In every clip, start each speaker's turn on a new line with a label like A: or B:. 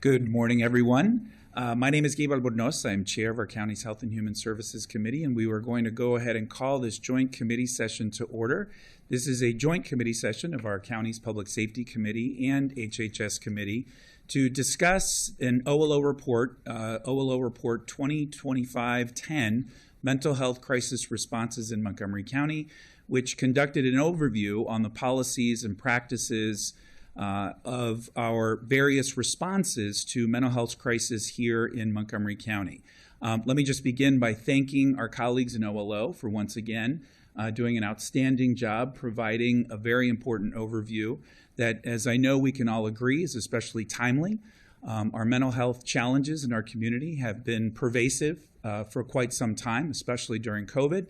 A: Good morning, everyone. My name is Gabe Albornoz. I'm chair of our county's Health and Human Services Committee, and we were going to go ahead and call this joint committee session to order. This is a joint committee session of our county's Public Safety Committee and HHS Committee to discuss an OLO report, OLO Report 2025-10, Mental Health Crisis Responses in Montgomery County, which conducted an overview on the policies and practices of our various responses to mental health crisis here in Montgomery County. Let me just begin by thanking our colleagues in OLO for once again doing an outstanding job providing a very important overview that, as I know we can all agree, is especially timely. Our mental health challenges in our community have been pervasive for quite some time, especially during COVID.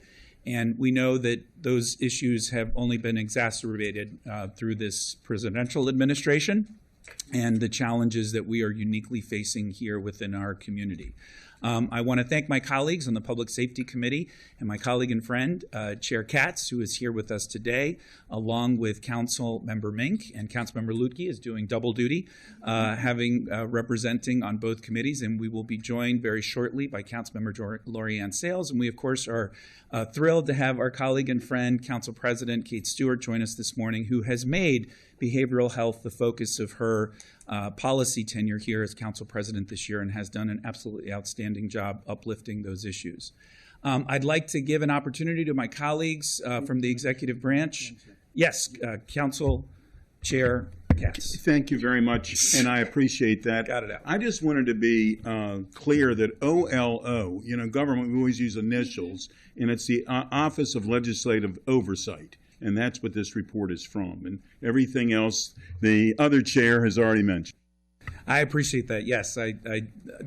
A: And we know that those issues have only been exacerbated through this presidential administration and the challenges that we are uniquely facing here within our community. I want to thank my colleagues on the Public Safety Committee and my colleague and friend, Chair Katz, who is here with us today, along with Council Member Mink, and Council Member Lutke is doing double duty, representing on both committees, and we will be joined very shortly by Council Member Lorianne Sales, and we, of course, are thrilled to have our colleague and friend, Council President Kate Stewart, join us this morning, who has made behavioral health the focus of her policy tenure here as Council President this year and has done an absolutely outstanding job uplifting those issues. I'd like to give an opportunity to my colleagues from the executive branch. Yes, Council Chair Katz.
B: Thank you very much, and I appreciate that.
A: Got it out.
B: I just wanted to be clear that OLO, government, we always use initials, and it's the Office of Legislative Oversight. And that's what this report is from. And everything else, the other chair has already mentioned.
A: I appreciate that. Yes, I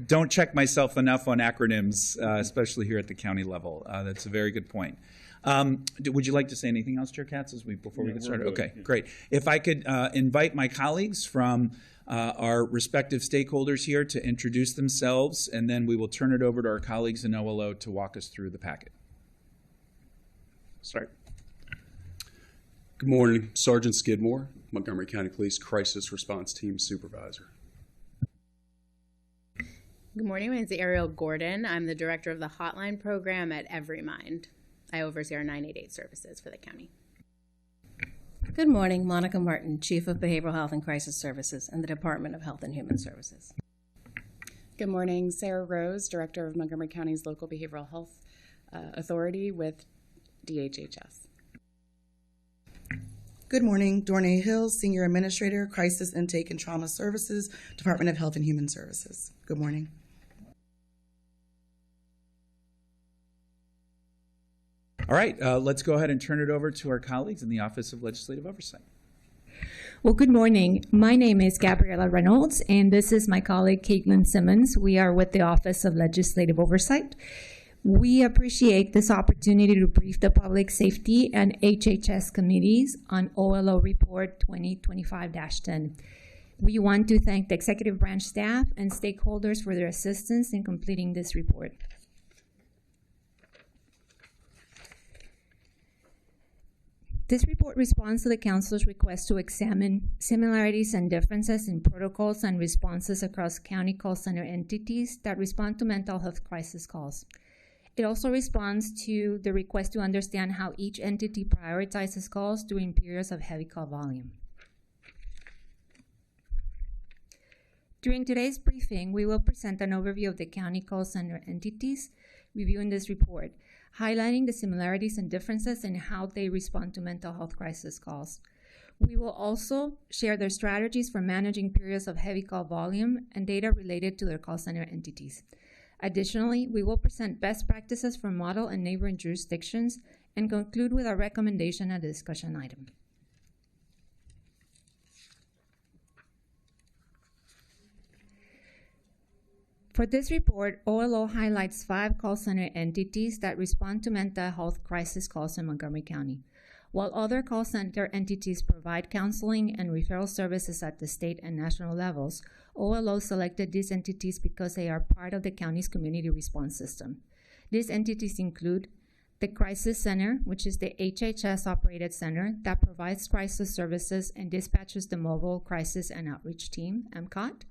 A: don't check myself enough on acronyms, especially here at the county level. That's a very good point. Would you like to say anything else, Chair Katz, before we get started? Okay, great. If I could invite my colleagues from our respective stakeholders here to introduce themselves, and then we will turn it over to our colleagues in OLO to walk us through the packet. Start.
C: Good morning, Sergeant Skidmore, Montgomery County Police Crisis Response Team Supervisor.
D: Good morning, my name is Ariel Gordon. I'm the director of the hotline program at EveryMind. I oversee our 988 services for the county.
E: Good morning, Monica Martin, Chief of Behavioral Health and Crisis Services in the Department of Health and Human Services.
F: Good morning, Sarah Rose, Director of Montgomery County's Local Behavioral Health Authority with DHHS.
G: Good morning, Dornay Hill, Senior Administrator, Crisis Intake and Trauma Services, Department of Health and Human Services. Good morning.
A: All right, let's go ahead and turn it over to our colleagues in the Office of Legislative Oversight.
H: Well, good morning. My name is Gabriela Reynolds, and this is my colleague, Caitlin Simmons. We are with the Office of Legislative Oversight. We appreciate this opportunity to brief the Public Safety and HHS committees on OLO Report 2025-10. We want to thank the executive branch staff and stakeholders for their assistance in completing this report. This report responds to the Council's request to examine similarities and differences in protocols and responses across county call center entities that respond to mental health crisis calls. It also responds to the request to understand how each entity prioritizes calls during periods of heavy call volume. During today's briefing, we will present an overview of the county call center entities reviewing this report, highlighting the similarities and differences in how they respond to mental health crisis calls. We will also share their strategies for managing periods of heavy call volume and data related to their call center entities. Additionally, we will present best practices for model and neighboring jurisdictions and conclude with our recommendation as a discussion item. For this report, OLO highlights 5 call center entities that respond to mental health crisis calls in Montgomery County. While other call center entities provide counseling and referral services at the state and national levels, OLO selected these entities because they are part of the county's community response system. These entities include the Crisis Center, which is the HHS-operated center that provides crisis services and dispatches the Mobile Crisis and Outreach Team, MCOT.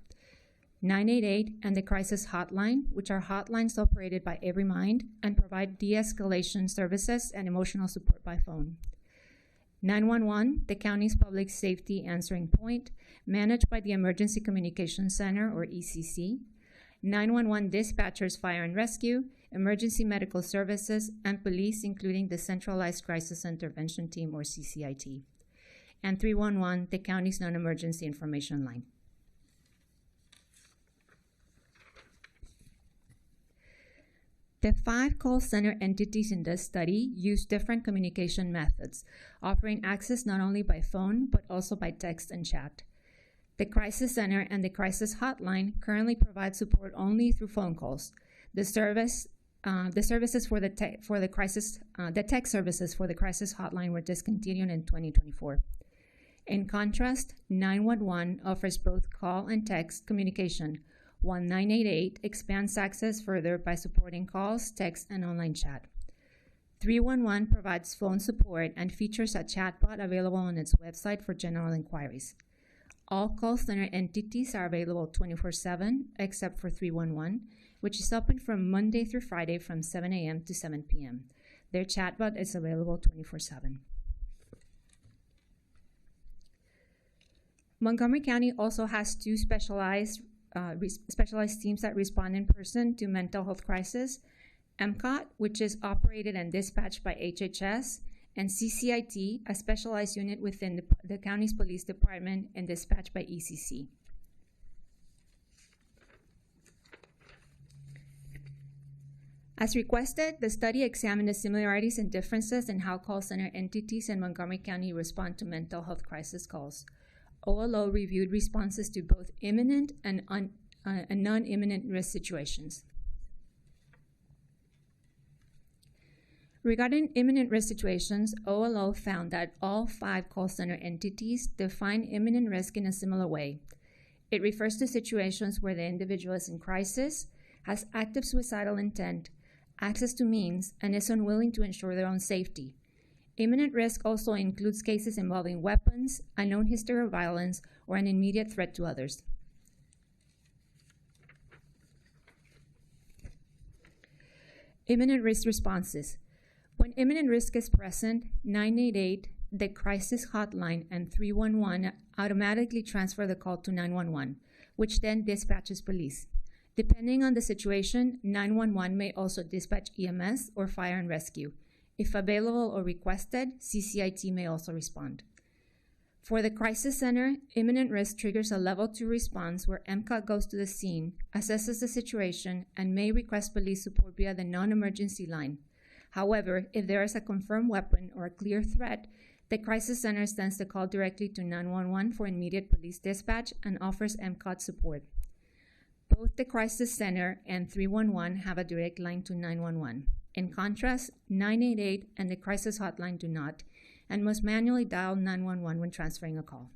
H: 988, and the crisis hotline, which are hotlines operated by EveryMind and provide de-escalation services and emotional support by phone. 911, the county's public safety answering point, managed by the Emergency Communications Center, or ECC. 911 dispatchers, fire and rescue, emergency medical services, and police, including the Centralized Crisis Intervention Team, or CCIT. And 311, the county's non-emergency information line. The 5 call center entities in this study use different communication methods, offering access not only by phone, but also by text and chat. The Crisis Center and the Crisis Hotline currently provide support only through phone calls. The tech services for the crisis hotline were discontinued in 2024. In contrast, 911 offers both call and text communication, while 988 expands access further by supporting calls, text, and online chat. 311 provides phone support and features a chatbot available on its website for general inquiries. All call center entities are available 24/7, except for 311, which is open from Monday through Friday from 7 a.m. to 7 p.m. Their chatbot is available 24/7. Montgomery County also has 2 specialized teams that respond in person to mental health crisis: MCOT, which is operated and dispatched by HHS, and CCIT, a specialized unit within the county's police department and dispatched by ECC. As requested, the study examined the similarities and differences in how call center entities in Montgomery County respond to mental health crisis calls. OLO reviewed responses to both imminent and non-imminent risk situations. Regarding imminent risk situations, OLO found that all 5 call center entities define imminent risk in a similar way. It refers to situations where the individual is in crisis, has active suicidal intent, access to means, and is unwilling to ensure their own safety. Imminent risk also includes cases involving weapons, a known history of violence, or an immediate threat to others. Imminent risk responses. When imminent risk is present, 988, the crisis hotline, and 311 automatically transfer the call to 911, which then dispatches police. Depending on the situation, 911 may also dispatch EMS or fire and rescue. If available or requested, CCIT may also respond. For the Crisis Center, imminent risk triggers a level 2 response where MCOT goes to the scene, assesses the situation, and may request police support via the non-emergency line. However, if there is a confirmed weapon or a clear threat, the Crisis Center sends the call directly to 911 for immediate police dispatch and offers MCOT support. Both the Crisis Center and 311 have a direct line to 911. In contrast, 988 and the crisis hotline do not, and must manually dial 911 when transferring a call.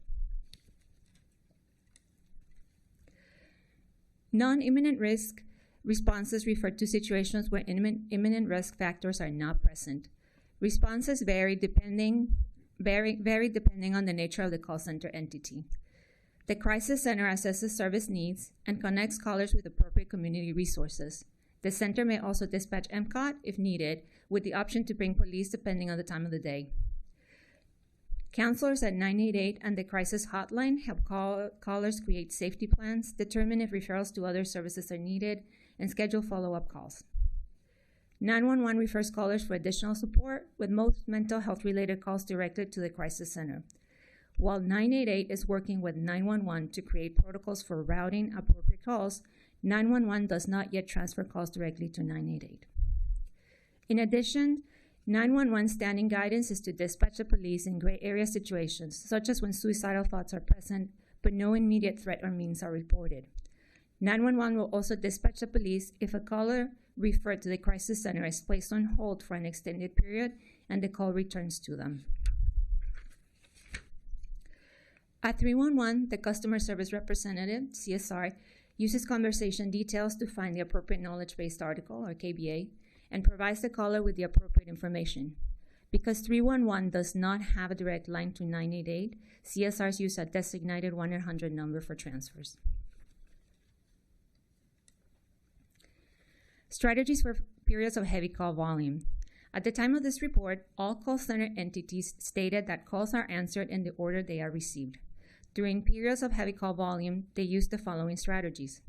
H: Non-imminent risk responses refer to situations where imminent risk factors are not present. Responses vary depending on the nature of the call center entity. The Crisis Center assesses service needs and connects callers with appropriate community resources. The center may also dispatch MCOT if needed, with the option to bring police depending on the time of the day. Counselors at 988 and the Crisis Hotline help callers create safety plans, determine if referrals to other services are needed, and schedule follow-up calls. 911 refers callers for additional support, with most mental health-related calls directed to the Crisis Center. While 988 is working with 911 to create protocols for routing appropriate calls, 911 does not yet transfer calls directly to 988. In addition, 911's standing guidance is to dispatch the police in gray area situations, such as when suicidal thoughts are present, but no immediate threat or means are reported. 911 will also dispatch the police if a caller referred to the Crisis Center is placed on hold for an extended period and the call returns to them. At 311, the Customer Service Representative, CSR, uses conversation details to find the appropriate knowledge-based article, or KBA, and provides the caller with the appropriate information. Because 311 does not have a direct line to 988, CSRs use a designated 1-800 number for transfers. Strategies for periods of heavy call volume. At the time of this report, all call center entities stated that calls are answered in the order they are received. During periods of heavy call volume, they use the following strategies.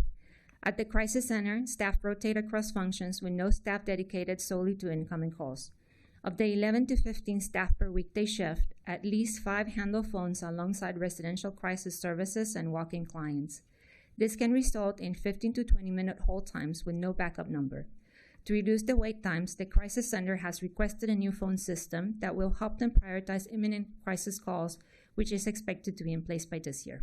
H: At the crisis center, staff rotate across functions with no staff dedicated solely to incoming calls. Of the 11 to 15 staff per weekday shift, at least 5 handle phones alongside residential crisis services and walk-in clients. This can result in 15 to 20-minute hold times with no backup number. To reduce the wait times, the crisis center has requested a new phone system that will help them prioritize imminent crisis calls, which is expected to be in place by this year.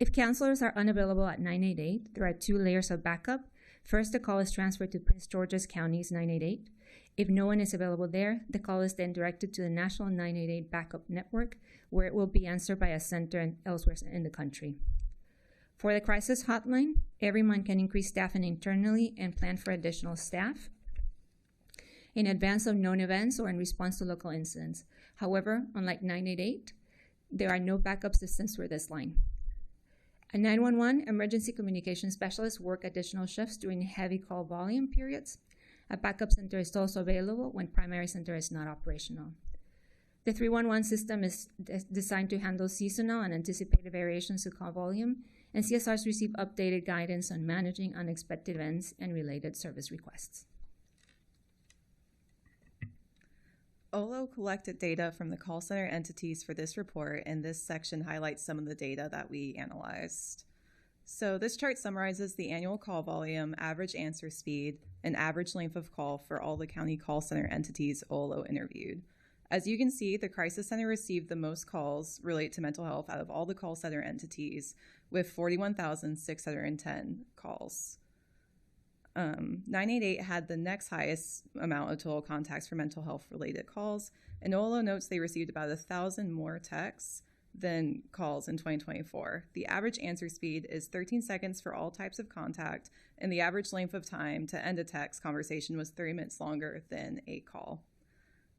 H: If counselors are unavailable at 988, there are 2 layers of backup. First, the call is transferred to Prince George's County's 988. If no one is available there, the call is then directed to the National 988 Backup Network, where it will be answered by a center elsewhere in the country. For the crisis hotline, everyone can increase staffing internally and plan for additional staff in advance of known events or in response to local incidents. However, unlike 988, there are no backup systems for this line. A 911 emergency communication specialist work additional shifts during heavy call volume periods. A backup center is also available when primary center is not operational. The 311 system is designed to handle seasonal and anticipated variations to call volume, and CSRs receive updated guidance on managing unexpected events and related service requests.
I: OLO collected data from the call center entities for this report, and this section highlights some of the data that we analyzed. So this chart summarizes the annual call volume, average answer speed, and average length of call for all the county call center entities OLO interviewed. As you can see, the crisis center received the most calls related to mental health out of all the call center entities, with 41,610 calls. 988 had the next highest amount of total contacts for mental health related calls, and OLO notes they received about 1,000 more texts than calls in 2024. The average answer speed is 13 seconds for all types of contact, and the average length of time to end a text conversation was 30 minutes longer than a call.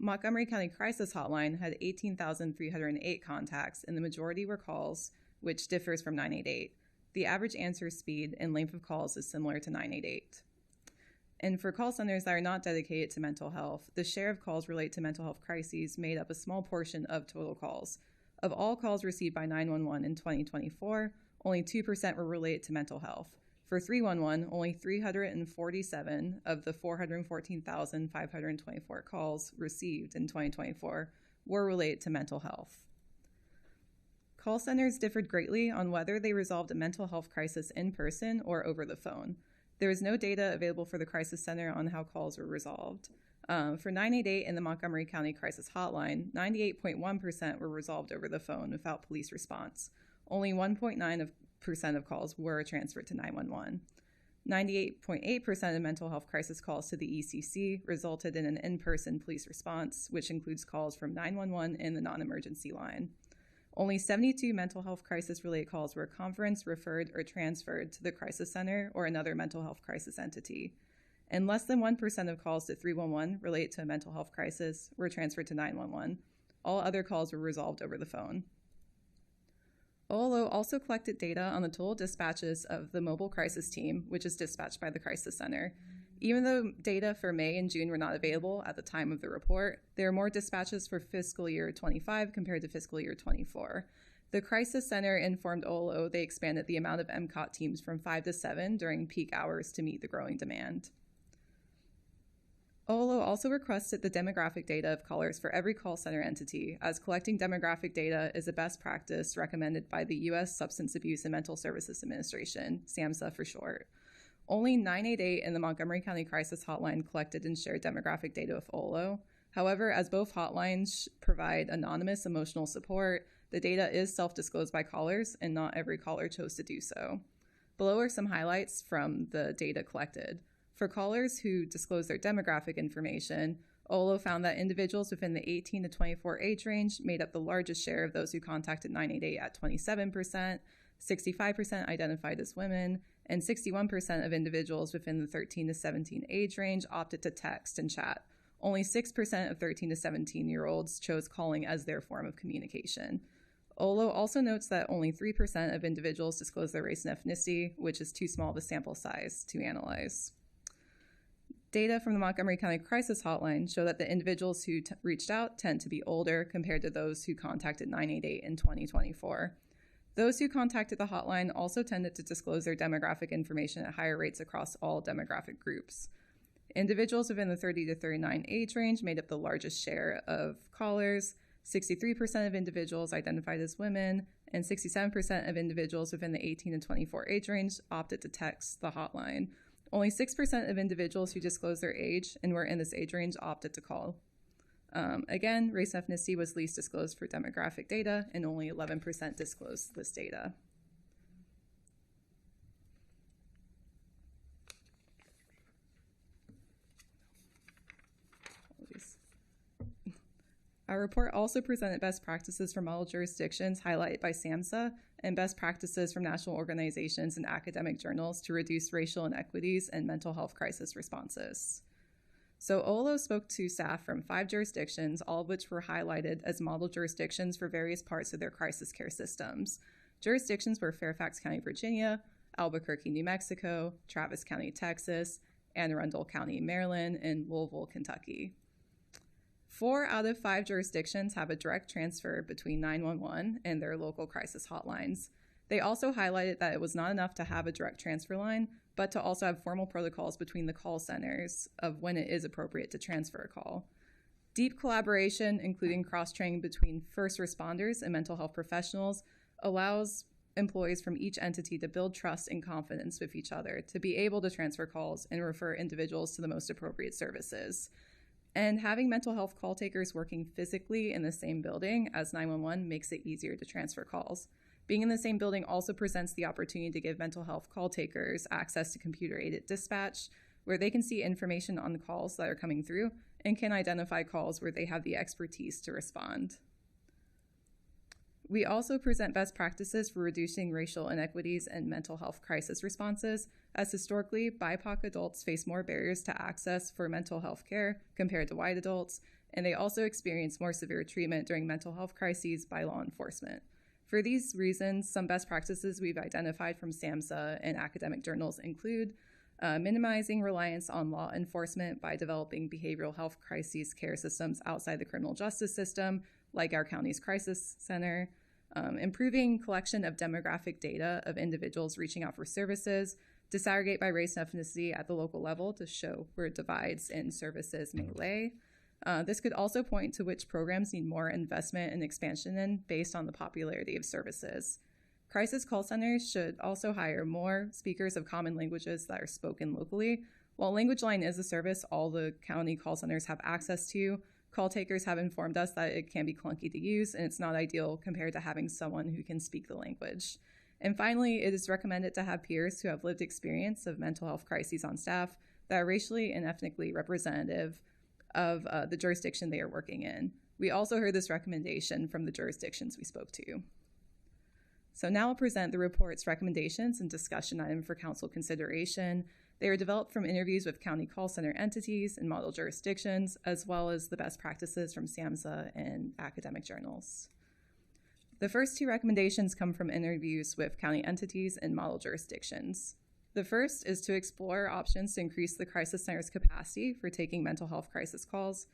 I: Montgomery County Crisis Hotline had 18,308 contacts, and the majority were calls, which differs from 988. The average answer speed and length of calls is similar to 988. And for call centers that are not dedicated to mental health, the share of calls related to mental health crises made up a small portion of total calls. Of all calls received by 911 in 2024, only 2% were related to mental health. For 311, only 347 of the 414,524 calls received in 2024 were related to mental health. Call centers differed greatly on whether they resolved a mental health crisis in person or over the phone. There is no data available for the Crisis Center on how calls were resolved. For 988 and the Montgomery County Crisis Hotline, 98.1% were resolved over the phone without police response. Only 1.9% of calls were transferred to 911. 98.8% of mental health crisis calls to the ECC resulted in an in-person police response, which includes calls from 911 and the non-emergency line. Only 72 mental health crisis-related calls were conferenced, referred, or transferred to the Crisis Center or another mental health crisis entity. And less than 1% of calls to 311 related to a mental health crisis were transferred to 911. All other calls were resolved over the phone. OLO also collected data on the total dispatches of the mobile crisis team, which is dispatched by the Crisis Center. Even though data for May and June were not available at the time of the report, there are more dispatches for fiscal year 25 compared to fiscal year 24. The Crisis Center informed OLO they expanded the amount of MCOT teams from 5 to 7 during peak hours to meet the growing demand. OLO also requested the demographic data of callers for every call center entity, as collecting demographic data is a best practice recommended by the U.S. Substance Abuse and Mental Services Administration, SAMHSA for short. Only 988 and the Montgomery County Crisis Hotline collected and shared demographic data with OLO. However, as both hotlines provide anonymous emotional support, the data is self-disclosed by callers, and not every caller chose to do so. Below are some highlights from the data collected. For callers who disclose their demographic information, OLO found that individuals within the 18 to 24 age range made up the largest share of those who contacted 988 at 27%, 65% identified as women, and 61% of individuals within the 13 to 17 age range opted to text and chat. Only 6% of 13 to 17-year-olds chose calling as their form of communication. OLO also notes that only 3% of individuals disclose their race and ethnicity, which is too small of a sample size to analyze. Data from the Montgomery County Crisis Hotline show that the individuals who reached out tend to be older compared to those who contacted 988 in 2024. Those who contacted the hotline also tended to disclose their demographic information at higher rates across all demographic groups. Individuals within the 30 to 39 age range made up the largest share of callers. 63% of individuals identified as women, and 67% of individuals within the 18 to 24 age range opted to text the hotline. Only 6% of individuals who disclosed their age and were in this age range opted to call. Again, race and ethnicity was least disclosed for demographic data, and only 11% disclosed this data. Our report also presented best practices for model jurisdictions highlighted by SAMHSA and best practices from national organizations and academic journals to reduce racial inequities and mental health crisis responses. So OLO spoke to staff from 5 jurisdictions, all of which were highlighted as model jurisdictions for various parts of their crisis care systems. Jurisdictions were Fairfax County, Virginia, Albuquerque, New Mexico, Travis County, Texas, Anne Arundel County, Maryland, and Louisville, Kentucky. 4 out of 5 jurisdictions have a direct transfer between 911 and their local crisis hotlines. They also highlighted that it was not enough to have a direct transfer line, but to also have formal protocols between the call centers of when it is appropriate to transfer a call. Deep collaboration, including cross-training between first responders and mental health professionals, allows employees from each entity to build trust and confidence with each other, to be able to transfer calls and refer individuals to the most appropriate services. And having mental health call takers working physically in the same building as 911 makes it easier to transfer calls. Being in the same building also presents the opportunity to give mental health call takers access to computer-aided dispatch, where they can see information on the calls that are coming through and can identify calls where they have the expertise to respond. We also present best practices for reducing racial inequities and mental health crisis responses, as historically, BIPOC adults face more barriers to access for mental health care compared to white adults, and they also experience more severe treatment during mental health crises by law enforcement. For these reasons, some best practices we've identified from SAMHSA and academic journals include minimizing reliance on law enforcement by developing behavioral health crises care systems outside the criminal justice system, like our county's crisis center, improving collection of demographic data of individuals reaching out for services, disaggregate by race and ethnicity at the local level to show where divides in services may lay. This could also point to which programs need more investment and expansion in based on the popularity of services. Crisis call centers should also hire more speakers of common languages that are spoken locally. While Language Line is a service all the county call centers have access to, call takers have informed us that it can be clunky to use and it's not ideal compared to having someone who can speak the language. And finally, it is recommended to have peers who have lived experience of mental health crises on staff that are racially and ethnically representative of the jurisdiction they are working in. We also heard this recommendation from the jurisdictions we spoke to. So now I'll present the report's recommendations and discussion item for council consideration. They are developed from interviews with county call center entities and model jurisdictions, as well as the best practices from SAMHSA and academic journals. The first 2 recommendations come from interviews with county entities and model jurisdictions. The first is to explore options to increase the crisis center's capacity for taking mental health crisis calls.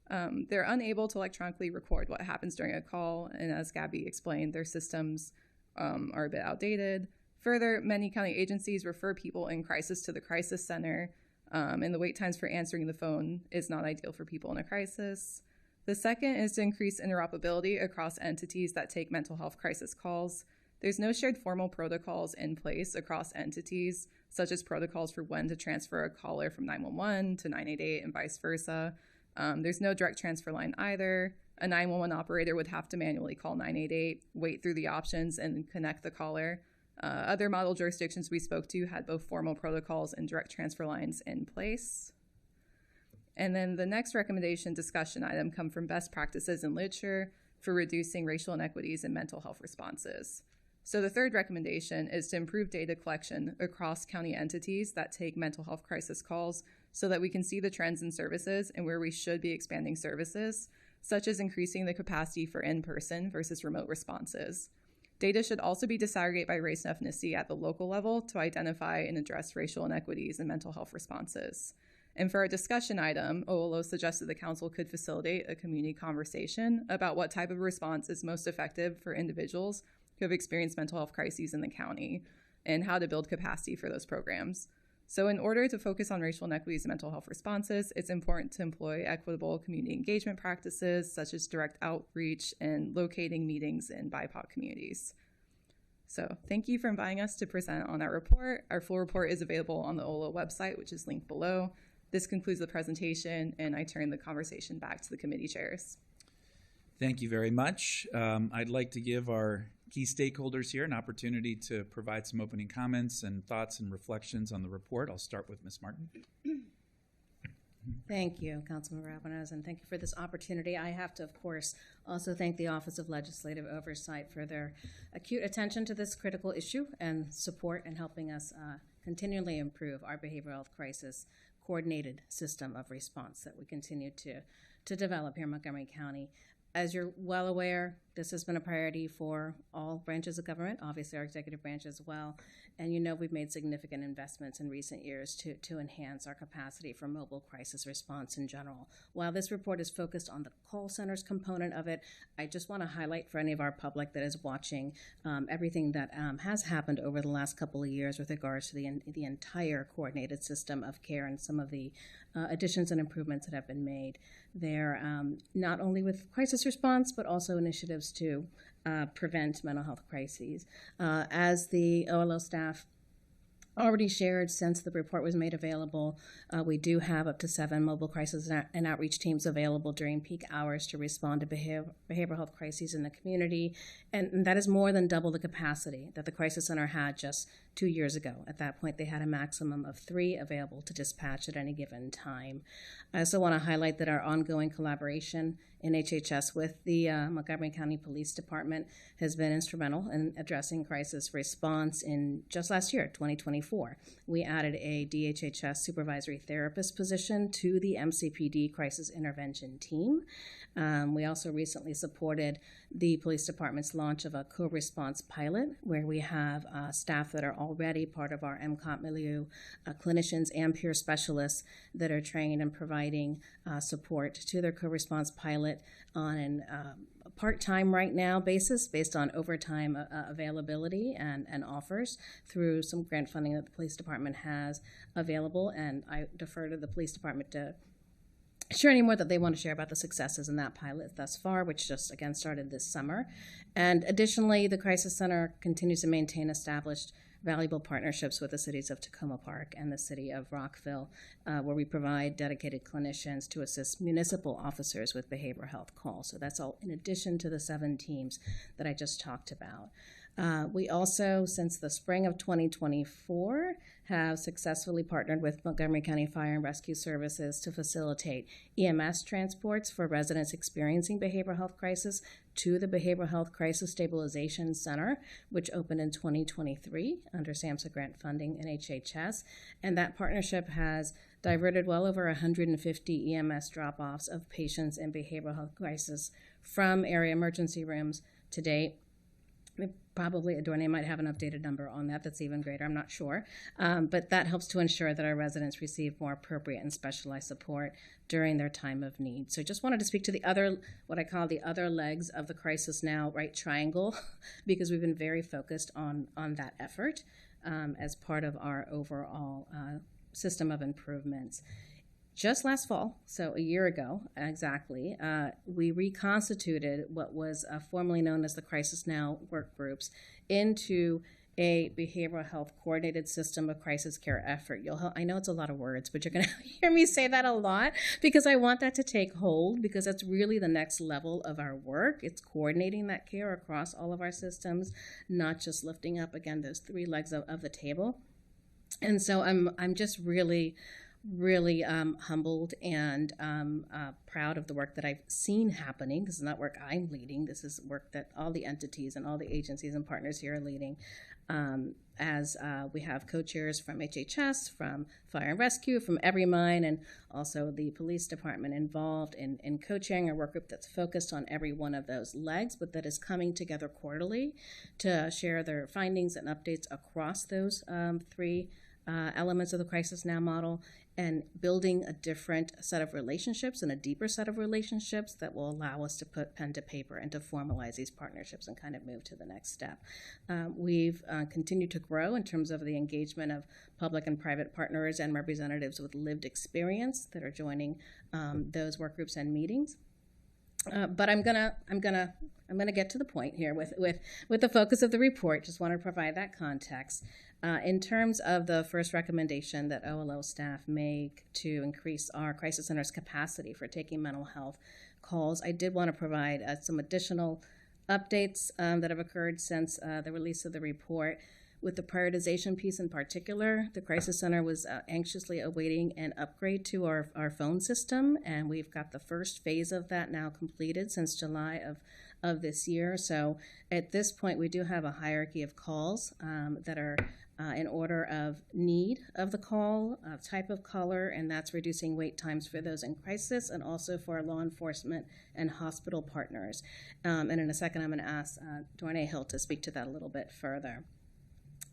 I: They're unable to electronically record what happens during a call, and as Gabby explained, their systems are a bit outdated. Further, many county agencies refer people in crisis to the crisis center, and the wait times for answering the phone is not ideal for people in a crisis. The second is to increase interoperability across entities that take mental health crisis calls. There's no shared formal protocols in place across entities, such as protocols for when to transfer a caller from 911 to 988 and vice versa. There's no direct transfer line either. A 911 operator would have to manually call 988, wait through the options, and connect the caller. Other model jurisdictions we spoke to had both formal protocols and direct transfer lines in place. And then the next recommendation discussion item come from best practices in literature for reducing racial inequities in mental health responses. So the third recommendation is to improve data collection across county entities that take mental health crisis calls so that we can see the trends in services and where we should be expanding services, such as increasing the capacity for in-person versus remote responses. Data should also be disaggregated by race and ethnicity at the local level to identify and address racial inequities in mental health responses. And for our discussion item, OLO suggested the council could facilitate a community conversation about what type of response is most effective for individuals who have experienced mental health crises in the county and how to build capacity for those programs. So in order to focus on racial inequities and mental health responses, it's important to employ equitable community engagement practices such as direct outreach and locating meetings in BIPOC communities. So thank you for inviting us to present on our report. Our full report is available on the OLO website, which is linked below. This concludes the presentation, and I turn the conversation back to the committee chairs.
A: Thank you very much. I'd like to give our key stakeholders here an opportunity to provide some opening comments and thoughts and reflections on the report. I'll start with Ms. Martin.
E: Thank you, Councilman Ravenous, and thank you for this opportunity. I have to, of course, also thank the Office of Legislative Oversight for their acute attention to this critical issue and support in helping us continually improve our behavioral health crisis coordinated system of response that we continue to develop here in Montgomery County. As you're well aware, this has been a priority for all branches of government, obviously our executive branch as well. And you know we've made significant investments in recent years to enhance our capacity for mobile crisis response in general. While this report is focused on the call centers component of it, I just want to highlight for any of our public that is watching everything that has happened over the last couple of years with regards to the entire coordinated system of care and some of the additions and improvements that have been made there, not only with crisis response, but also initiatives to prevent mental health crises. As the OLO staff already shared, since the report was made available, we do have up to 7 mobile crisis and outreach teams available during peak hours to respond to behavioral health crises in the community. And that is more than double the capacity that the Crisis Center had just 2 years ago. At that point, they had a maximum of 3 available to dispatch at any given time. I also want to highlight that our ongoing collaboration in HHS with the Montgomery County Police Department has been instrumental in addressing crisis response. In just last year, 2024, we added a DHHS supervisory therapist position to the MCPD crisis intervention team. We also recently supported the police department's launch of a co-response pilot where we have staff that are already part of our MCOT milieu, clinicians and peer specialists that are trained in providing support to their co-response pilot on a part-time right now basis based on overtime availability and offers through some grant funding that the police department has available. And I defer to the police department to share any more that they want to share about the successes in that pilot thus far, which just again started this summer. And additionally, the Crisis Center continues to maintain established valuable partnerships with the cities of Tacoma Park and the city of Rockville, where we provide dedicated clinicians to assist municipal officers with behavioral health calls. So that's all in addition to the 7 teams that I just talked about. We also, since the spring of 2024, have successfully partnered with Montgomery County Fire and Rescue Services to facilitate EMS transports for residents experiencing behavioral health crisis to the Behavioral Health Crisis Stabilization Center, which opened in 2023 under SAMHSA grant funding and HHS. And that partnership has diverted well over 150 EMS drop-offs of patients in behavioral health crisis from area emergency rooms to date. Probably Adornay might have an updated number on that that's even greater, I'm not sure. But that helps to ensure that our residents receive more appropriate and specialized support during their time of need. So just wanted to speak to the other, what I call the other legs of the Crisis Now right triangle, because we've been very focused on that effort as part of our overall system of improvements. Just last fall, so a year ago exactly, we reconstituted what was formerly known as the Crisis Now work groups into a behavioral health coordinated system of crisis care effort. I know it's a lot of words, but you're going to hear me say that a lot because I want that to take hold, because that's really the next level of our work. It's coordinating that care across all of our systems, not just lifting up, again, those 3 legs of the table. And so I'm just really humbled and proud of the work that I've seen happening. This is not work I'm leading. This is work that all the entities and all the agencies and partners here are leading. As we have co-chairs from HHS, from Fire and Rescue, from Everymind, and also the police department involved in co-chairing a work group that's focused on every one of those legs, but that is coming together quarterly to share their findings and updates across those 3 elements of the Crisis Now model and building a different set of relationships and a deeper set of relationships that will allow us to put pen to paper and to formalize these partnerships and kind of move to the next step. We've continued to grow in terms of the engagement of public and private partners and representatives with lived experience that are joining those work groups and meetings. But I'm gonna get to the point here with the focus of the report. Just want to provide that context. In terms of the first recommendation that OLO staff make to increase our crisis center's capacity for taking mental health calls, I did want to provide some additional updates that have occurred since the release of the report. With the prioritization piece in particular, the Crisis Center was anxiously awaiting an upgrade to our phone system, and we've got the first phase of that now completed since July of this year. So at this point, we do have a hierarchy of calls that are in order of need of the call, type of caller, and that's reducing wait times for those in crisis and also for law enforcement and hospital partners. And in a second, I'm going to ask Dornay Hill to speak to that a little bit further.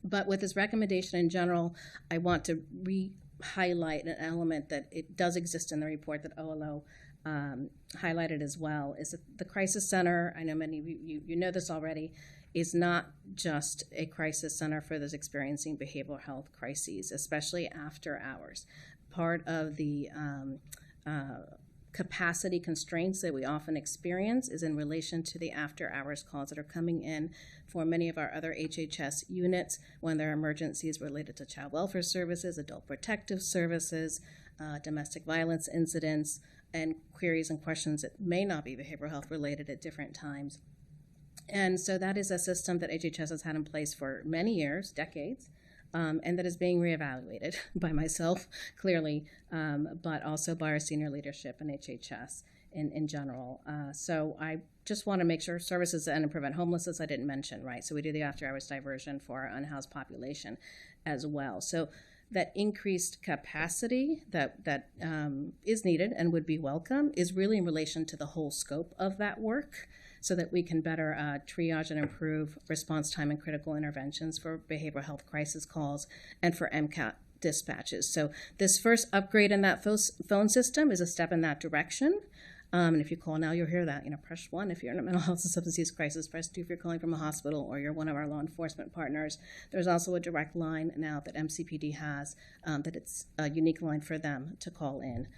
E: But with this recommendation in general, I want to re-highlight an element that it does exist in the report that OLO highlighted as well, is that the Crisis Center, I know many of you know this already, is not just a crisis center for those experiencing behavioral health crises, especially after hours. Part of the capacity constraints that we often experience is in relation to the after-hours calls that are coming in for many of our other HHS units when there are emergencies related to child welfare services, adult protective services, domestic violence incidents, and queries and questions that may not be behavioral health related at different times. And so that is a system that HHS has had in place for many years, decades, and that is being reevaluated by myself, clearly, but also by our senior leadership in HHS in general. So I just want to make sure services and prevent homelessness I didn't mention, right? So we do the after-hours diversion for our unhoused population as well. So that increased capacity that is needed and would be welcome is really in relation to the whole scope of that work, so that we can better triage and improve response time and critical interventions for behavioral health crisis calls and for MCAT dispatches. So this first upgrade in that phone system is a step in that direction. And if you call now, you'll hear that. Press 1 if you're in a mental health and substance use crisis. Press 2 if you're calling from a hospital or you're one of our law enforcement partners. There's also a direct line now that MCPD has, that it's a unique line for them to call in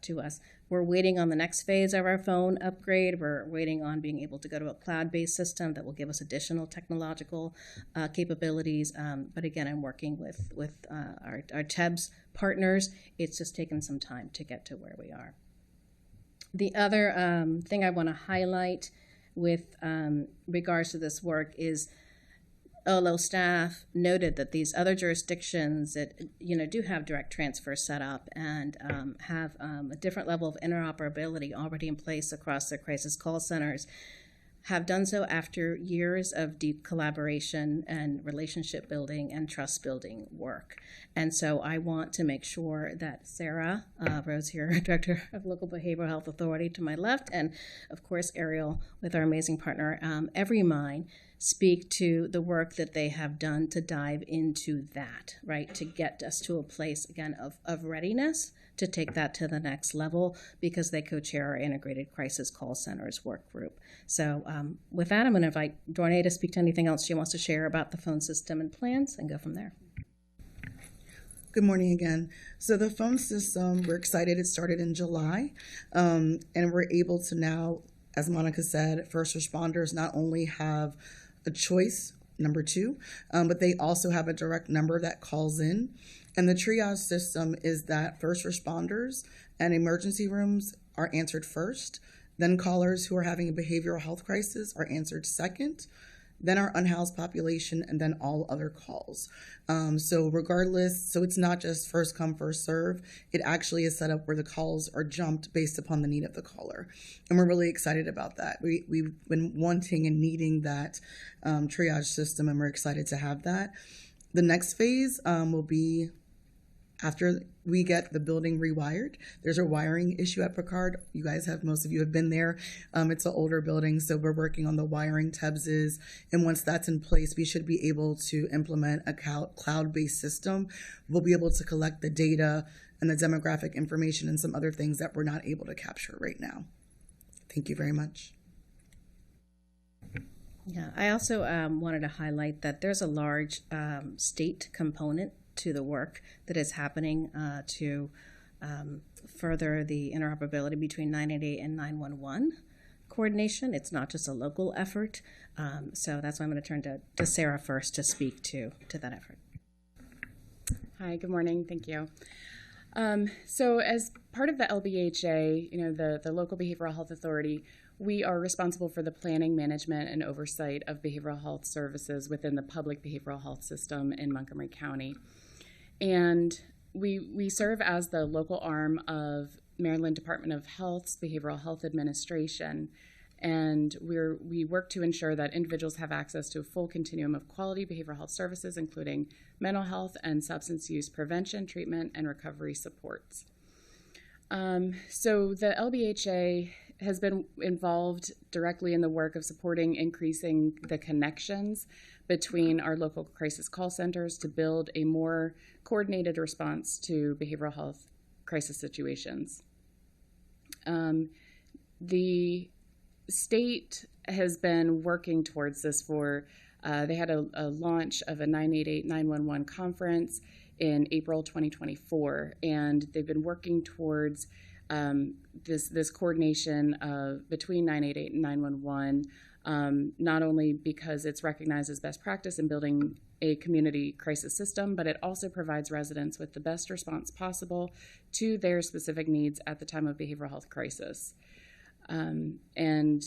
E: to us. We're waiting on the next phase of our phone upgrade. We're waiting on being able to go to a cloud-based system that will give us additional technological capabilities. But again, I'm working with our TEBS partners. It's just taken some time to get to where we are. The other thing I want to highlight with regards to this work is OLO staff noted that these other jurisdictions that do have direct transfer set up and have a different level of interoperability already in place across their crisis call centers have done so after years of deep collaboration and relationship building and trust building work. And so I want to make sure that Sarah Rose here, Director of Local Behavioral Health Authority to my left, and of course Ariel with our amazing partner EveryMind, speak to the work that they have done to dive into that, right, to get us to a place, again, of readiness to take that to the next level, because they co-chair our Integrated Crisis Call Centers work group. So with that, I'm going to invite Dornay to speak to anything else she wants to share about the phone system and plans and go from there.
G: Good morning again. So the phone system, we're excited. It started in July, and we're able to now, as Monica said, first responders not only have a choice, number 2, but they also have a direct number that calls in. And the triage system is that first responders and emergency rooms are answered first, then callers who are having a behavioral health crisis are answered second, then our unhoused population, and then all other calls. So regardless, so it's not just first come, first serve. It actually is set up where the calls are jumped based upon the need of the caller. And we're really excited about that. We've been wanting and needing that triage system, and we're excited to have that. The next phase will be after we get the building rewired. There's a wiring issue at Picard. You guys have, most of you have been there. It's an older building, so we're working on the wiring tubs. And once that's in place, we should be able to implement a cloud-based system. We'll be able to collect the data and the demographic information and some other things that we're not able to capture right now. Thank you very much.
E: Yeah, I also wanted to highlight that there's a large state component to the work that is happening to further the interoperability between 988 and 911 coordination. It's not just a local effort. So that's why I'm going to turn to Sarah first to speak to that effort.
F: Hi, good morning. Thank you. So as part of the LBHA, the Local Behavioral Health Authority, we are responsible for the planning, management, and oversight of behavioral health services within the public behavioral health system in Montgomery County. And we serve as the local arm of Maryland Department of Health's Behavioral Health Administration. And we work to ensure that individuals have access to a full continuum of quality behavioral health services, including mental health and substance use prevention, treatment, and recovery supports. So the LBHA has been involved directly in the work of supporting increasing the connections between our local crisis call centers to build a more coordinated response to behavioral health crisis situations. The state has been working towards this for, they had a launch of a 988-911 conference in April 2024, and they've been working towards this coordination between 988 and 911, not only because it's recognized as best practice in building a community crisis system, but it also provides residents with the best response possible to their specific needs at the time of behavioral health crisis. And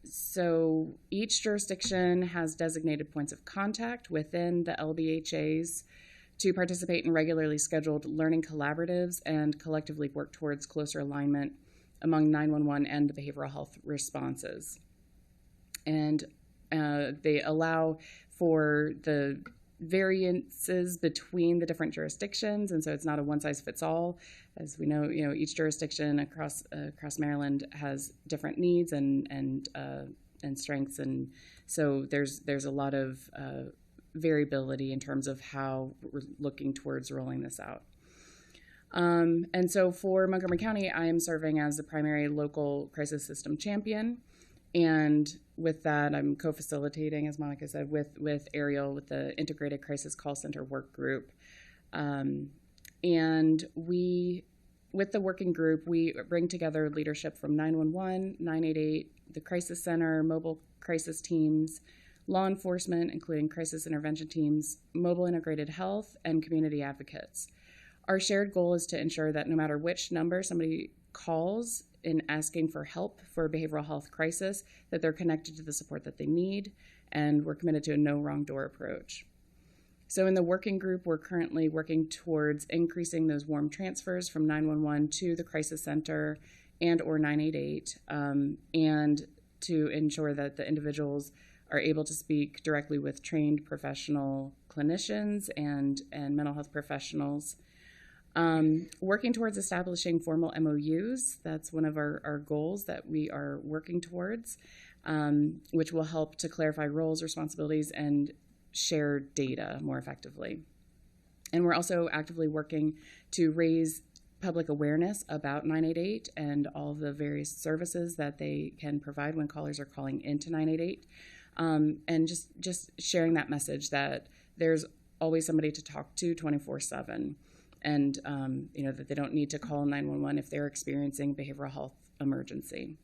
F: so each jurisdiction has designated points of contact within the LBHAs to participate in regularly scheduled learning collaboratives and collectively work towards closer alignment among 911 and the behavioral health responses. And they allow for the variances between the different jurisdictions, and so it's not a one-size-fits-all. As we know, each jurisdiction across Maryland has different needs and strengths, and so there's a lot of variability in terms of how we're looking towards rolling this out. And so for Montgomery County, I am serving as the primary local crisis system champion. And with that, I'm co-facilitating, as Monica said, with Ariel, with the Integrated Crisis Call Center Work Group. And with the working group, we bring together leadership from 911, 988, the Crisis Center, mobile crisis teams, law enforcement, including crisis intervention teams, mobile integrated health, and community advocates. Our shared goal is to ensure that no matter which number somebody calls in asking for help for a behavioral health crisis, that they're connected to the support that they need, and we're committed to a no wrong door approach. So in the working group, we're currently working towards increasing those warm transfers from 911 to the crisis center and or 988, and to ensure that the individuals are able to speak directly with trained professional clinicians and mental health professionals. Working towards establishing formal MOUs, that's one of our goals that we are working towards, which will help to clarify roles, responsibilities, and share data more effectively. And we're also actively working to raise public awareness about 988 and all of the various services that they can provide when callers are calling into 988. And just sharing that message that there's always somebody to talk to 24/7, and that they don't need to call 911 if they're experiencing behavioral health emergency.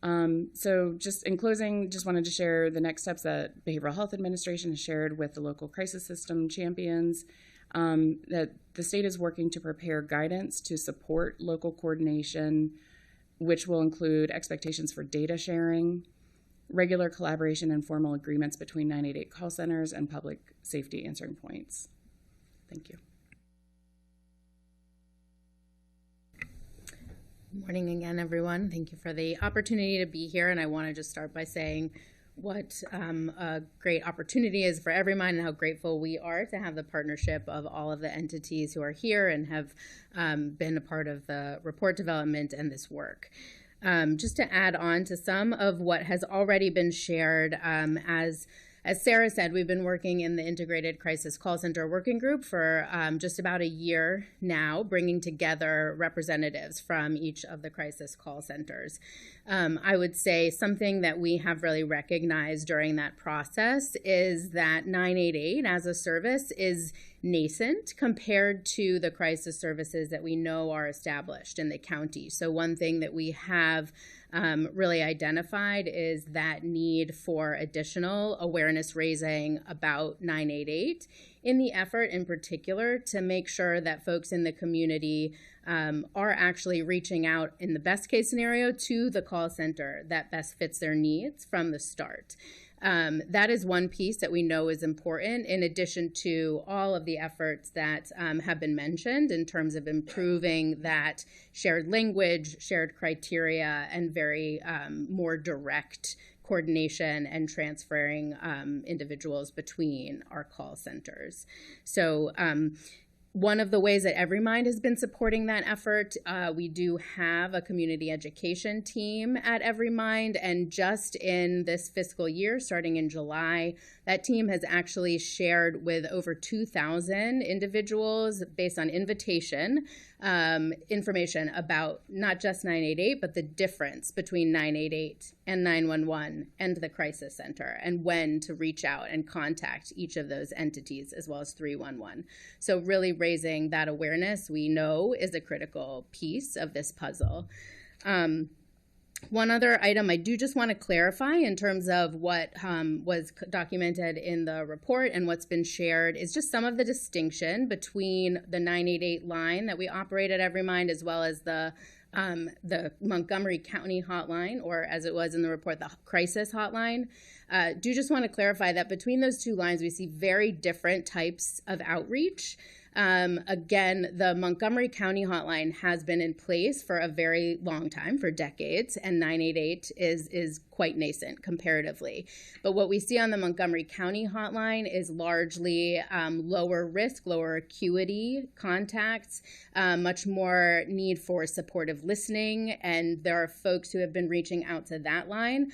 F: So just in closing, just wanted to share the next steps that Behavioral Health Administration has shared with the local crisis system champions, that the state is working to prepare guidance to support local coordination, which will include expectations for data sharing, regular collaboration and formal agreements between 988 call centers and public safety answering points. Thank you.
D: Good morning again, everyone. Thank you for the opportunity to be here. And I want to just start by saying what a great opportunity is for Everymind and how grateful we are to have the partnership of all of the entities who are here and have been a part of the report development and this work. Just to add on to some of what has already been shared, as Sarah said, we've been working in the Integrated Crisis Call Center Working Group for just about a year now, bringing together representatives from each of the crisis call centers. I would say something that we have really recognized during that process is that 988 as a service is nascent compared to the crisis services that we know are established in the county. So one thing that we have really identified is that need for additional awareness raising about 988 in the effort in particular to make sure that folks in the community are actually reaching out in the best case scenario to the call center that best fits their needs from the start. That is one piece that we know is important, in addition to all of the efforts that have been mentioned in terms of improving that shared language, shared criteria, and very more direct coordination and transferring individuals between our call centers. So one of the ways that Everymind has been supporting that effort, we do have a community education team at Everymind, and just in this fiscal year, starting in July, that team has actually shared with over 2,000 individuals based on invitation information about not just 988, but the difference between 988 and 911 and the crisis center, and when to reach out and contact each of those entities, as well as 311. So really raising that awareness, we know, is a critical piece of this puzzle. One other item I do just want to clarify in terms of what was documented in the report and what's been shared is just some of the distinction between the 988 line that we operate at Everymind, as well as the Montgomery County hotline, or as it was in the report, the crisis hotline. Do just want to clarify that between those two lines, we see very different types of outreach. Again, the Montgomery County hotline has been in place for a very long time, for decades, and 988 is quite nascent comparatively. But what we see on the Montgomery County hotline is largely lower risk, lower acuity contacts, much more need for supportive listening, and there are folks who have been reaching out to that line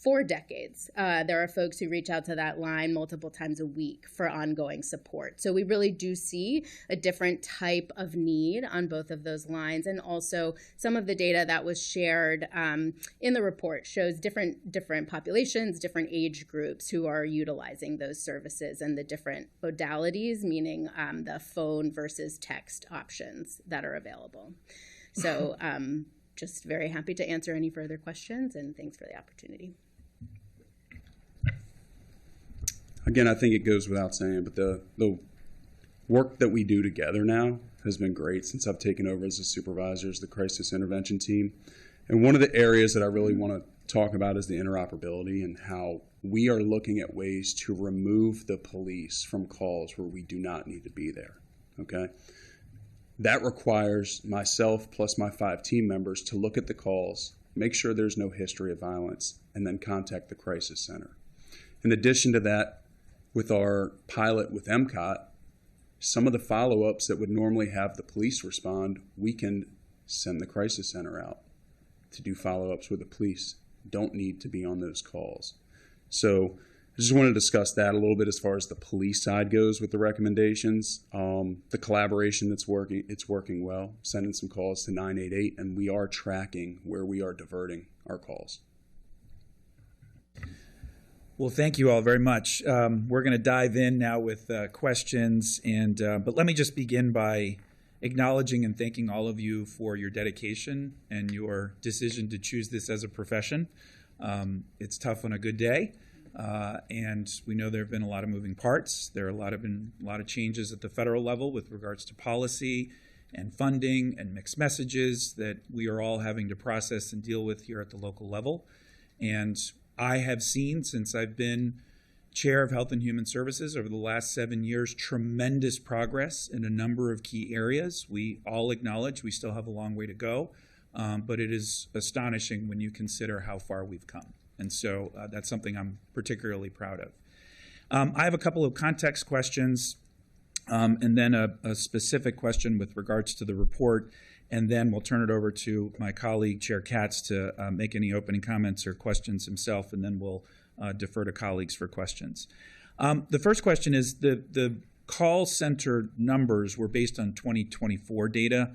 D: for decades. There are folks who reach out to that line multiple times a week for ongoing support. So we really do see a different type of need on both of those lines. And also some of the data that was shared in the report shows different populations, different age groups who are utilizing those services, and the different modalities, meaning the phone versus text options that are available. So just very happy to answer any further questions, and thanks for the opportunity.
C: Again, I think it goes without saying, but the work that we do together now has been great since I've taken over as a supervisor as the crisis intervention team. And one of the areas that I really want to talk about is the interoperability and how we are looking at ways to remove the police from calls where we do not need to be there, okay? That requires myself plus my 5 team members to look at the calls, make sure there's no history of violence, and then contact the crisis center. In addition to that, with our pilot with MCOT, some of the follow-ups that would normally have the police respond, we can send the crisis center out to do follow-ups with the police. Don't need to be on those calls. So I just want to discuss that a little bit as far as the police side goes with the recommendations. The collaboration that's working, it's working well, sending some calls to 988, and we are tracking where we are diverting our calls.
A: Well, thank you all very much. We're going to dive in now with questions, but let me just begin by acknowledging and thanking all of you for your dedication and your decision to choose this as a profession. It's tough on a good day, and we know there have been a lot of moving parts. There are been a lot of changes at the federal level with regards to policy and funding and mixed messages that we are all having to process and deal with here at the local level. And I have seen, since I've been chair of Health and Human Services over the last 7 years, tremendous progress in a number of key areas. We all acknowledge we still have a long way to go, but it is astonishing when you consider how far we've come. And so that's something I'm particularly proud of. I have a couple of context questions and then a specific question with regards to the report. And then we'll turn it over to my colleague, Chair Katz, to make any opening comments or questions himself, and then we'll defer to colleagues for questions. The first question is the call center numbers were based on 2024 data.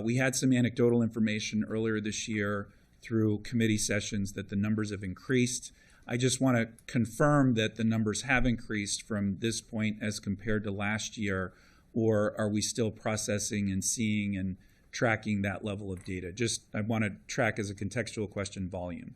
A: We had some anecdotal information earlier this year through committee sessions that the numbers have increased. I just want to confirm that the numbers have increased from this point as compared to last year, or are we still processing and seeing and tracking that level of data? Just, I want to track as a contextual question volume.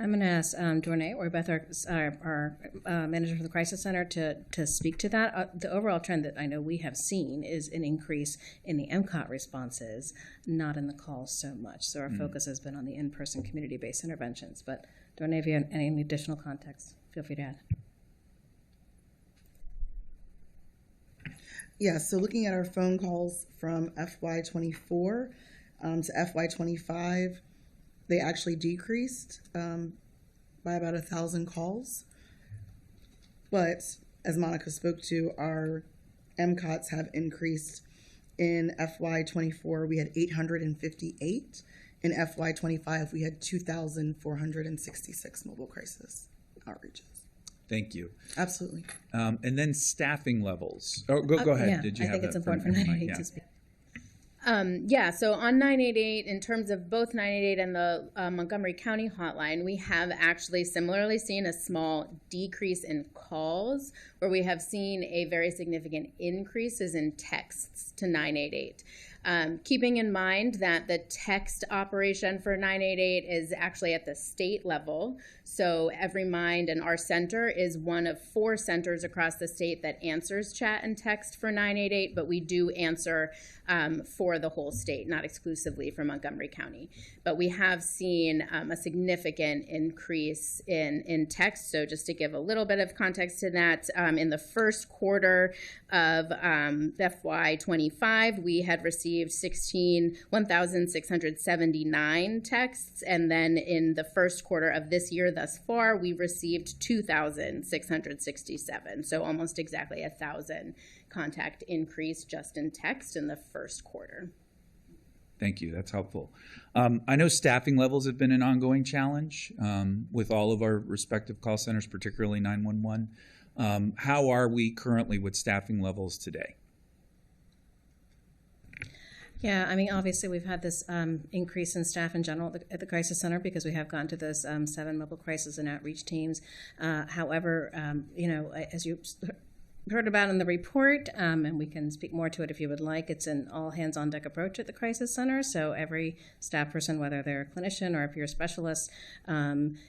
E: I'm going to ask Dornay or Beth, our manager for the Crisis Center, to speak to that. The overall trend that I know we have seen is an increase in the MCOT responses, not in the calls so much. So our focus has been on the in-person community-based interventions. But Dornay, if you have any additional context, feel free to add.
G: Yeah, so looking at our phone calls from FY24 to FY25, they actually decreased by about 1,000 calls. But as Monica spoke to, our MCOTs have increased. In FY24, we had 858. In FY25, we had 2,466 mobile crisis outreaches.
A: Thank you.
G: Absolutely.
A: And then staffing levels. Oh, go ahead.
E: Yeah,
A: Did you
E: I
A: have
E: think it's
A: that
E: important for
A: from-
E: 988 to speak.
D: So on 988, in terms of both 988 and the Montgomery County hotline, we have actually similarly seen a small decrease in calls, where we have seen a very significant increases in texts to 988. Keeping in mind that the text operation for 988 is actually at the state level. So EveryMind and our center is one of 4 centers across the state that answers chat and text for 988, but we do answer for the whole state, not exclusively for Montgomery County. But we have seen a significant increase in text. So just to give a little bit of context to that, in the first quarter of FY25, we had received 1,679 texts, and then in the first quarter of this year thus far, we received 2,667. So almost exactly 1,000 contact increase just in text in the first quarter.
A: Thank you. That's helpful. I know staffing levels have been an ongoing challenge with all of our respective call centers, particularly 911. How are we currently with staffing levels today?
E: Yeah, I mean, obviously we've had this increase in staff in general at the Crisis Center because we have gotten to those 7 mobile crisis and outreach teams. However, as you heard about in the report, and we can speak more to it if you would like, it's an all hands on deck approach at the Crisis Center. So every staff person, whether they're a clinician or a peer specialist,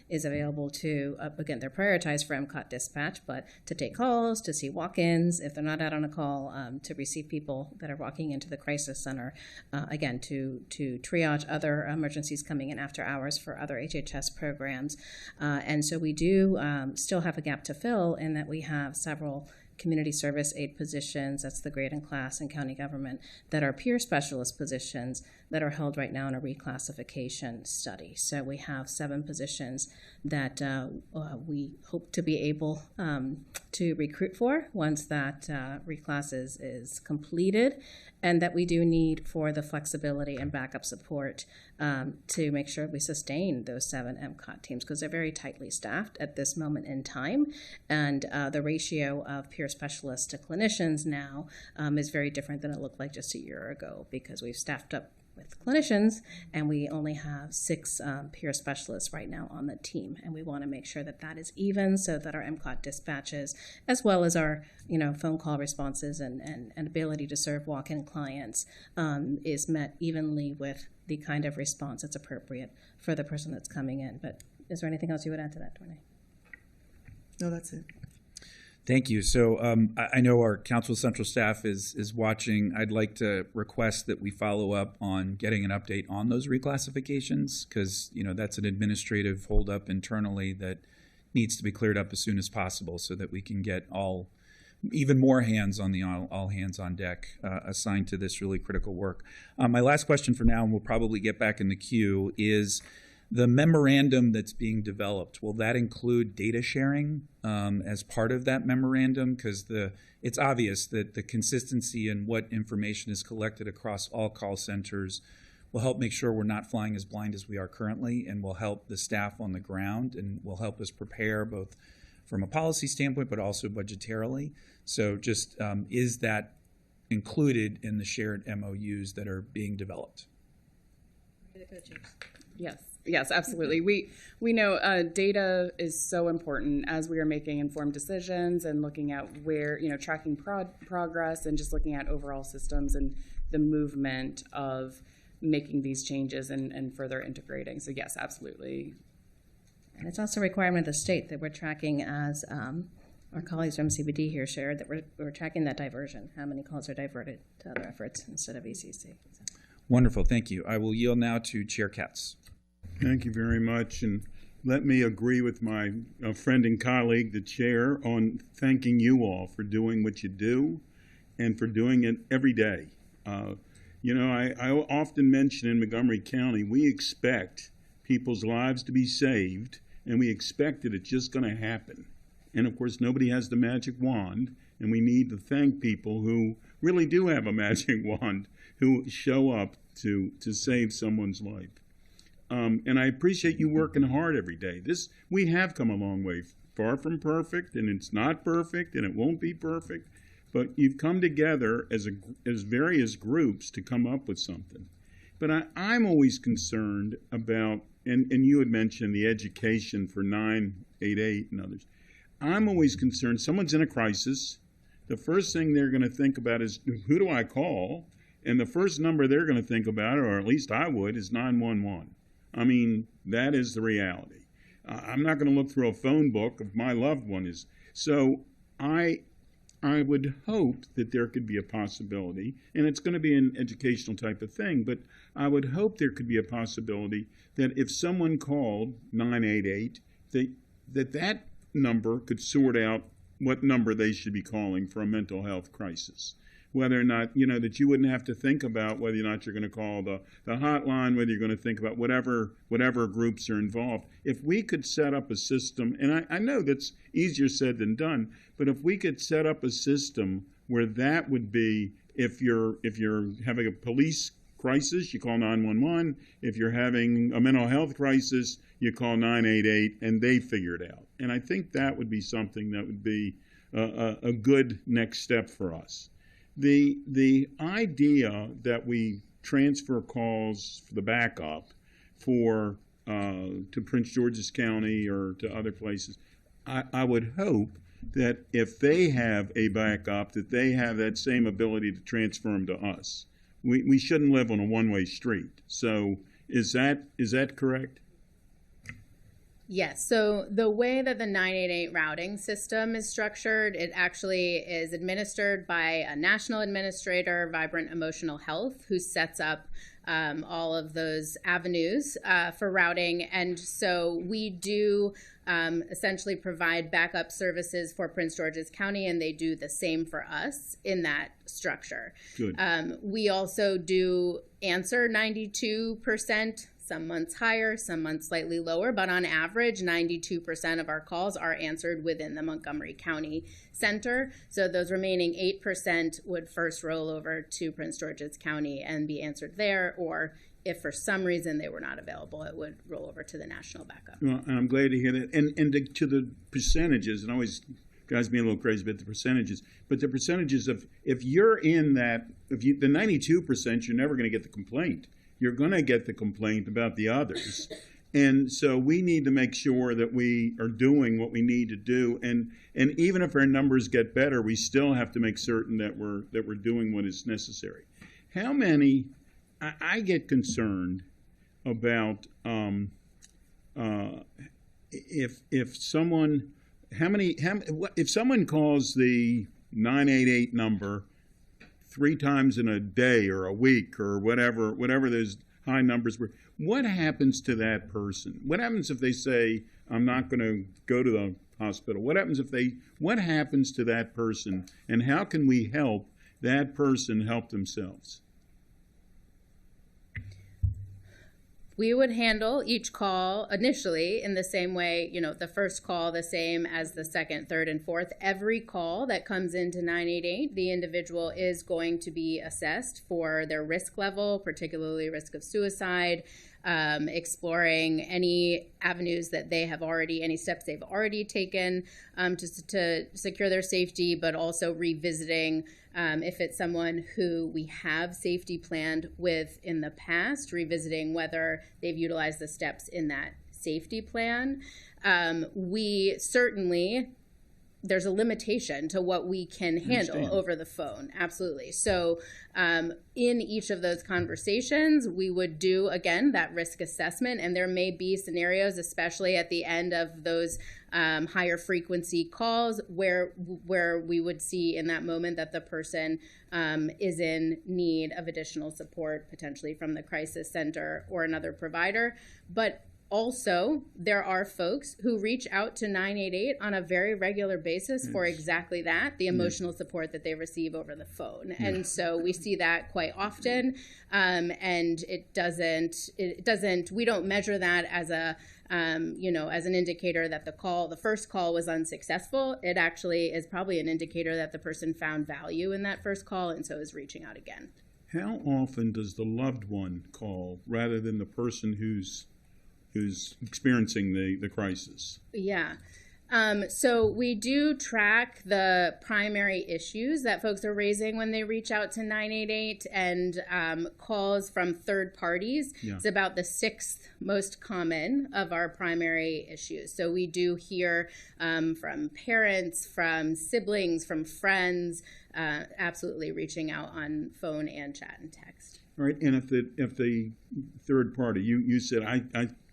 E: is available to, again, they're prioritized for MCOT dispatch, but to take calls, to see walk-ins, if they're not out on a call, to receive people that are walking into the Crisis Center, again, to triage other emergencies coming in after hours for other HHS programs. And so we do still have a gap to fill in that we have several community service aid positions, that's the grade and class in county government, that are peer specialist positions that are held right now in a reclassification study. So we have 7 positions that we hope to be able to recruit for once that reclass is completed, and that we do need for the flexibility and backup support to make sure we sustain those 7 MCOT teams, because they're very tightly staffed at this moment in time, and the ratio of peer specialists to clinicians now is very different than it looked like just a year ago, because we've staffed up with clinicians, and we only have 6 peer specialists right now on the team, and we want to make sure that that is even, so that our MCOT dispatches, as well as our phone call responses and ability to serve walk-in clients, is met evenly with the kind of response that's appropriate for the person that's coming in. But is there anything else you would add to that, Dornay?
G: No, that's it.
A: Thank you. So I know our Council Central staff is watching. I'd like to request that we follow up on getting an update on those reclassifications, because that's an administrative holdup internally that needs to be cleared up as soon as possible, so that we can get all even more hands on the all hands on deck assigned to this really critical work. My last question for now, and we'll probably get back in the queue, is the memorandum that's being developed. Will that include data sharing as part of that memorandum? Because it's obvious that the consistency in what information is collected across all call centers will help make sure we're not flying as blind as we are currently, and will help the staff on the ground, and will help us prepare both from a policy standpoint, but also budgetarily. So just is that included in the shared MOUs that are being developed?
F: Yes, absolutely. We know data is so important as we are making informed decisions and looking at where, tracking progress and just looking at overall systems and the movement of making these changes and further integrating. So yes, absolutely.
E: And it's also a requirement of the state that we're tracking, as our colleagues from CBD here shared, that we're tracking that diversion, how many calls are diverted to other efforts instead of ECC. So.
A: Wonderful, thank you. I will yield now to Chair Katz.
B: Thank you very much, and let me agree with my friend and colleague, the chair, on thanking you all for doing what you do and for doing it every day. I often mention in Montgomery County, we expect people's lives to be saved, and we expect that it's just going to happen. And of course, nobody has the magic wand, and we need to thank people who really do have a magic wand, who show up to save someone's life. And I appreciate you working hard every day. We have come a long way, far from perfect, and it's not perfect, and it won't be perfect, but you've come together as various groups to come up with something. But I'm always concerned about, and you had mentioned the education for 988 and others. I'm always concerned, someone's in a crisis, the first thing they're going to think about is, who do I call? And the first number they're going to think about, or at least I would, is 911. I mean, that is the reality. I'm not going to look through a phone book if my loved one is. So I would hope that there could be a possibility, and it's going to be an educational type of thing, but I would hope there could be a possibility that if someone called 988, that number could sort out what number they should be calling for a mental health crisis. Whether or not, that you wouldn't have to think about whether or not you're going to call the hotline, whether you're going to think about whatever groups are involved. If we could set up a system, and I know that's easier said than done, but if we could set up a system where that would be, if you're having a police crisis, you call 911. If you're having a mental health crisis, you call 988, and they figure it out. And I think that would be something that would be a good next step for us. The idea that we transfer calls for the backup to Prince George's County or to other places, I would hope that if they have a backup, that they have that same ability to transfer them to us. We shouldn't live on a one-way street. So is that correct?
D: Yes. So the way that the 988 routing system is structured, it actually is administered by a national administrator, Vibrant Emotional Health, who sets up all of those avenues for routing. And so we do essentially provide backup services for Prince George's County, and they do the same for us in that structure.
B: Good.
D: We also do answer 92%. Some months higher, some months slightly lower, but on average, 92% of our calls are answered within the Montgomery County Center. So those remaining 8% would first roll over to Prince George's County and be answered there, or if for some reason they were not available, it would roll over to the national backup.
B: Well, and I'm glad to hear that. And to the percentages, and always drives me a little crazy about the percentages, but the percentages of, if you're in that, the 92%, you're never going to get the complaint. You're going to get the complaint about the others. And so we need to make sure that we are doing what we need to do. And even if our numbers get better, we still have to make certain that we're doing what is necessary. How many, I get concerned about if someone calls the 988 number 3 times in a day or a week or whatever those high numbers were, what happens to that person? What happens if they say, I'm not going to go to the hospital? What happens what happens to that person, and how can we help that person help themselves?
D: We would handle each call initially in the same way, the first call the same as the second, third, and fourth. Every call that comes into 988, the individual is going to be assessed for their risk level, particularly risk of suicide, exploring any avenues that they have already, any steps they've already taken to secure their safety, but also revisiting if it's someone who we have safety planned with in the past, revisiting whether they've utilized the steps in that safety plan. We certainly, there's a limitation to what we can handle over the phone. Absolutely. So in each of those conversations, we would do, again, that risk assessment. And there may be scenarios, especially at the end of those higher frequency calls, where we would see in that moment that the person is in need of additional support, potentially from the crisis center or another provider. But also, there are folks who reach out to 988 on a very regular basis for exactly that, the emotional support that they receive over the phone. And so we see that quite often. And we don't measure that as as an indicator that the first call was unsuccessful. It actually is probably an indicator that the person found value in that first call and so is reaching out again.
B: How often does the loved one call rather than the person who's experiencing the crisis?
D: Yeah. So we do track the primary issues that folks are raising when they reach out to 988 and calls from third parties. Yeah. It's about the 6th most common of our primary issues. So we do hear from parents, from siblings, from friends, absolutely reaching out on phone and chat and text.
B: All right. And if the third party, you said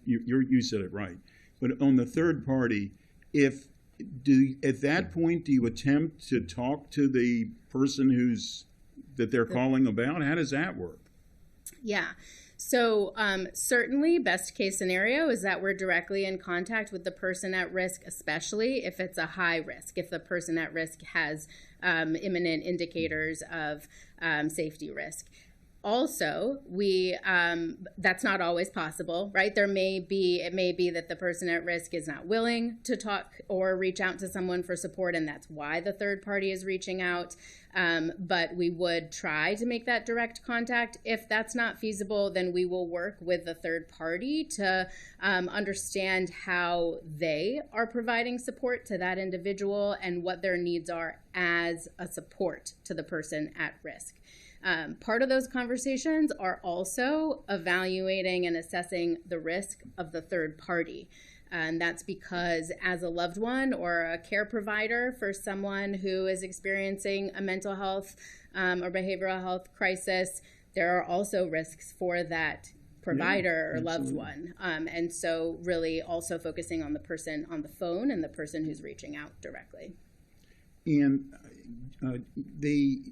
B: you said it right, but on the third party, at that point, do you attempt to talk to the person that they're calling about? How does that work?
D: Yeah. So certainly best case scenario is that we're directly in contact with the person at risk, especially if it's a high risk, if the person at risk has imminent indicators of safety risk. Also, that's not always possible, right? It may be that the person at risk is not willing to talk or reach out to someone for support, and that's why the third party is reaching out. But we would try to make that direct contact. If that's not feasible, then we will work with the third party to understand how they are providing support to that individual and what their needs are as a support to the person at risk. Part of those conversations are also evaluating and assessing the risk of the third party. And that's because as a loved one or a care provider for someone who is experiencing a mental health or behavioral health crisis, there are also risks for that provider or loved one. And so really also focusing on the person on the phone and the person who's reaching out directly.
B: And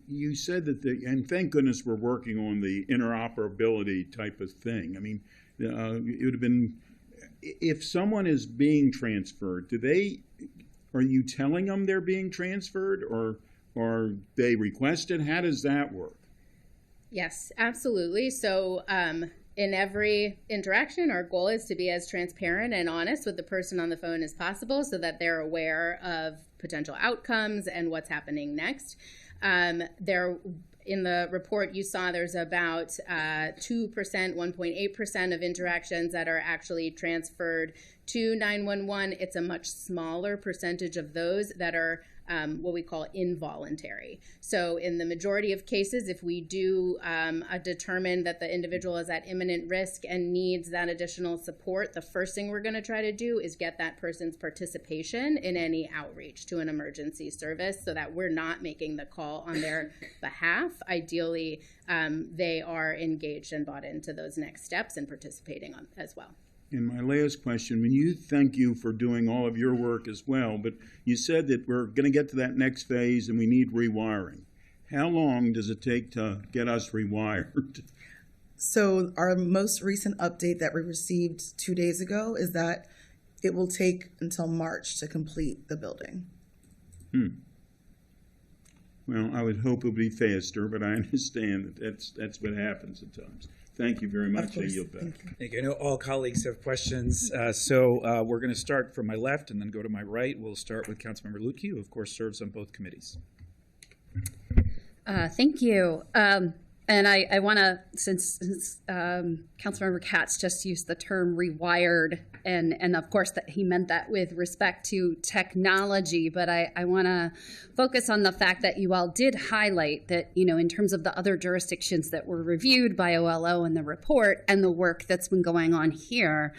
B: you said that and thank goodness we're working on the interoperability type of thing. I mean, it would have been, if someone is being transferred, are you telling them they're being transferred or are they requested? How does that work?
D: Yes, absolutely. So in every interaction, our goal is to be as transparent and honest with the person on the phone as possible so that they're aware of potential outcomes and what's happening next. In the report you saw, there's about 2%, 1.8% of interactions that are actually transferred to 911. It's a much smaller percentage of those that are what we call involuntary. So in the majority of cases, if we do determine that the individual is at imminent risk and needs that additional support, the first thing we're going to try to do is get that person's participation in any outreach to an emergency service so that we're not making the call on their behalf. Ideally, they are engaged and bought into those next steps and participating as well.
B: And my last question, thank you for doing all of your work as well, but you said that we're going to get to that next phase and we need rewiring. How long does it take to get us rewired?
G: So our most recent update that we received 2 days ago is that it will take until March to complete the building.
B: Well, I would hope it would be faster, but I understand that that's what happens at times. Thank you very much. I yield back.
A: Thank you. I know all colleagues have questions, so we're going to start from my left and then go to my right. We'll start with Councilmember Lutke, who of course serves on both committees.
J: Thank you. And I want to, since Councilmember Katz just used the term rewired, and of course that he meant that with respect to technology, but I want to focus on the fact that you all did highlight that, you know, in terms of the other jurisdictions that were reviewed by OLO in the report and the work that's been going on here,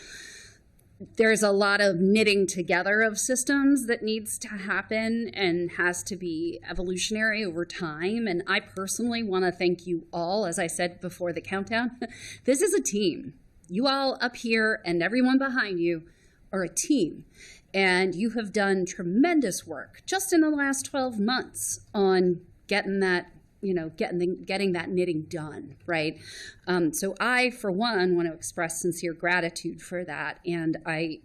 J: there's a lot of knitting together of systems that needs to happen and has to be evolutionary over time. And I personally want to thank you all, as I said before the countdown. This is a team. You all up here and everyone behind you are a team. And you have done tremendous work just in the last 12 months on getting that, you know, getting that knitting done, right? So I, for one, want to express sincere gratitude for that, and I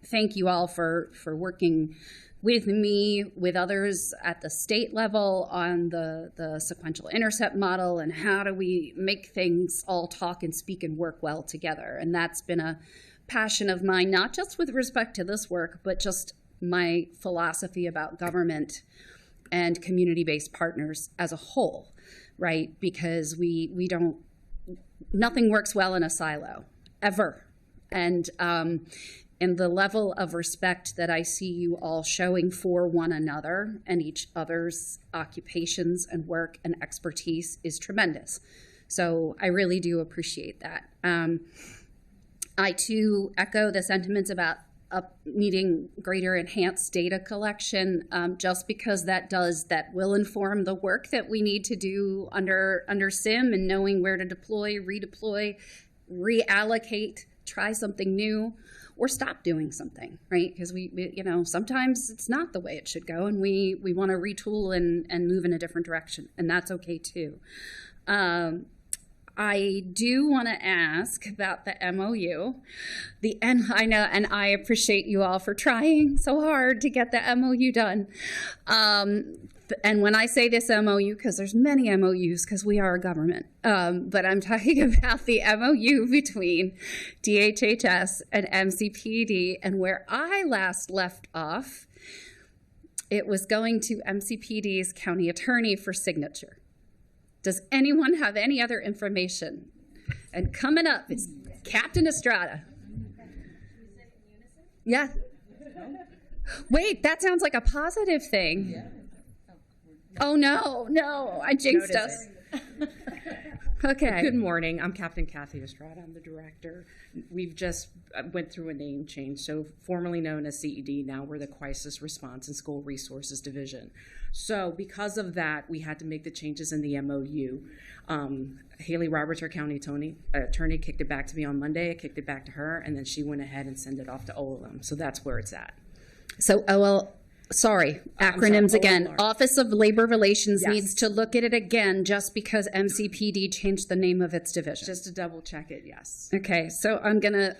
J: thank you all for working with me, with others at the state level on the sequential intercept model, and how do we make things all talk and speak and work well together. And that's been a passion of mine, not just with respect to this work, but just my philosophy about government and community-based partners as a whole, right? Because nothing works well in a silo, ever. And the level of respect that I see you all showing for one another and each other's occupations and work and expertise is tremendous. So I really do appreciate that. I too echo the sentiments about needing greater enhanced data collection, just because that will inform the work that we need to do under SIM, and knowing where to deploy, redeploy, reallocate, try something new, or stop doing something, right? Because we sometimes it's not the way it should go, and we want to retool and move in a different direction, and that's okay too. I do want to ask about the MOU. I know, and I appreciate you all for trying so hard to get the MOU done. And when I say this MOU, because there's many MOUs, because we are a government, but I'm talking about the MOU between DHHS and MCPD, and where I last left off, it was going to MCPD's county attorney for signature. Does anyone have any other information? And coming up is Captain Estrada. Yeah. Wait, that sounds like a positive thing. Oh, no, I jinxed us. Okay.
K: Good morning. I'm Captain Kathy Estrada. I'm the director. We've just went through a name change. So formerly known as CED, now we're the Crisis Response and School Resources Division. So because of that, we had to make the changes in the MOU. Haley Roberts, our county attorney, kicked it back to me on Monday. I kicked it back to her, and then she went ahead and sent it off to OLM. So that's where it's at.
J: So acronyms again. OLR. Office of Labor Relations needs to look at it again just because MCPD changed the name of its division.
K: Just to double check it, yes.
J: Okay, so I'm gonna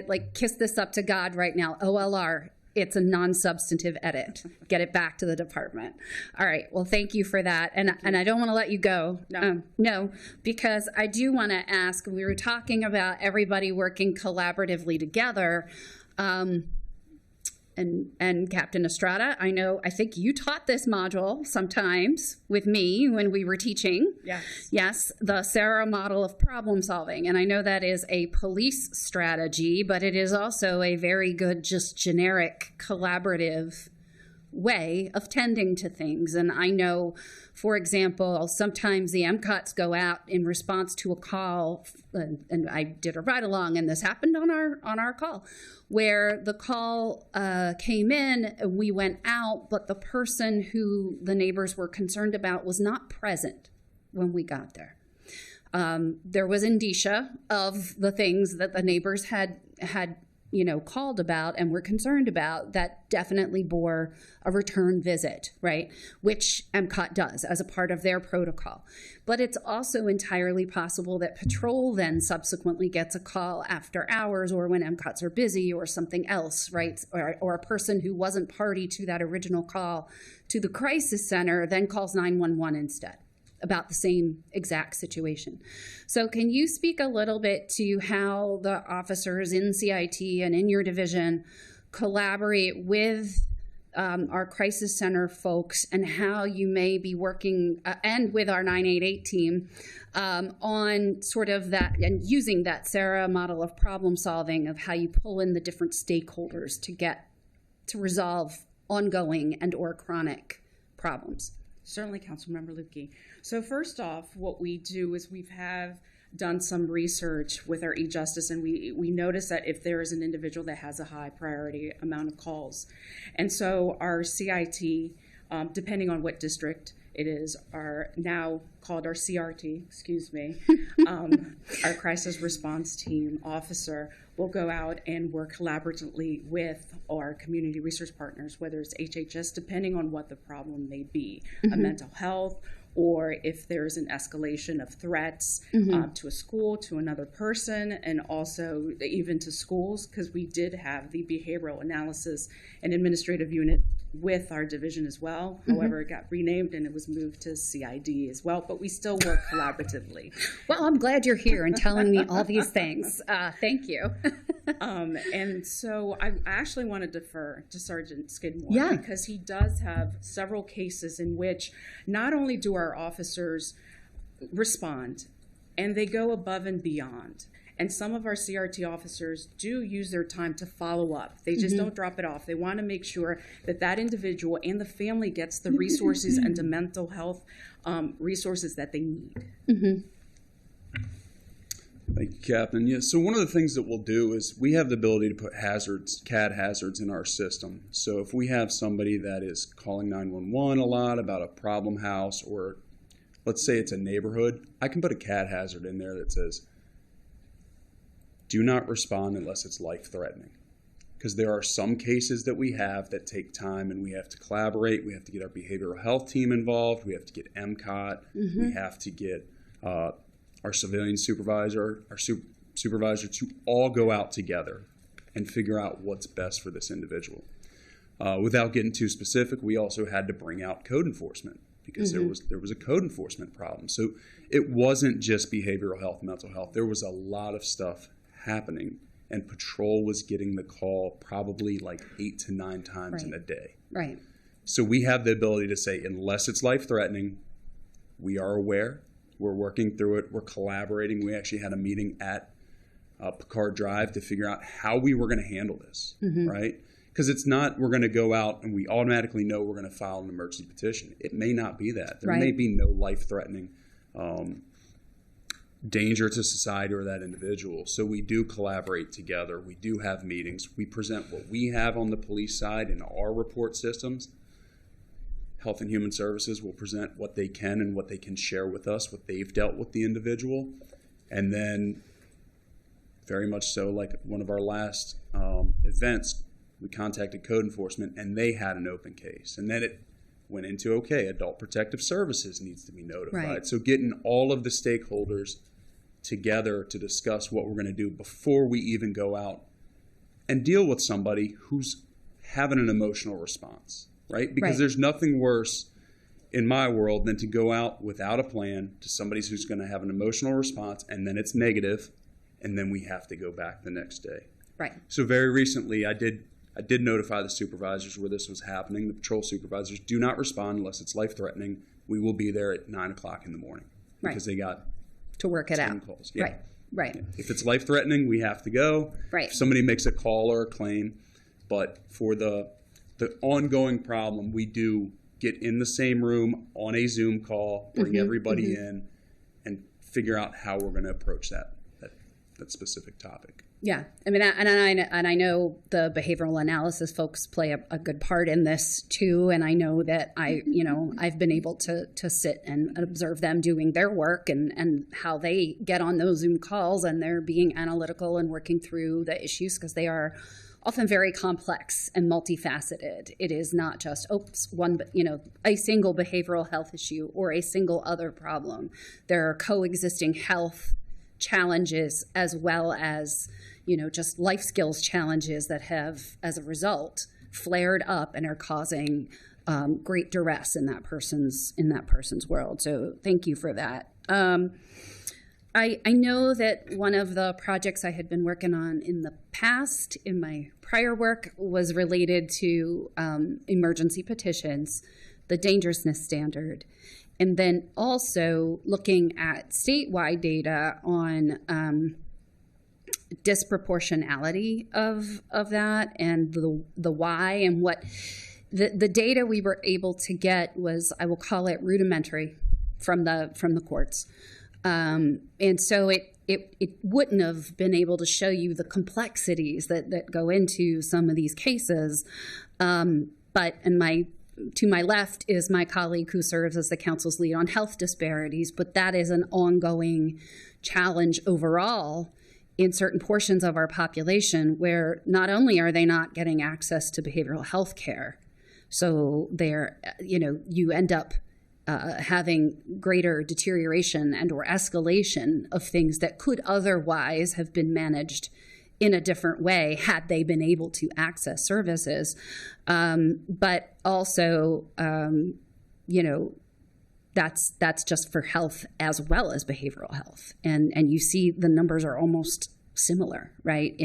J: like kiss this up to God right now. OLR, it's a non-substantive edit. Get it back to the department. All right, well, thank you for that. And I don't want to let you go. No, because I do want to ask, we were talking about everybody working collaboratively together. And Captain Estrada, I think you taught this module sometimes with me when we were teaching. Yes, the SARA model of problem solving. And I know that is a police strategy, but it is also a very good, just generic, collaborative way of tending to things. And I know, for example, sometimes the MCOTs go out in response to a call, and I did a ride-along, and this happened on our call, where the call came in, we went out, but the person who the neighbors were concerned about was not present when we got there. There was indicia of the things that the neighbors had called about and were concerned about that definitely bore a return visit, right? Which MCOT does as a part of their protocol. But it's also entirely possible that patrol then subsequently gets a call after hours or when MCOTs are busy or something else, right? Or a person who wasn't party to that original call to the crisis center then calls 911 instead about the same exact situation. So can you speak a little bit to how the officers in CIT and in your division collaborate with our crisis center folks, and how you may be working and with our 988 team on sort of that and using that Sarah model of problem solving of how you pull in the different stakeholders to resolve ongoing and or chronic problems?
F: Certainly, Councilmember Lupke. So first off, what we do is we have done some research with our e-justice, and we notice that if there is an individual that has a high priority amount of calls. And so our CIT, depending on what district it is, are now called our CRT, our crisis response team officer will go out and work collaboratively with our community research partners, whether it's HHS, depending on what the problem may be, a mental health, or if there's an escalation of threats to a school, to another person, and also even to schools, because we did have the behavioral analysis and administrative unit with our division as well. However, it got renamed and it was moved to CID as well, but we still work collaboratively.
J: Well, I'm glad you're here and telling me all these things. Thank you.
F: And so I actually want to defer to Sergeant Skidmore because he does have several cases in which not only do our officers respond, and they go above and beyond. And some of our CRT officers do use their time to follow up. They just don't drop it off. They want to make sure that that individual and the family gets the resources and the mental health resources that they need.
C: Thank you, Captain. Yeah, so one of the things that we'll do is we have the ability to put CAD hazards in our system. So if we have somebody that is calling 911 a lot about a problem house, or let's say it's a neighborhood, I can put a CAD hazard in there that says, do not respond unless it's life-threatening. Because there are some cases that we have that take time, and we have to collaborate. We have to get our behavioral health team involved. We have to get MCOT. We have to get our civilian supervisor, our supervisor, to all go out together and figure out what's best for this individual. Without getting too specific, we also had to bring out code enforcement because there was a code enforcement problem. So it wasn't just behavioral health, mental health. There was a lot of stuff happening, and patrol was getting the call probably like 8 to 9 times in a day.
J: Right.
C: So we have the ability to say, unless it's life-threatening, we are aware. We're working through it. We're collaborating. We actually had a meeting at Picard Drive to figure out how we were going to handle this, right? Because it's not we're going to go out and we automatically know we're going to file an emergency petition. It may not be that. There may be no life-threatening danger to society or that individual. So we do collaborate together. We do have meetings. We present what we have on the police side in our report systems. Health and Human Services will present what they can and what they can share with us, what they've dealt with the individual. And then very much so, like one of our last events, we contacted code enforcement and they had an open case. And then it went into, okay, Adult Protective Services needs to be notified.
J: Right.
C: So getting all of the stakeholders together to discuss what we're going to do before we even go out and deal with somebody who's having an emotional response, right? Because there's nothing worse in my world than to go out without a plan to somebody who's going to have an emotional response and then it's negative and then we have to go back the next day.
J: Right.
C: So very recently I did notify the supervisors where this was happening. The patrol supervisors do not respond unless it's life-threatening. We will be there at 9 o'clock in the morning because they got
J: to work it out.
C: calls.
J: Right.
C: If it's life-threatening, we have to go.
J: Right.
C: If somebody makes a call or a claim, but for the ongoing problem, we do get in the same room on a Zoom call, bring everybody in, and figure out how we're going to approach that specific topic.
J: Yeah, I mean, and I know the behavioral analysis folks play a good part in this too. And I know that I've been able to sit and observe them doing their work and how they get on those Zoom calls, and they're being analytical and working through the issues, because they are often very complex and multifaceted. It is not just a single behavioral health issue or a single other problem. There are coexisting health challenges as well as just life skills challenges that have, as a result, flared up and are causing great duress in that person's world. So thank you for that. I know that one of the projects I had been working on in the past, in my prior work, was related to emergency petitions, the dangerousness standard, and then also looking at statewide data on disproportionality of that, and the why, and what the data we were able to get was, I will call it rudimentary from the courts. And so it wouldn't have been able to show you the complexities that go into some of these cases. But to my left is my colleague who serves as the council's lead on health disparities, but that is an ongoing challenge overall in certain portions of our population, where not only are they not getting access to behavioral health care, so you end up having greater deterioration and or escalation of things that could otherwise have been managed in a different way had they been able to access services. But also, that's just for health as well as behavioral health. And you see the numbers are almost similar, right?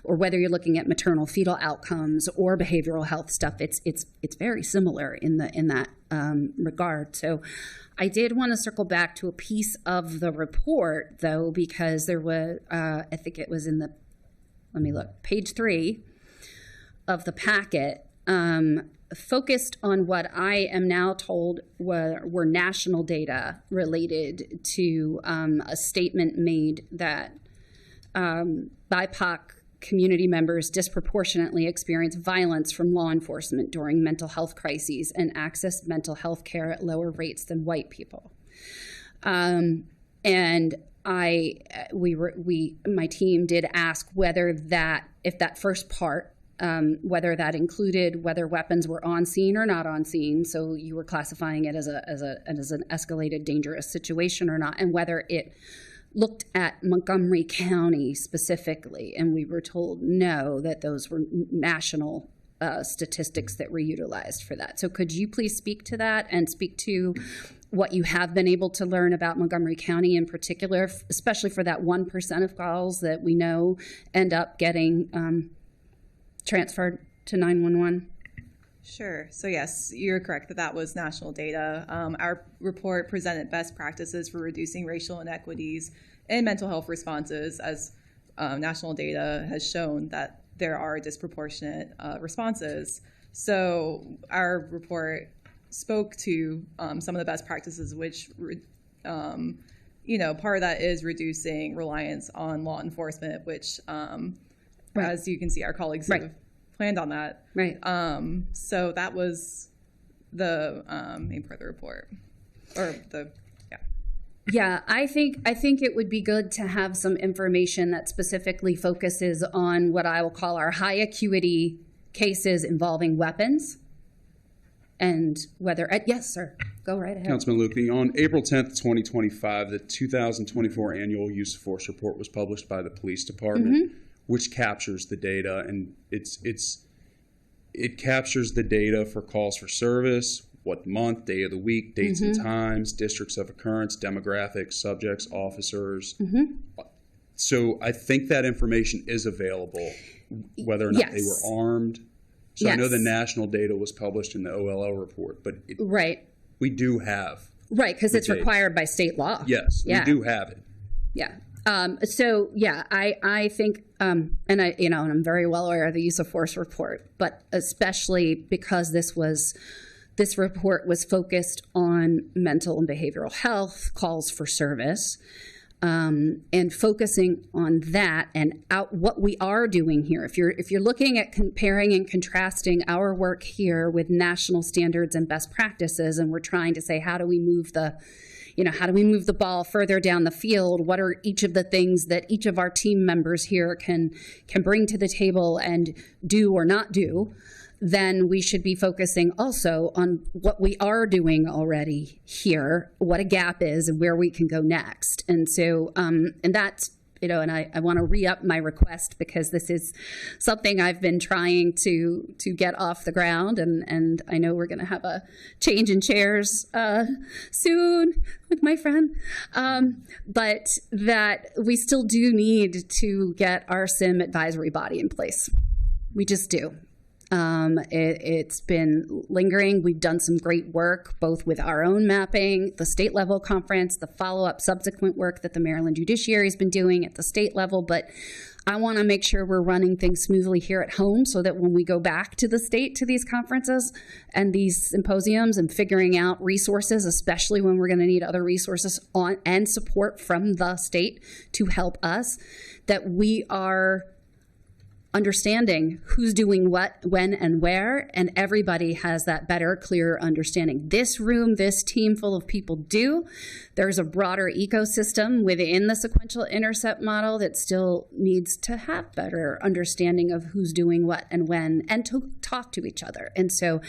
J: Or whether you're looking at maternal fetal outcomes or behavioral health stuff, it's very similar in that regard. So I did want to circle back to a piece of the report, though, because there was, I think it was let me look, page 3 of the packet, focused on what I am now told were national data related to a statement made that BIPOC community members disproportionately experience violence from law enforcement during mental health crises and access mental health care at lower rates than white people. And my team did ask if that first part, whether that included whether weapons were on scene or not on scene. So you were classifying it as an escalated dangerous situation or not, and whether it looked at Montgomery County specifically. And we were told no, that those were national statistics that were utilized for that. So could you please speak to that and speak to what you have been able to learn about Montgomery County in particular, especially for that 1% of calls that we know end up getting transferred to 911?
I: Sure. So yes, you're correct that was national data. Our report presented best practices for reducing racial inequities in mental health responses, as national data has shown that there are disproportionate responses. So our report spoke to some of the best practices, which, part of that is reducing reliance on law enforcement, which, as you can see, our colleagues have planned on that.
J: Right.
I: So that was the main part of the report,
J: Yeah, I think it would be good to have some information that specifically focuses on what I will call our high acuity cases involving weapons, and whether yes, sir, go right ahead.
C: Councilman Luke, on April 10th, 2025, the 2024 annual use of force report was published by the police department, which captures the data, and it captures the data for calls for service, what month, day of the week, dates and times, districts of occurrence, demographics, subjects, officers. So I think that information is available, whether or not they were armed. So I know the national data was published in the OLO report, but we do have.
J: Right, because it's required by state law.
C: Yes, we do have it.
J: Yeah. I think, and I'm very well aware of the use of force report, but especially because this report was focused on mental and behavioral health calls for service. and focusing on that and out what we are doing here. If you're looking at comparing and contrasting our work here with national standards and best practices, and we're trying to say, how do we move the ball further down the field? What are each of the things that each of our team members here can bring to the table and do or not do? Then we should be focusing also on what we are doing already here, what a gap is, and where we can go next. And so, and that's, and I want to re-up my request, because this is something I've been trying to get off the ground, and I know we're going to have a change in chairs soon with my friend, but that we still do need to get our SIM advisory body in place. We just do. It's been lingering. We've done some great work, both with our own mapping, the state level conference, the follow-up subsequent work that the Maryland Judiciary has been doing at the state level. But I want to make sure we're running things smoothly here at home, so that when we go back to the state to these conferences and these symposiums and figuring out resources, especially when we're going to need other resources on and support from the state to help us, that we are understanding who's doing what, when, and where, and everybody has that better, clearer understanding. This room, this team full of people do. There's a broader ecosystem within the sequential intercept model that still needs to have better understanding of who's doing what and when, and to talk to each other. And so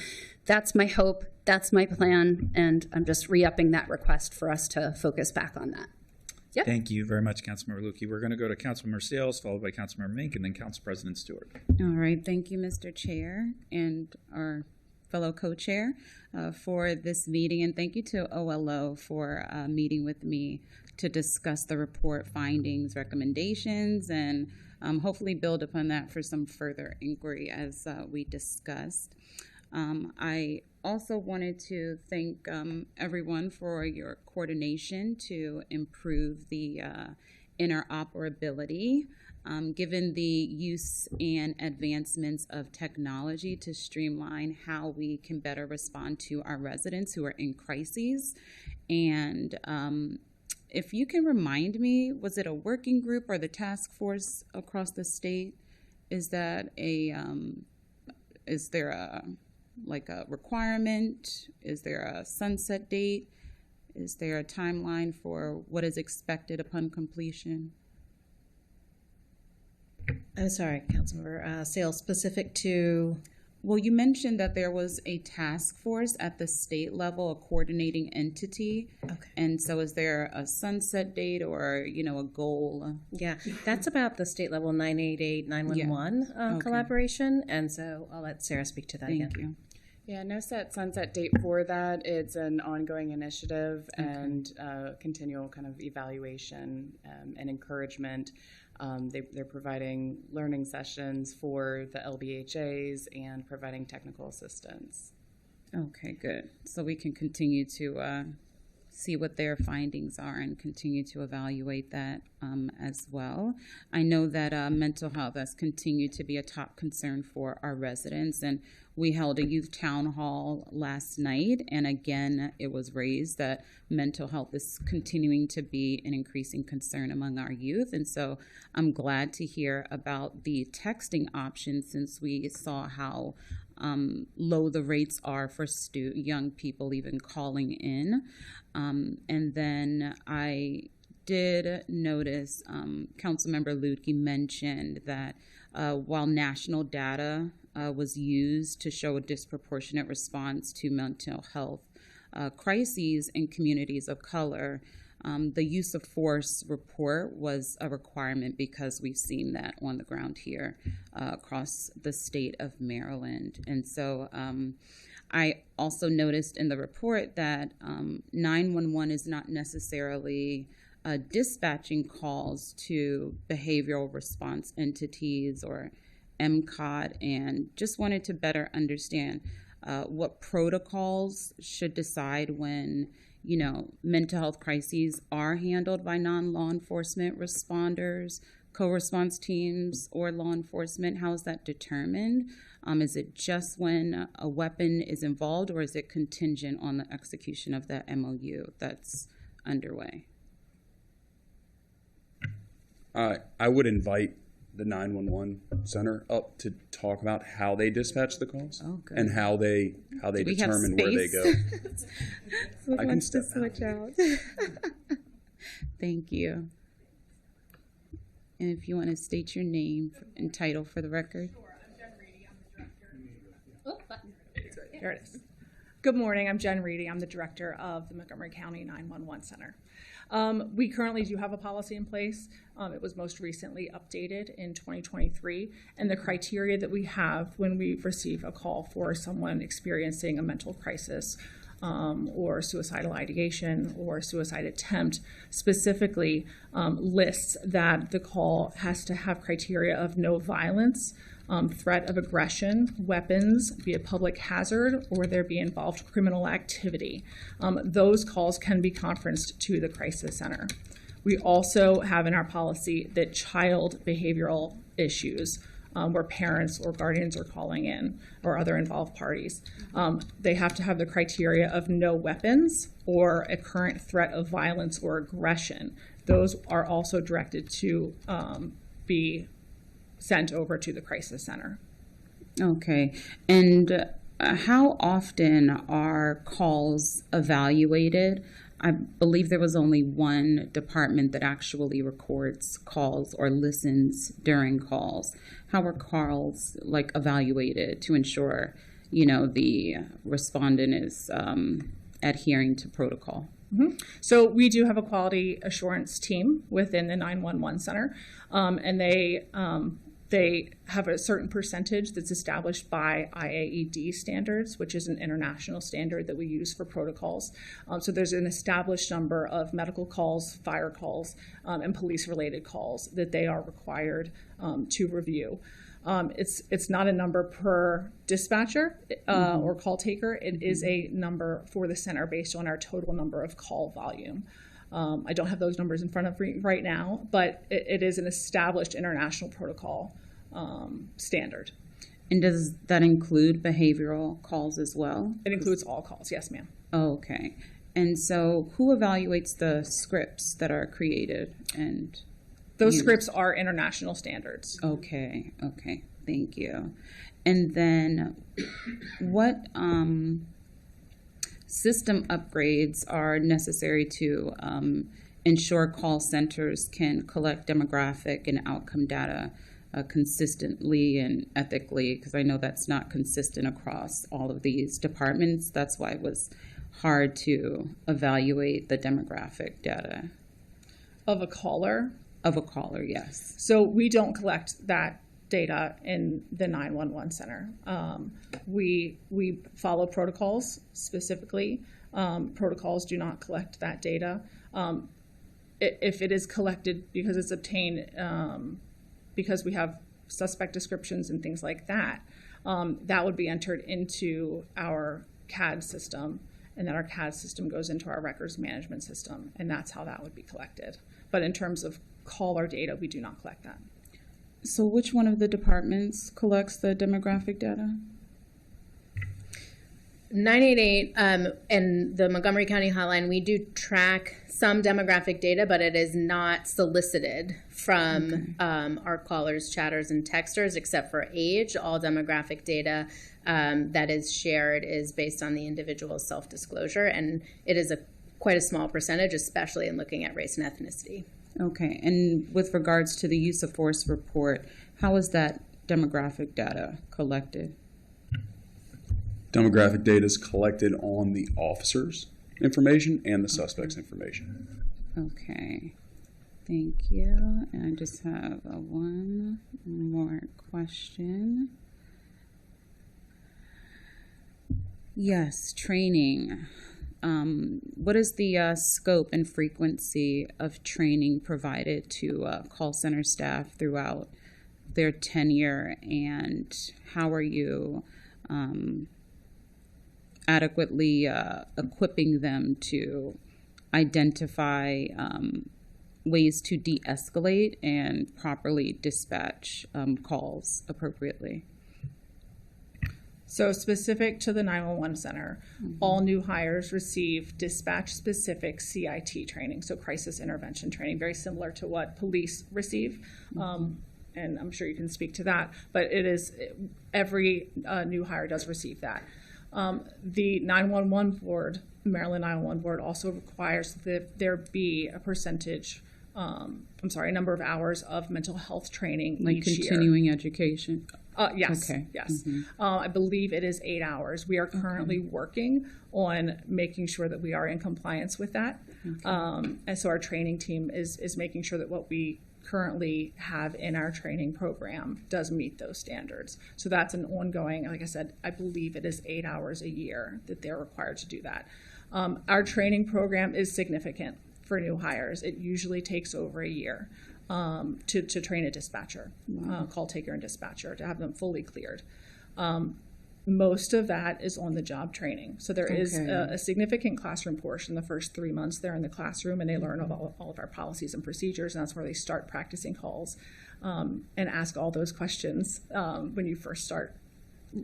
J: that's my hope, that's my plan, and I'm just re-upping that request for us to focus back on that. Yep.
A: Thank you very much, Councilmember Lukey. We're going to go to Councilmember Sales, followed by Councilmember Mink, and then Council President Stewart.
L: All right. Thank you, Mr. Chair, and our fellow co-chair for this meeting. And thank you to OLO for meeting with me to discuss the report findings, recommendations, and hopefully build upon that for some further inquiry as we discussed. I also wanted to thank everyone for your coordination to improve the interoperability, given the use and advancements of technology to streamline how we can better respond to our residents who are in crises. And if you can remind me, was it a working group or the task force across the state? Is that is there a requirement? Is there a sunset date? Is there a timeline for what is expected upon completion?
E: I'm sorry, Councilmember Sales, specific to?
L: Well, you mentioned that there was a task force at the state level, a coordinating entity. Okay. And so is there a sunset date or, a goal?
E: Yeah, that's about the state level 988, 911 collaboration. And so I'll let Sarah speak to that again.
L: Thank you.
F: Yeah, no set sunset date for that. It's an ongoing initiative and continual kind of evaluation and encouragement. They're providing learning sessions for the LBHAs and providing technical assistance.
L: Okay, good. So we can continue to see what their findings are and continue to evaluate that as well. I know that mental health has continued to be a top concern for our residents, and we held a youth town hall last night, and again, it was raised that mental health is continuing to be an increasing concern among our youth. And so I'm glad to hear about the texting option, since we saw how low the rates are for young people even calling in. And then I did notice Councilmember Lutke mentioned that while national data was used to show a disproportionate response to mental health crises in communities of color, the use of force report was a requirement, because we've seen that on the ground here across the state of Maryland. And so I also noticed in the report that 911 is not necessarily dispatching calls to behavioral response entities or MCOT, and just wanted to better understand what protocols should decide when mental health crises are handled by non-law enforcement responders, co-response teams, or law enforcement. How is that determined? Is it just when a weapon is involved, or is it contingent on the execution of the MOU that's underway?
C: I would invite the 911 center up to talk about how they dispatch the calls and how they determine where they go. I can step
L: switch out. Thank you. And if you want to state your name and title for the record.
M: There it is. Good morning, I'm Jen Reedy. I'm the director of the Montgomery County 911 Center. We currently do have a policy in place. It was most recently updated in 2023, and the criteria that we have when we receive a call for someone experiencing a mental crisis or suicidal ideation or suicide attempt specifically lists that the call has to have criteria of no violence, threat of aggression, weapons, be a public hazard, or there be involved criminal activity. Those calls can be conferenced to the crisis center. We also have in our policy that child behavioral issues where parents or guardians are calling in or other involved parties. They have to have the criteria of no weapons or a current threat of violence or aggression. Those are also directed to be sent over to the crisis center.
L: Okay. And how often are calls evaluated? I believe there was only one department that actually records calls or listens during calls. How are calls evaluated to ensure, the respondent is adhering to protocol?
M: Mm-hmm. So we do have a quality assurance team within the 911 center, and they have a certain percentage that's established by IAED standards, which is an international standard that we use for protocols. So there's an established number of medical calls, fire calls, and police-related calls that they are required to review. It's not a number per dispatcher or call taker. It is a number for the center based on our total number of call volume. I don't have those numbers in front of me right now, but it is an established international protocol standard.
L: And does that include behavioral calls as well?
M: It includes all calls, yes, ma'am.
L: Oh, okay. And so who evaluates the scripts that are created and
M: those
L: used?
M: scripts are international standards.
L: Okay, thank you. And then what system upgrades are necessary to ensure call centers can collect demographic and outcome data consistently and ethically? Because I know that's not consistent across all of these departments. That's why it was hard to evaluate the demographic data.
M: Of a caller?
L: Of a caller, yes.
M: So we don't collect that data in the 911 center. We follow protocols specifically. Protocols do not collect that data. If it is collected because it's obtained because we have suspect descriptions and things like that, that would be entered into our CAD system, and then our CAD system goes into our records management system, and that's how that would be collected. But in terms of caller data, we do not collect that.
L: So which one of the departments collects the demographic data?
D: 988 and the Montgomery County Hotline, we do track some demographic data, but it is not solicited from our callers, chatters, and texters, except for age. All demographic data that is shared is based on the individual's self-disclosure, and it is quite a small percentage, especially in looking at race and ethnicity.
L: Okay, and with regards to the use of force report, how is that demographic data collected?
C: Demographic data is collected on the officer's information and the suspect's information.
L: Okay, thank you. And I just have one more question. Yes, training. What is the scope and frequency of training provided to call center staff throughout their tenure, and how are you adequately equipping them to identify ways to de-escalate and properly dispatch calls appropriately?
M: So specific to the 911 center, all new hires receive dispatch-specific CIT training, so crisis intervention training, very similar to what police receive. And I'm sure you can speak to that, but it is, every new hire does receive that. The 911 board, Maryland 911 board, also requires that there be a percentage, a number of hours of mental health training
L: like
M: each year.
L: continuing education.
M: Yes.
L: Okay.
M: Yes. I believe it is 8 hours. We are currently working on making sure that we are in compliance with that. And so our training team is making sure that what we currently have in our training program does meet those standards. So that's an ongoing, like I said, I believe it is 8 hours a year that they're required to do that. Our training program is significant for new hires. It usually takes over a year to train a dispatcher, call taker and dispatcher, to have them fully cleared. Most of that is on the job training. So there is a significant classroom portion. The first 3 months they're in the classroom and they learn all of our policies and procedures, and that's where they start practicing calls and ask all those questions when you first start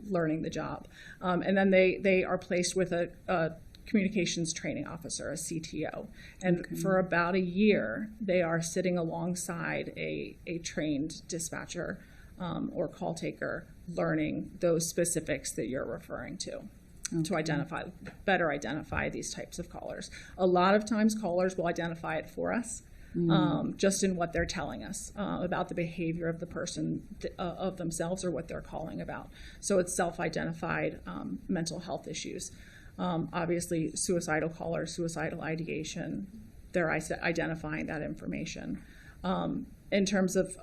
M: learning the job. And then they are placed with a communications training officer, a CTO. And for about a year, they are sitting alongside a trained dispatcher or call taker, learning those specifics that you're referring to better identify these types of callers. A lot of times callers will identify it for us, just in what they're telling us about the behavior of the person, of themselves, or what they're calling about. So it's self-identified mental health issues. Obviously, suicidal callers, suicidal ideation, they're identifying that information. In terms of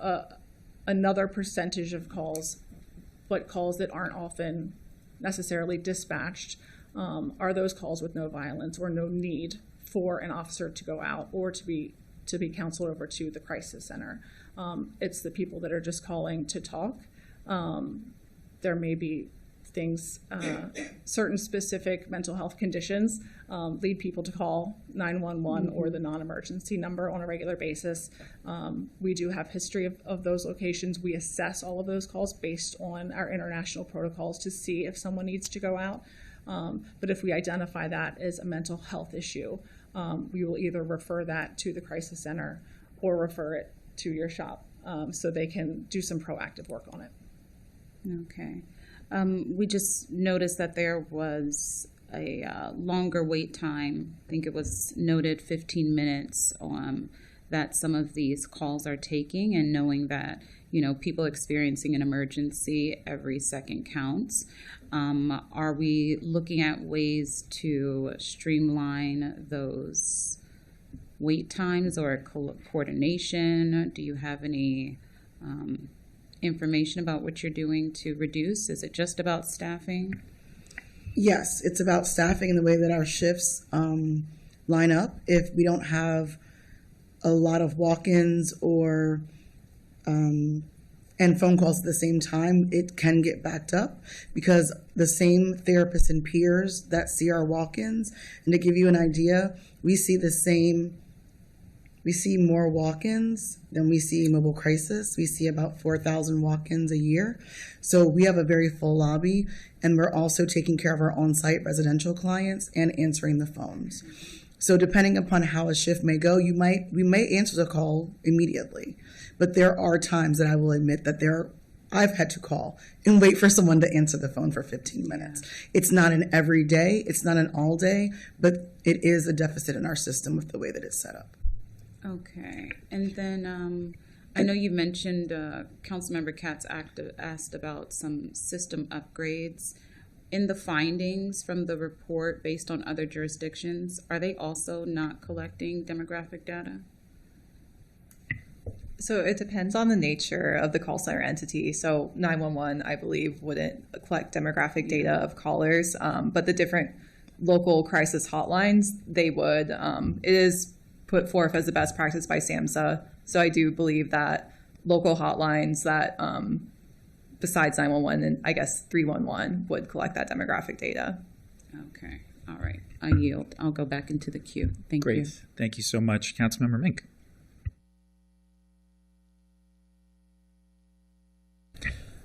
M: another percentage of calls, but calls that aren't often necessarily dispatched, are those calls with no violence or no need for an officer to go out or to be counseled over to the crisis center. It's the people that are just calling to talk. There may be things, certain specific mental health conditions lead people to call 911 or the non-emergency number on a regular basis. We do have history of those locations. We assess all of those calls based on our international protocols to see if someone needs to go out. But if we identify that as a mental health issue, we will either refer that to the crisis center or refer it to your shop so they can do some proactive work on it.
L: Okay. We just noticed that there was a longer wait time. I think it was noted 15 minutes that some of these calls are taking, and knowing that, people experiencing an emergency, every second counts. Are we looking at ways to streamline those wait times or coordination? Do you have any information about what you're doing to reduce? Is it just about staffing?
G: Yes, it's about staffing and the way that our shifts line up. If we don't have a lot of walk-ins or and phone calls at the same time, it can get backed up because the same therapists and peers that see our walk-ins, and to give you an idea, we see more walk-ins than we see mobile crisis. We see about 4,000 walk-ins a year. So we have a very full lobby, and we're also taking care of our on-site residential clients and answering the phones. So depending upon how a shift may go, we may answer the call immediately. But there are times that I will admit that I've had to call and wait for someone to answer the phone for 15 minutes. It's not an every day, it's not an all day, but it is a deficit in our system with the way that it's set up.
L: Okay, and then I know you mentioned Councilmember Katz asked about some system upgrades. In the findings from the report based on other jurisdictions, are they also not collecting demographic data?
I: So it depends on the nature of the call center entity. So 911, I believe, wouldn't collect demographic data of callers, but the different local crisis hotlines, they would. It is put forth as a best practice by SAMHSA. So I do believe that local hotlines that, besides 911 and I guess 311, would collect that demographic data.
L: Okay, all right. I yield. I'll go back into the queue. Thank you.
A: Great. Thank you so much, Councilmember Mink.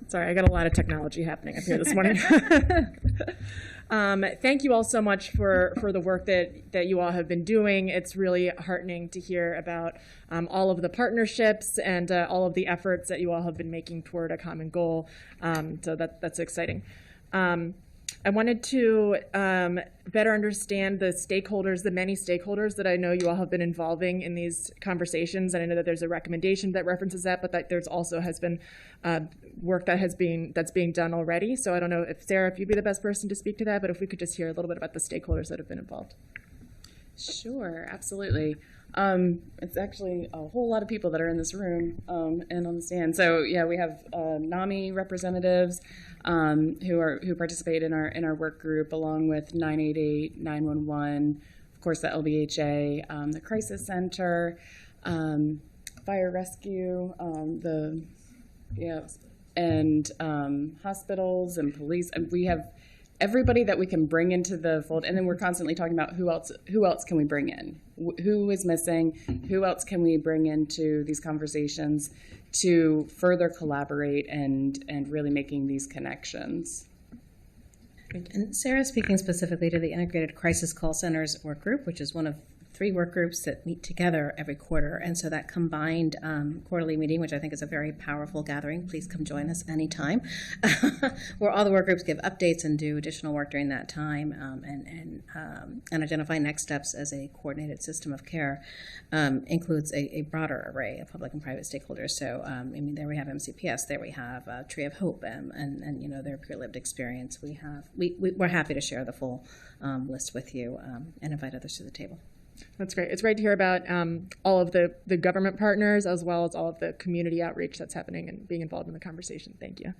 N: Sorry, I got a lot of technology happening up here this morning. Thank you all so much for the work that you all have been doing. It's really heartening to hear about all of the partnerships and all of the efforts that you all have been making toward a common goal. So that's exciting. I wanted to better understand the stakeholders, the many stakeholders that I know you all have been involving in these conversations. And I know that there's a recommendation that references that, but that there's also has been work that's being done already. So I don't know if Sarah, if you'd be the best person to speak to that, but if we could just hear a little bit about the stakeholders that have been involved.
F: Sure, absolutely. It's actually a whole lot of people that are in this room and on the stand. So yeah, we have NAMI representatives who participate in our work group, along with 988, 911, of course the LBHA, the Crisis Center, Fire Rescue, and hospitals and police. And we have everybody that we can bring into the fold, and then we're constantly talking about who else can we bring in, who is missing, who else can we bring into these conversations to further collaborate and really making these connections.
E: And Sarah, speaking specifically to the Integrated Crisis Call Centers work group, which is one of 3 work groups that meet together every quarter. And so that combined quarterly meeting, which I think is a very powerful gathering, please come join us anytime, where all the work groups give updates and do additional work during that time and identify next steps as a coordinated system of care, includes a broader array of public and private stakeholders. So, I mean, there we have MCPS, there we have Tree of Hope, and you know, their peer lived experience. We're happy to share the full list with you and invite others to the table.
N: That's great. It's great to hear about all of the government partners, as well as all of the community outreach that's happening and being involved in the conversation. Thank you.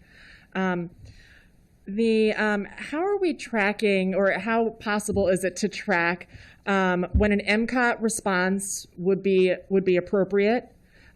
N: How are we tracking, or how possible is it to track when an MCOT response would be appropriate,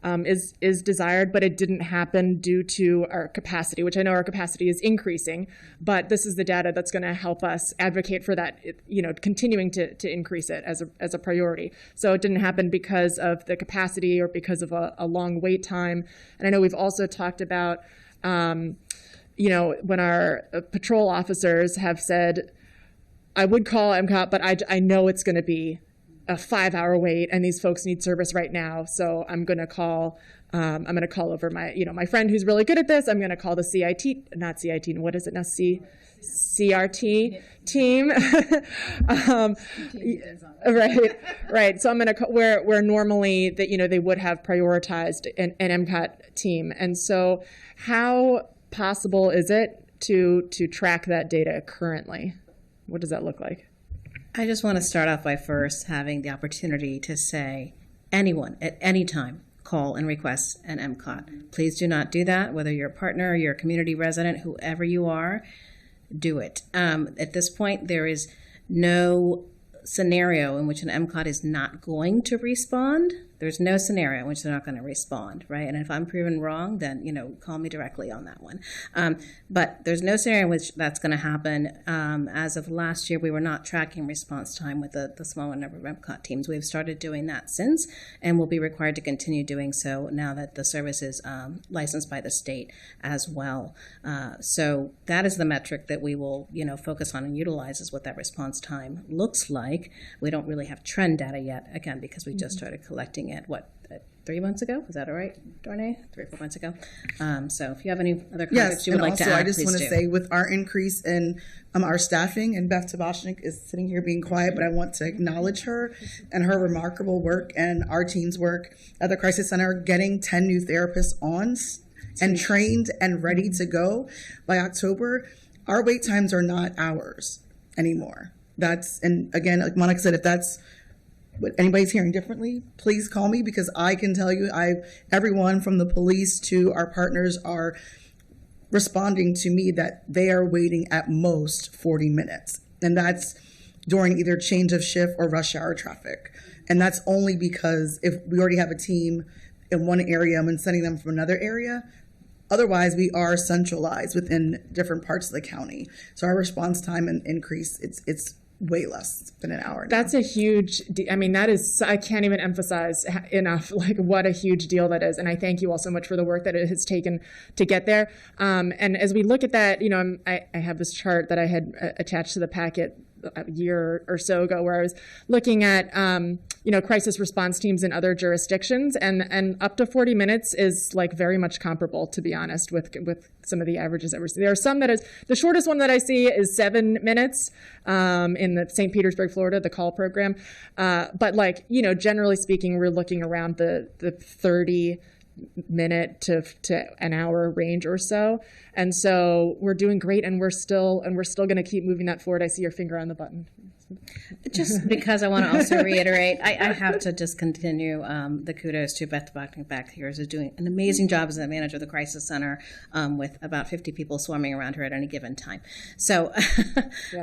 N: is desired, but it didn't happen due to our capacity, which I know our capacity is increasing, but this is the data that's going to help us advocate for that, you know, continuing to increase it as a priority. So it didn't happen because of the capacity or because of a long wait time. And I know we've also talked about, you know, when our patrol officers have said, I would call MCOT, but I know it's going to be a 5-hour wait, and these folks need service right now. So I'm going to call over my friend who's really good at this. I'm going to call the CRT, what is it now? CRT team. Right. So I'm going to where normally that, you know, they would have prioritized an MCOT team. And so how possible is it to track that data currently? What does that look like?
E: I just want to start off by first having the opportunity to say, anyone at any time, call and request an MCOT. Please do not do that, whether you're a partner, you're a community resident, whoever you are, do it. At this point, there is no scenario in which an MCOT is not going to respond. There's no scenario in which they're not going to respond, right? And if I'm proven wrong, then, you know, call me directly on that one. But there's no scenario in which that's going to happen. As of last year, we were not tracking response time with the smaller number of MCOT teams. We've started doing that since, and will be required to continue doing so now that the service is licensed by the state as well. So that is the metric that we will, you know, focus on and utilize, is what that response time looks like. We don't really have trend data yet, again, because we just started collecting it, 3 months ago? Is that all right, Darnay? 3 or 4 months ago. So if you have any other comments you would like to add,
G: I just want to
E: do.
G: say, with our increase in our staffing, and Beth Tabashnik is sitting here being quiet, but I want to acknowledge her and her remarkable work and our team's work at the Crisis Center, getting 10 new therapists on and trained and ready to go by October. Our wait times are not hours anymore. And again, like Monica said, if that's what anybody's hearing differently, please call me, because I can tell you, everyone from the police to our partners are responding to me that they are waiting at most 40 minutes. And that's during either change of shift or rush hour traffic. And that's only because if we already have a team in one area and sending them from another area. Otherwise, we are centralized within different parts of the county. So our response time and increase, it's way less than an hour now.
N: That's a huge, I mean, that is, I can't even emphasize enough, like, what a huge deal that is. And I thank you all so much for the work that it has taken to get there. And as we look at that, you know, I have this chart that I had attached to the packet a year or so ago where I was looking at, you know, crisis response teams in other jurisdictions, and up to 40 minutes is like very much comparable, to be honest, with some of the averages that we're seeing. There are some that is, the shortest one that I see is 7 minutes in the St. Petersburg, Florida, the call program. But like, you know, generally speaking, we're looking around the 30-minute to an hour range or so. And so we're doing great, and we're still going to keep moving that forward. I see your finger on the button.
E: Just because I want to also reiterate, I have to just continue the kudos to Beth back here, who's doing an amazing job as the manager of the crisis center, with about 50 people swarming around her at any given time. So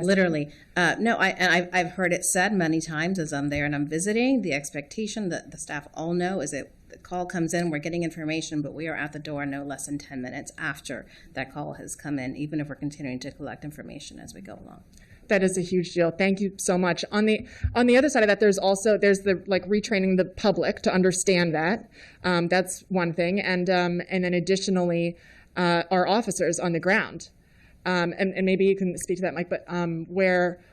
E: literally, no, I've heard it said many times as I'm there and I'm visiting, the expectation that the staff all know is that the call comes in, we're getting information, but we are at the door no less than 10 minutes after that call has come in, even if we're continuing to collect information as we go along.
N: That is a huge deal. Thank you so much. On the other side of that, there's the like retraining the public to understand that. That's one thing, and then additionally, our officers on the ground. And maybe you can speak to that, Mike. But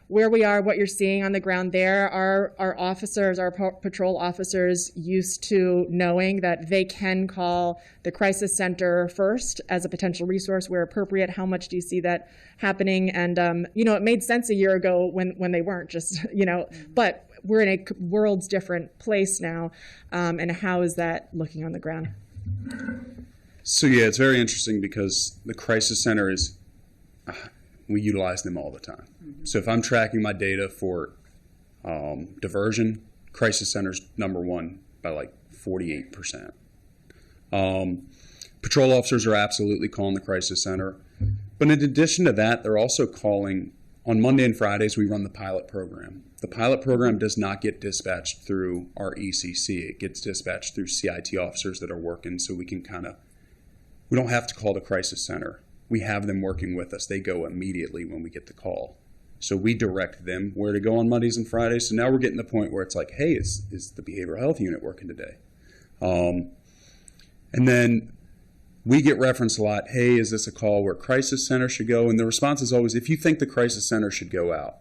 N: where we are, what you're seeing on the ground there, our officers, our patrol officers, used to knowing that they can call the crisis center first as a potential resource where appropriate. How much do you see that happening? And you know, it made sense a year ago when they weren't, just, you know. But we're in a world's different place now, and how is that looking on the ground?
C: So yeah, it's very interesting because the crisis center is. We utilize them all the time. Mm-hmm. So if I'm tracking my data for diversion, crisis center's number one by like 48%. Patrol officers are absolutely calling the crisis center. But in addition to that, they're also calling, on Monday and Fridays, we run the pilot program. The pilot program does not get dispatched through our ECC. It gets dispatched through CIT officers that are working, so we don't have to call the crisis center. We have them working with us. They go immediately when we get the call. So we direct them where to go on Mondays and Fridays. So now we're getting to the point where it's like, hey, is the behavioral health unit working today? And then we get referenced a lot, hey, is this a call where crisis center should go? And the response is always, if you think the crisis center should go out,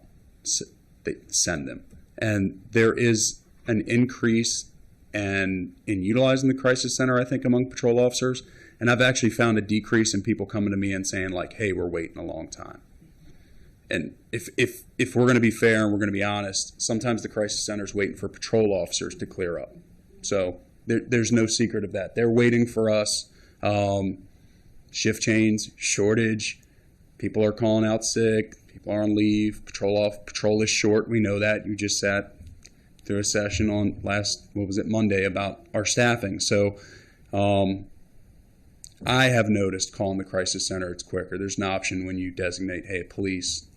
C: they send them. And there is an increase in utilizing the crisis center, I think, among patrol officers. And I've actually found a decrease in people coming to me and saying, like, hey, we're waiting a long time. And if we're going to be fair and we're going to be honest, sometimes the crisis center is waiting for patrol officers to clear up. So there's no secret of that. They're waiting for us. Shift change, shortage, people are calling out sick, people are on leave, patrol is short. We know that. You just sat through a session on Monday about our staffing. So I have noticed calling the crisis center, it's quicker. There's an option when you designate, hey, police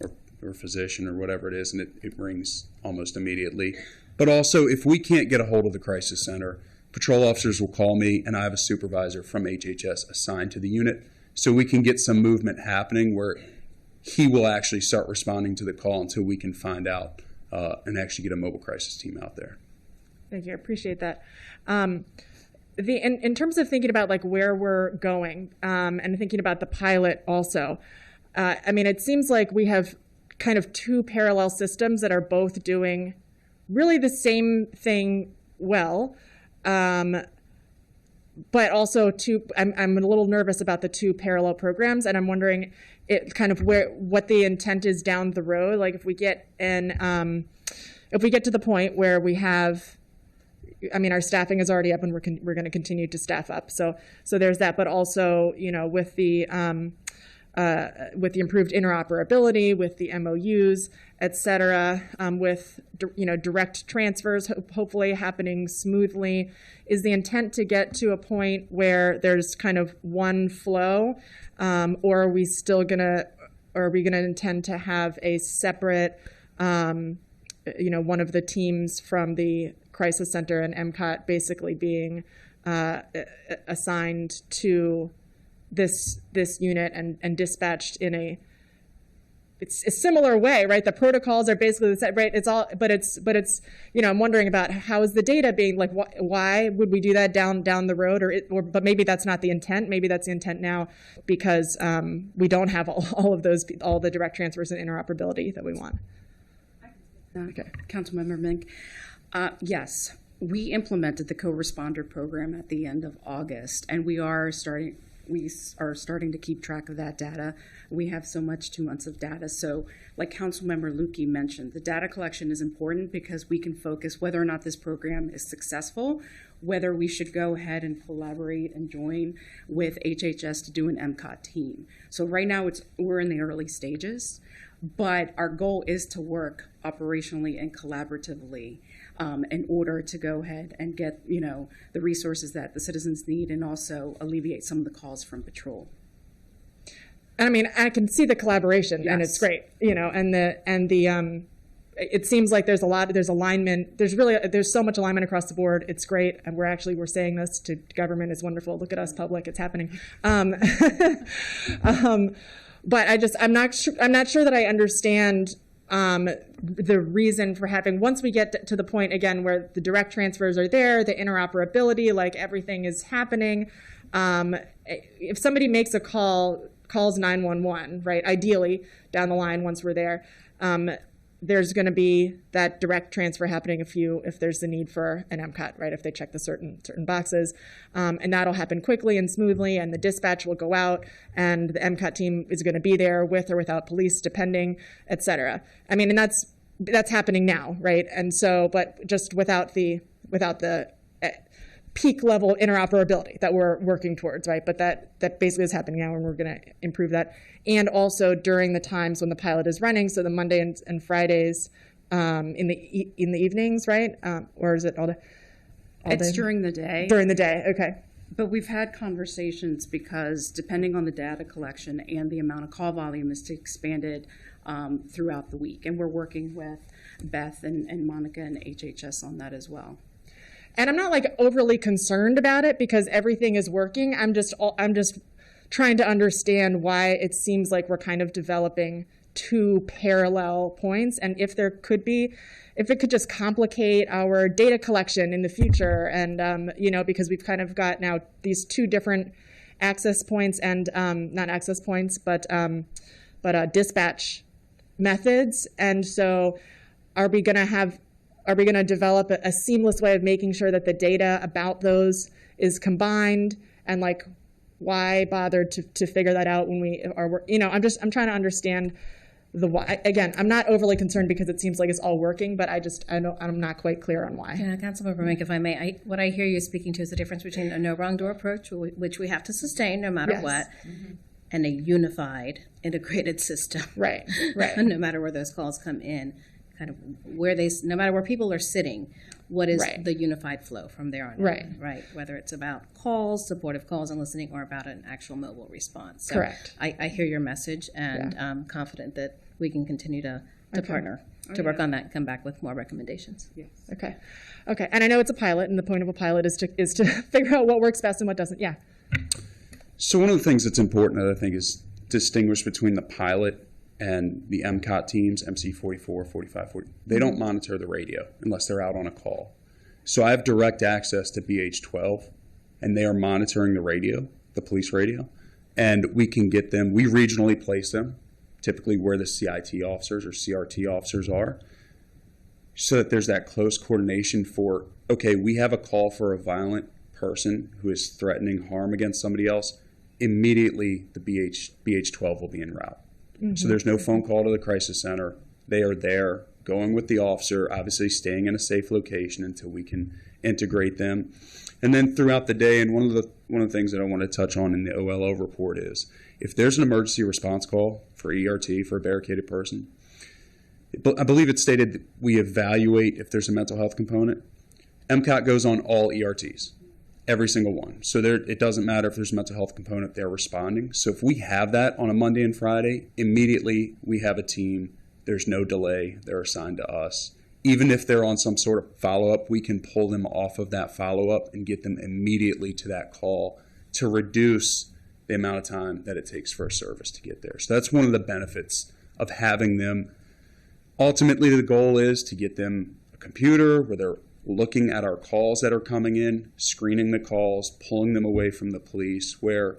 C: or physician or whatever it is, and it rings almost immediately. But also, if we can't get a hold of the crisis center, patrol officers will call me, and I have a supervisor from HHS assigned to the unit, so we can get some movement happening where he will actually start responding to the call until we can find out and actually get a mobile crisis team out there.
N: Thank you. I appreciate that. In terms of thinking about like where we're going and thinking about the pilot also, I mean, it seems like we have kind of two parallel systems that are both doing really the same thing well, but also I'm a little nervous about the two parallel programs, and I'm wondering what the intent is down the road. Like if we get to the point where we have, I mean, our staffing is already up, and we're going to continue to staff up. So there's that. But also, you know, with the improved interoperability, with the MOUs, et cetera, with direct transfers hopefully happening smoothly, is the intent to get to a point where there's kind of one flow, or are we still gonna intend to have a separate, one of the teams from the Crisis Center and MCOT basically being assigned to this unit and dispatched in it's a similar way, right? The protocols are basically the same, right? It's all, but it's, I'm wondering about how is the data being, like, why would we do that down the road, but maybe that's not the intent. Maybe that's the intent now because we don't have all the direct transfers and interoperability that we want.
K: Okay, Councilmember Mink. Yes, we implemented the co-responder program at the end of August, and we are starting to keep track of that data. We have so much 2 months of data. So like Councilmember Lukey mentioned, the data collection is important because we can focus whether or not this program is successful, whether we should go ahead and collaborate and join with HHS to do an MCOT team. So right now we're in the early stages, but our goal is to work operationally and collaboratively in order to go ahead and get, the resources that the citizens need and also alleviate some of the calls from patrol.
N: I mean, I can see the collaboration, yes. And it's great, it seems like there's alignment. There's so much alignment across the board. It's great, and we're saying this to government. It's wonderful. Look at us, public. It's happening. But I'm not sure that I understand the reason for having, once we get to the point again where the direct transfers are there, the interoperability, like everything is happening. If somebody makes a calls 911, right? Ideally, down the line, once we're there, there's going to be that direct transfer happening if there's the need for an MCOT, right? If they check the certain boxes, and that'll happen quickly and smoothly, and the dispatch will go out, and the MCOT team is going to be there with or without police, depending, et cetera. I mean, and that's happening now, right? And so, but just without the peak level interoperability that we're working towards, right? But that basically is happening now, and we're going to improve that. And also during the times when the pilot is running, so the Monday and Fridays in the evenings, right? Or is it all day?
K: It's during the day.
N: During the day, okay.
K: But we've had conversations because depending on the data collection and the amount of call volume is expanded throughout the week. And we're working with Beth and Monica and HHS on that as well.
N: And I'm not like overly concerned about it because everything is working. I'm just trying to understand why it seems like we're kind of developing two parallel points, and if it could just complicate our data collection in the future, and because we've kind of got now these two different access points and not access points, but dispatch methods, and so are we going to develop a seamless way of making sure that the data about those is combined, and like why bother to figure that out when we are, I'm trying to understand the why. Again, I'm not overly concerned because it seems like it's all working, but I'm not quite clear on why.
E: Yeah, Councilmember Mink, if I may, what I hear you speaking to is the difference between a no wrong door approach, which we have to sustain no matter what, and a unified, integrated system.
N: Right.
E: No matter where those calls come in, kind of no matter where people are sitting, what is the unified flow from there on? Right. Whether it's about calls, supportive calls and listening, or about an actual mobile response. So
N: correct.
E: I hear your message, and I'm confident that we can continue to partner to work on that and come back with more recommendations.
N: Yes. Okay. And I know it's a pilot, and the point of a pilot is to figure out what works best and what doesn't. Yeah.
C: So one of the things that's important that I think is distinguish between the pilot and the MCOT teams, MC44, 45, 40, they don't monitor the radio unless they're out on a call. So I have direct access to BH12, and they are monitoring the radio, the police radio, and we can get them, we regionally place them, typically where the CIT officers or CRT officers are, so that there's that close coordination for, okay, we have a call for a violent person who is threatening harm against somebody else, immediately the BH12 will be en route. So there's no phone call to the crisis center. They are there going with the officer, obviously staying in a safe location until we can integrate them. And then throughout the day, and one of the things that I want to touch on in the OLO report is, if there's an emergency response call for ERT for a barricaded person, I believe it's stated that we evaluate if there's a mental health component. MCOT goes on all ERTs. Every single one. So it doesn't matter if there's a mental health component, they're responding. So if we have that on a Monday and Friday, immediately we have a team. There's no delay. They're assigned to us. Even if they're on some sort of follow-up, we can pull them off of that follow-up and get them immediately to that call to reduce the amount of time that it takes for a service to get there. So that's one of the benefits of having them. Ultimately, the goal is to get them a computer where they're looking at our calls that are coming in, screening the calls, pulling them away from the police, where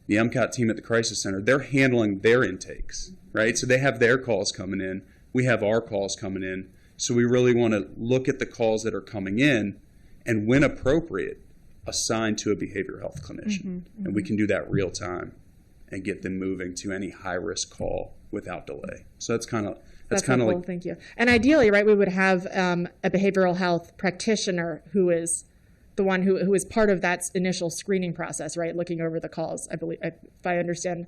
C: the MCAT team at the Crisis Center, they're handling their intakes, right? So they have their calls coming in. We have our calls coming in. So we really want to look at the calls that are coming in and, when appropriate, assign to a behavioral health clinician. And we can do that real time and get them moving to any high-risk call without delay. So that's kind of
N: helpful.
C: like,
N: Thank you. And ideally, right, we would have a behavioral health practitioner who is the one who is part of that initial screening process, right, looking over the calls. I believe, if I understand,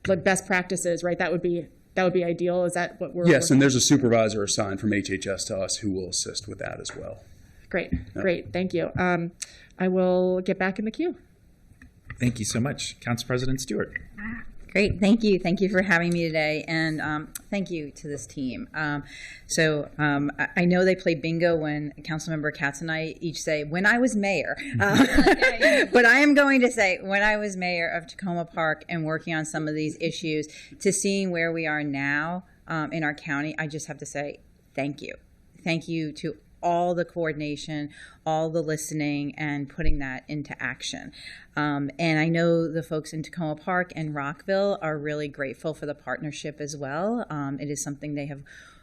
N: like best practices, right, that would be ideal. Is that what we're?
C: Yes, and there's a supervisor assigned from HHS to us who will assist with that as well.
N: Great, great, thank you. I will get back in the queue.
A: Thank you so much. Council President Stewart.
O: Great, thank you. Thank you for having me today, and thank you to this team. I know they play bingo when Councilmember Katz and I each say, when I was mayor. But I am going to say, when I was mayor of Tacoma Park and working on some of these issues, to seeing where we are now in our county, I just have to say thank you. Thank you to all the coordination, all the listening, and putting that into action. And I know the folks in Tacoma Park and Rockville are really grateful for the partnership as well. It is something they have,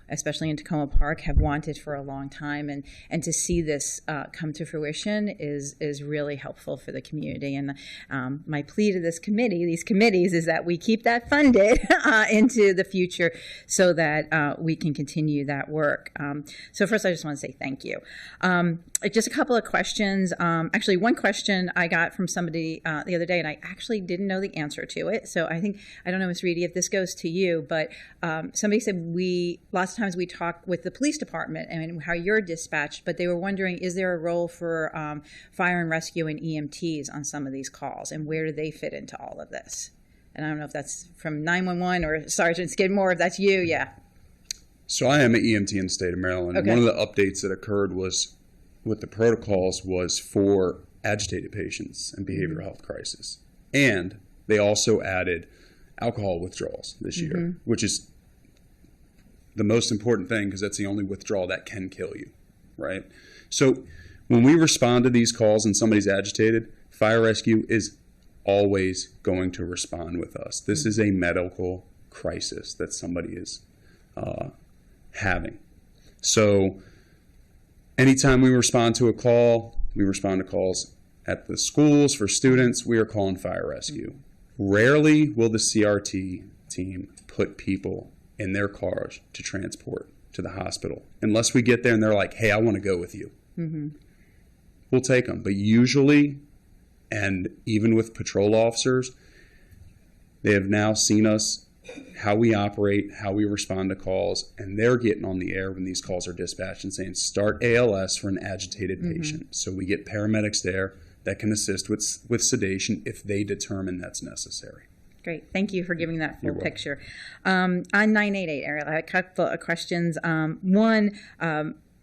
O: especially in Tacoma Park, have wanted for a long time, and to see this come to fruition is really helpful for the community. And my plea to these committees, is that we keep that funded into the future so that we can continue that work. So first, I just want to say thank you. Just a couple of questions. Actually, one question I got from somebody the other day, and I actually didn't know the answer to it. So I don't know, Ms. Reedy, if this goes to you, but somebody said lots of times we talk with the police department and how you're dispatched, but they were wondering, is there a role for fire and rescue and EMTs on some of these calls, and where do they fit into all of this? And I don't know if that's from 911 or Sergeant Skidmore, if that's you, yeah.
C: So I am an EMT in the state of Maryland.
O: Okay.
C: One of the updates that occurred was with the protocols was for agitated patients and behavioral health crisis. And they also added alcohol withdrawals this year, which is the most important thing because that's the only withdrawal that can kill you, right? So when we respond to these calls and somebody's agitated, fire rescue is always going to respond with us. This is a medical crisis that somebody is having. So anytime we respond to a call, we respond to calls at the schools for students, we are calling fire rescue. Rarely will the CRT team put people in their cars to transport to the hospital, unless we get there and they're like, hey, I want to go with you. We'll take them. But usually, and even with patrol officers, they have now seen us, how we operate, how we respond to calls, and they're getting on the air when these calls are dispatched and saying, start ALS for an agitated patient. So we get paramedics there that can assist with sedation if they determine that's necessary.
O: Great. Thank you for giving that full picture. On 988, Ariel, I had a couple of questions. One,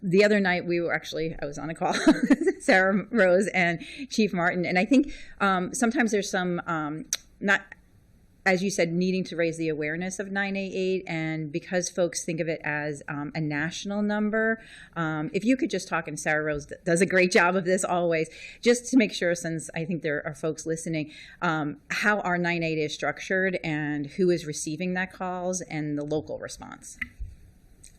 O: the other night I was on a call with Sarah Rose and Chief Martin, and I think sometimes there's some, not, as you said, needing to raise the awareness of 988, and because folks think of it as a national number, if you could just talk, and Sarah Rose does a great job of this always, just to make sure, since I think there are folks listening, how our 988 is structured and who is receiving that calls and the local response.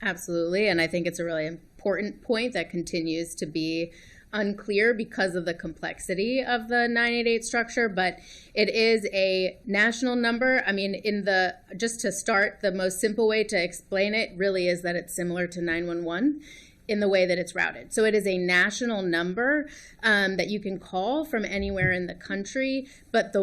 D: Absolutely, and I think it's a really important point that continues to be unclear because of the complexity of the 988 structure, but it is a national number. I mean, just to start, the most simple way to explain it really is that it's similar to 911 in the way that it's routed. So it is a national number that you can call from anywhere in the country, but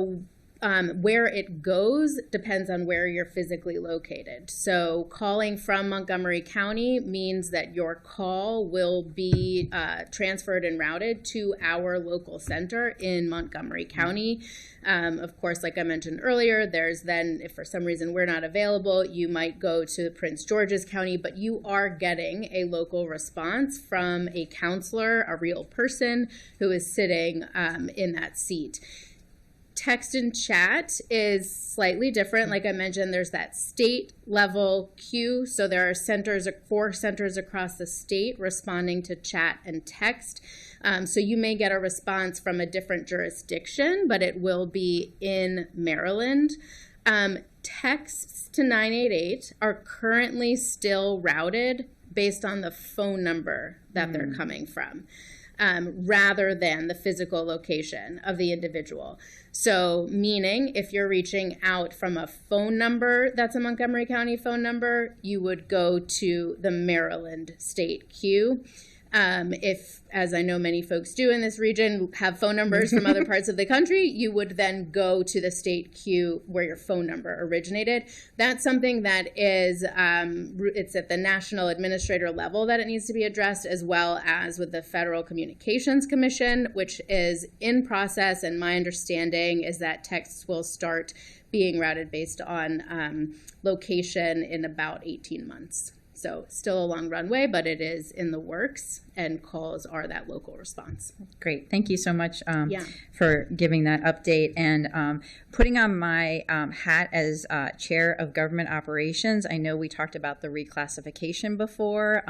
D: where it goes depends on where you're physically located. So calling from Montgomery County means that your call will be transferred and routed to our local center in Montgomery County. Of course, like I mentioned earlier, there's then, if for some reason we're not available, you might go to Prince George's County, but you are getting a local response from a counselor, a real person who is sitting in that seat. Text and chat is slightly different. Like I mentioned, there's that state level queue. So there are 4 centers across the state responding to chat and text. So you may get a response from a different jurisdiction, but it will be in Maryland. Texts to 988 are currently still routed based on the phone number that they're coming from, rather than the physical location of the individual. So meaning if you're reaching out from a phone number that's a Montgomery County phone number, you would go to the Maryland state queue. If, as I know many folks do in this region, have phone numbers from other parts of the country, you would then go to the state queue where your phone number originated. That's something that is, it's at the national administrator level that it needs to be addressed, as well as with the Federal Communications Commission, which is in process. And my understanding is that texts will start being routed based on location in about 18 months. So still a long runway, but it is in the works, and calls are that local response.
O: Great. Thank you so much for giving that update. And putting on my hat as Chair of Government Operations, I know we talked about the reclassification before.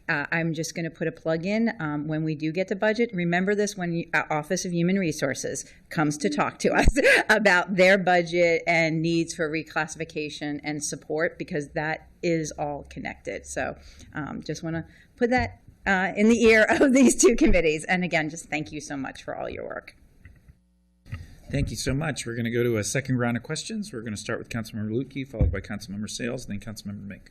O: I'm just going to put a plug in. When we do get to budget, remember this when Office of Human Resources comes to talk to us about their budget and needs for reclassification and support, because that is all connected. So just want to put that in the ear of these two committees. And again, just thank you so much for all your work.
A: Thank you so much. We're going to go to a second round of questions. We're going to start with Councilmember Lutke, followed by Councilmember Sales, then Councilmember Mink.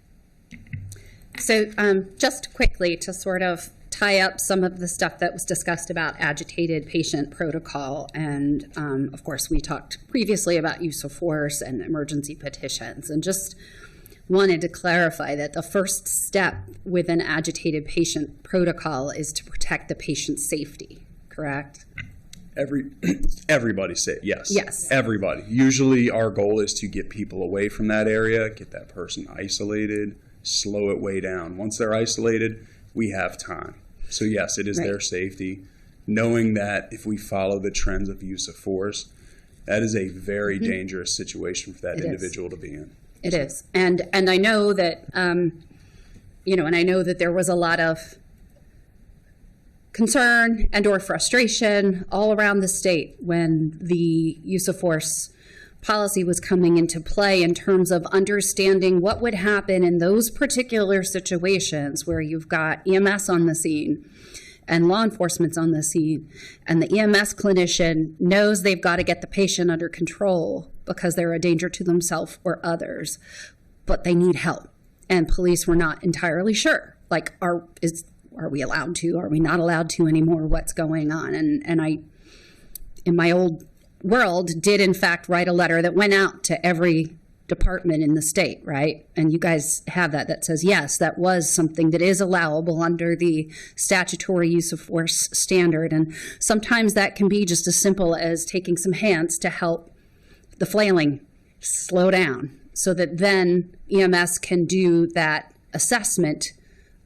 J: So just quickly to sort of tie up some of the stuff that was discussed about agitated patient protocol. And of course, we talked previously about use of force and emergency petitions, and just wanted to clarify that the first step with an agitated patient protocol is to protect the patient's safety, correct?
C: Everybody say yes.
J: Yes.
C: Everybody. Usually our goal is to get people away from that area, get that person isolated, slow it way down. Once they're isolated, we have time. So yes, it is their safety. Knowing that if we follow the trends of use of force, that is a very dangerous situation for that individual to be in.
J: It is. And I know that, and I know that there was a lot of concern and or frustration all around the state when the use of force policy was coming into play, in terms of understanding what would happen in those particular situations where you've got EMS on the scene and law enforcement's on the scene, and the EMS clinician knows they've got to get the patient under control because they're a danger to themselves or others, but they need help. And police were not entirely sure, like, are we allowed to? Are we not allowed to anymore? What's going on? And I, in my old world, did in fact write a letter that went out to every department in the state, right? And you guys have that says, yes, that was something that is allowable under the statutory use of force standard. And sometimes that can be just as simple as taking some hands to help the flailing slow down, so that then EMS can do that assessment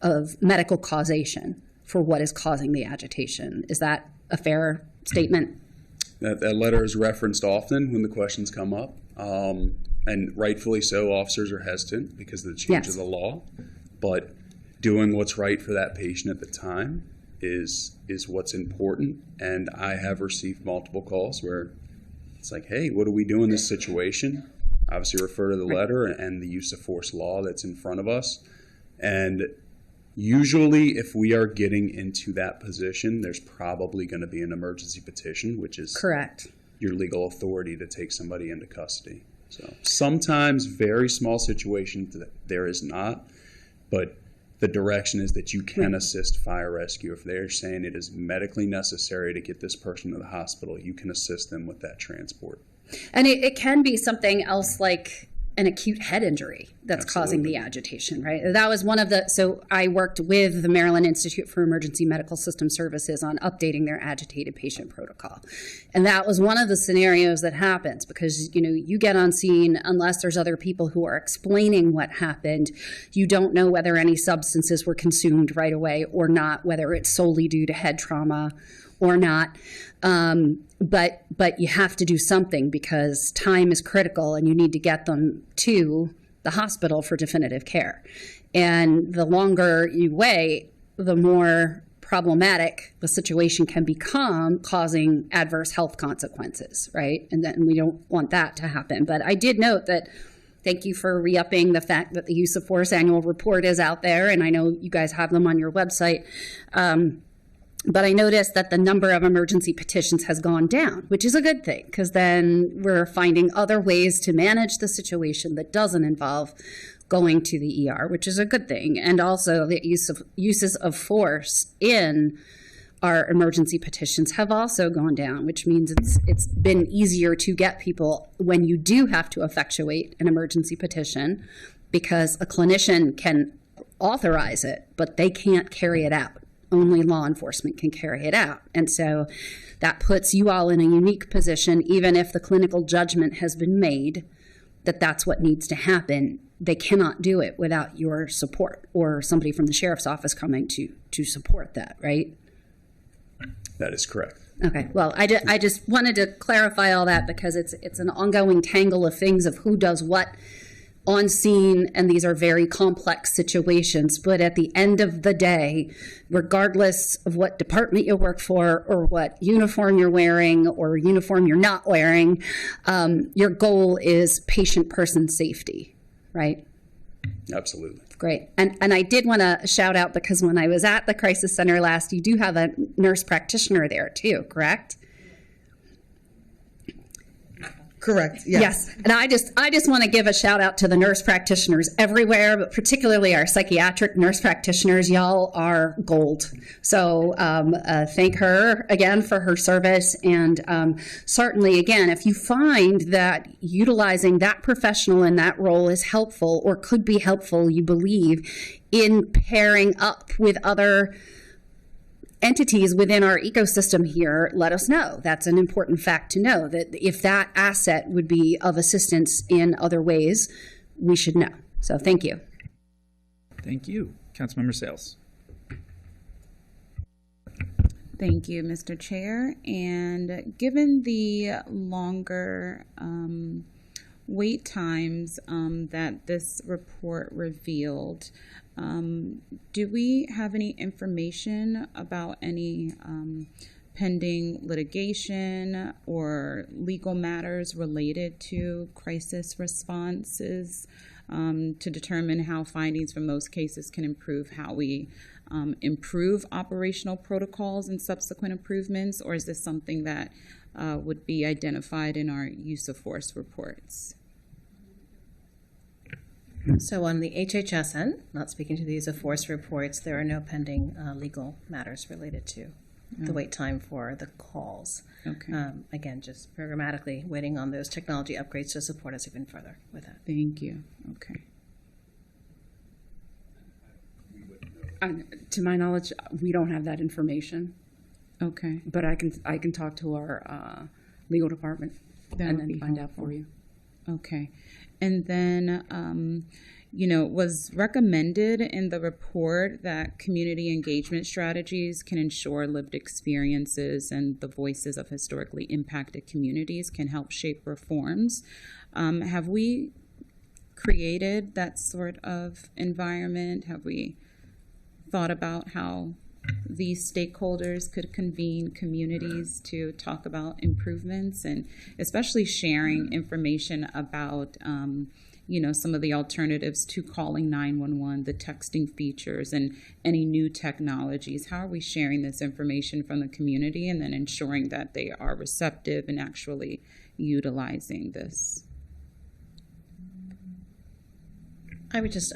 J: of medical causation for what is causing the agitation. Is that a fair statement?
C: That letter is referenced often when the questions come up. And rightfully so, officers are hesitant because of the change of the law. But doing what's right for that patient at the time is what's important. And I have received multiple calls where it's like, hey, what do we do in this situation? Obviously refer to the letter and the use of force law that's in front of us. And usually if we are getting into that position, there's probably going to be an emergency petition, which is
J: correct,
C: your legal authority to take somebody into custody. So sometimes very small situations there is not, but the direction is that you can assist fire rescue. If they're saying it is medically necessary to get this person to the hospital, you can assist them with that transport.
J: And it can be something else like an acute head injury that's causing the agitation, right? That was one of the, so I worked with the Maryland Institute for Emergency Medical System Services on updating their agitated patient protocol. And that was one of the scenarios that happens because, you get on scene, unless there's other people who are explaining what happened, you don't know whether any substances were consumed right away or not, whether it's solely due to head trauma or not. But you have to do something because time is critical and you need to get them to the hospital for definitive care. And the longer you wait, the more problematic the situation can become, causing adverse health consequences, right? And then we don't want that to happen. But I did note that, thank you for re-upping the fact that the use of force annual report is out there, and I know you guys have them on your website. But I noticed that the number of emergency petitions has gone down, which is a good thing, because then we're finding other ways to manage the situation that doesn't involve going to the ER, which is a good thing. And also the uses of force in our emergency petitions have also gone down, which means it's been easier to get people when you do have to effectuate an emergency petition, because a clinician can authorize it, but they can't carry it out. Only law enforcement can carry it out. And so that puts you all in a unique position, even if the clinical judgment has been made that that's what needs to happen. They cannot do it without your support or somebody from the sheriff's office coming to support that, right?
C: That is correct.
J: Okay, well, I just wanted to clarify all that because it's an ongoing tangle of things of who does what on scene, and these are very complex situations. But at the end of the day, regardless of what department you work for or what uniform you're wearing or uniform you're not wearing, your goal is patient person safety, right?
C: Absolutely.
J: Great. And I did want to shout out, because when I was at the crisis center last, you do have a nurse practitioner there too, correct?
G: Correct. Yes.
J: And I just want to give a shout out to the nurse practitioners everywhere, but particularly our psychiatric nurse practitioners. Y'all are gold. So thank her again for her service. And certainly, again, if you find that utilizing that professional in that role is helpful or could be helpful, you believe, in pairing up with other entities within our ecosystem here, let us know. That's an important fact to know, that if that asset would be of assistance in other ways, we should know. So thank you.
A: Thank you. Councilmember Sales.
L: Thank you, Mr. Chair. And given the longer wait times that this report revealed, do we have any information about any pending litigation or legal matters related to crisis responses to determine how findings from those cases can improve how we improve operational protocols and subsequent improvements? Or is this something that would be identified in our use of force reports?
E: So on the HHS end, not speaking to the use of force reports, there are no pending legal matters related to the wait time for the calls.
L: Okay.
E: Again, just programmatically waiting on those technology upgrades to support us even further with that.
L: Thank you. Okay.
F: To my knowledge, we don't have that information.
L: Okay.
F: But I can talk to our legal department and then find out for you.
L: Okay. And then, was recommended in the report that community engagement strategies can ensure lived experiences and the voices of historically impacted communities can help shape reforms. Have we created that sort of environment? Have we thought about how these stakeholders could convene communities to talk about improvements, and especially sharing information about, some of the alternatives to calling 911, the texting features, and any new technologies? How are we sharing this information from the community and then ensuring that they are receptive and actually utilizing this?
E: I would just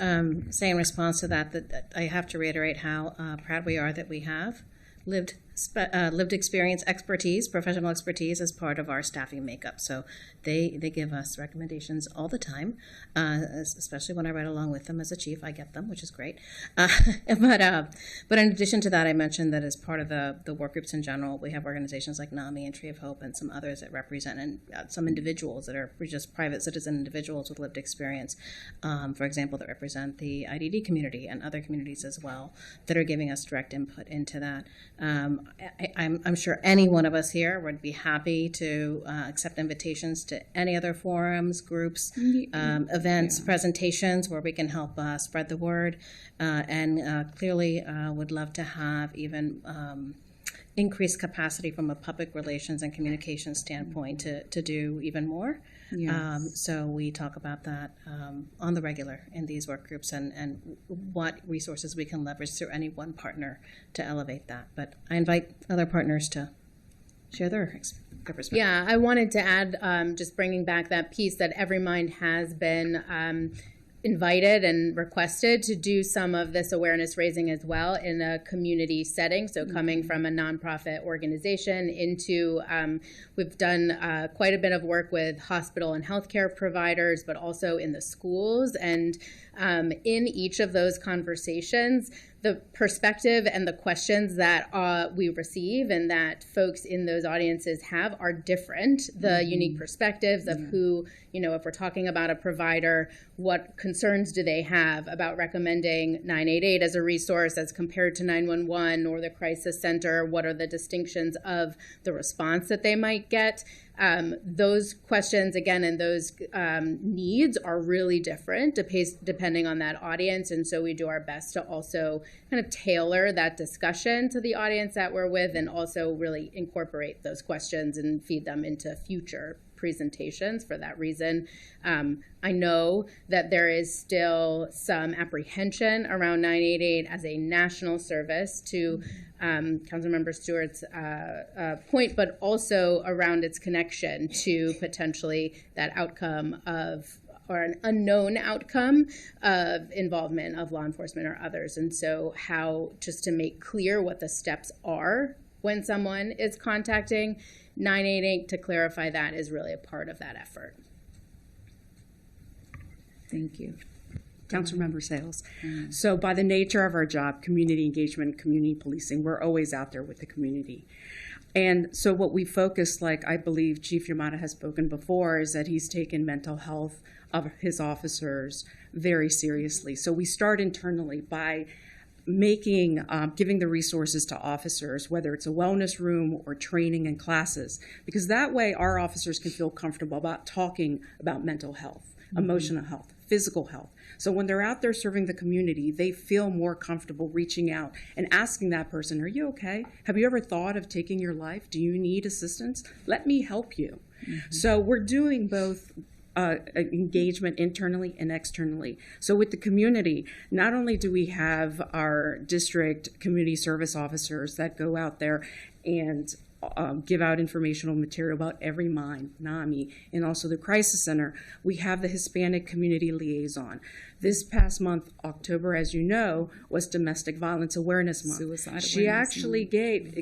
E: say in response to that I have to reiterate how proud we are that we have lived experience expertise, professional expertise as part of our staffing makeup. So they give us recommendations all the time, especially when I ride along with them as a chief. I get them, which is great. But in addition to that, I mentioned that as part of the work groups in general, we have organizations like NAMI and Tree of Hope and some others that represent, and some individuals that are just private citizen individuals with lived experience, for example, that represent the IDD community and other communities as well, that are giving us direct input into that. I'm sure any one of us here would be happy to accept invitations to any other forums, groups, events, presentations where we can help spread the word, and clearly would love to have even increased capacity from a public relations and communication standpoint to do even more. So we talk about that on the regular in these work groups, and what resources we can leverage through any one partner to elevate that. But I invite other partners to share their perspective.
D: Yeah, I wanted to add, just bringing back that piece that Every Mind has been invited and requested to do some of this awareness raising as well in a community setting. So coming from a nonprofit organization into, we've done quite a bit of work with hospital and healthcare providers, but also in the schools. And in each of those conversations, the perspective and the questions that we receive and that folks in those audiences have are different. The unique perspectives of who, if we're talking about a provider, what concerns do they have about recommending 988 as a resource as compared to 911 or the crisis center? What are the distinctions of the response that they might get? Those questions, again, and those needs are really different depending on that audience. And so we do our best to also kind of tailor that discussion to the audience that we're with, and also really incorporate those questions and feed them into future presentations for that reason. I know that there is still some apprehension around 988 as a national service, to Councilmember Stewart's point, but also around its connection to potentially that outcome of, or an unknown outcome of involvement of law enforcement or others. And so how, just to make clear what the steps are when someone is contacting 988, to clarify that is really a part of that effort.
K: Thank you. Councilmember Sales. So by the nature of our job, community engagement, community policing, we're always out there with the community. And so what we focus, like I believe Chief Yamada has spoken before, is that he's taken mental health of his officers very seriously. So we start internally by giving the resources to officers, whether it's a wellness room or training and classes, because that way our officers can feel comfortable about talking about mental health, emotional health, physical health. So when they're out there serving the community, they feel more comfortable reaching out and asking that person, are you okay? Have you ever thought of taking your life? Do you need assistance? Let me help you. So we're doing both engagement internally and externally. So with the community, not only do we have our district community service officers that go out there and give out informational material about Every Mind, NAMI, and also the Crisis Center, we have the Hispanic Community Liaison. This past month, October, as you know, was Domestic Violence Awareness Month.
L: Suicide
K: She actually gave,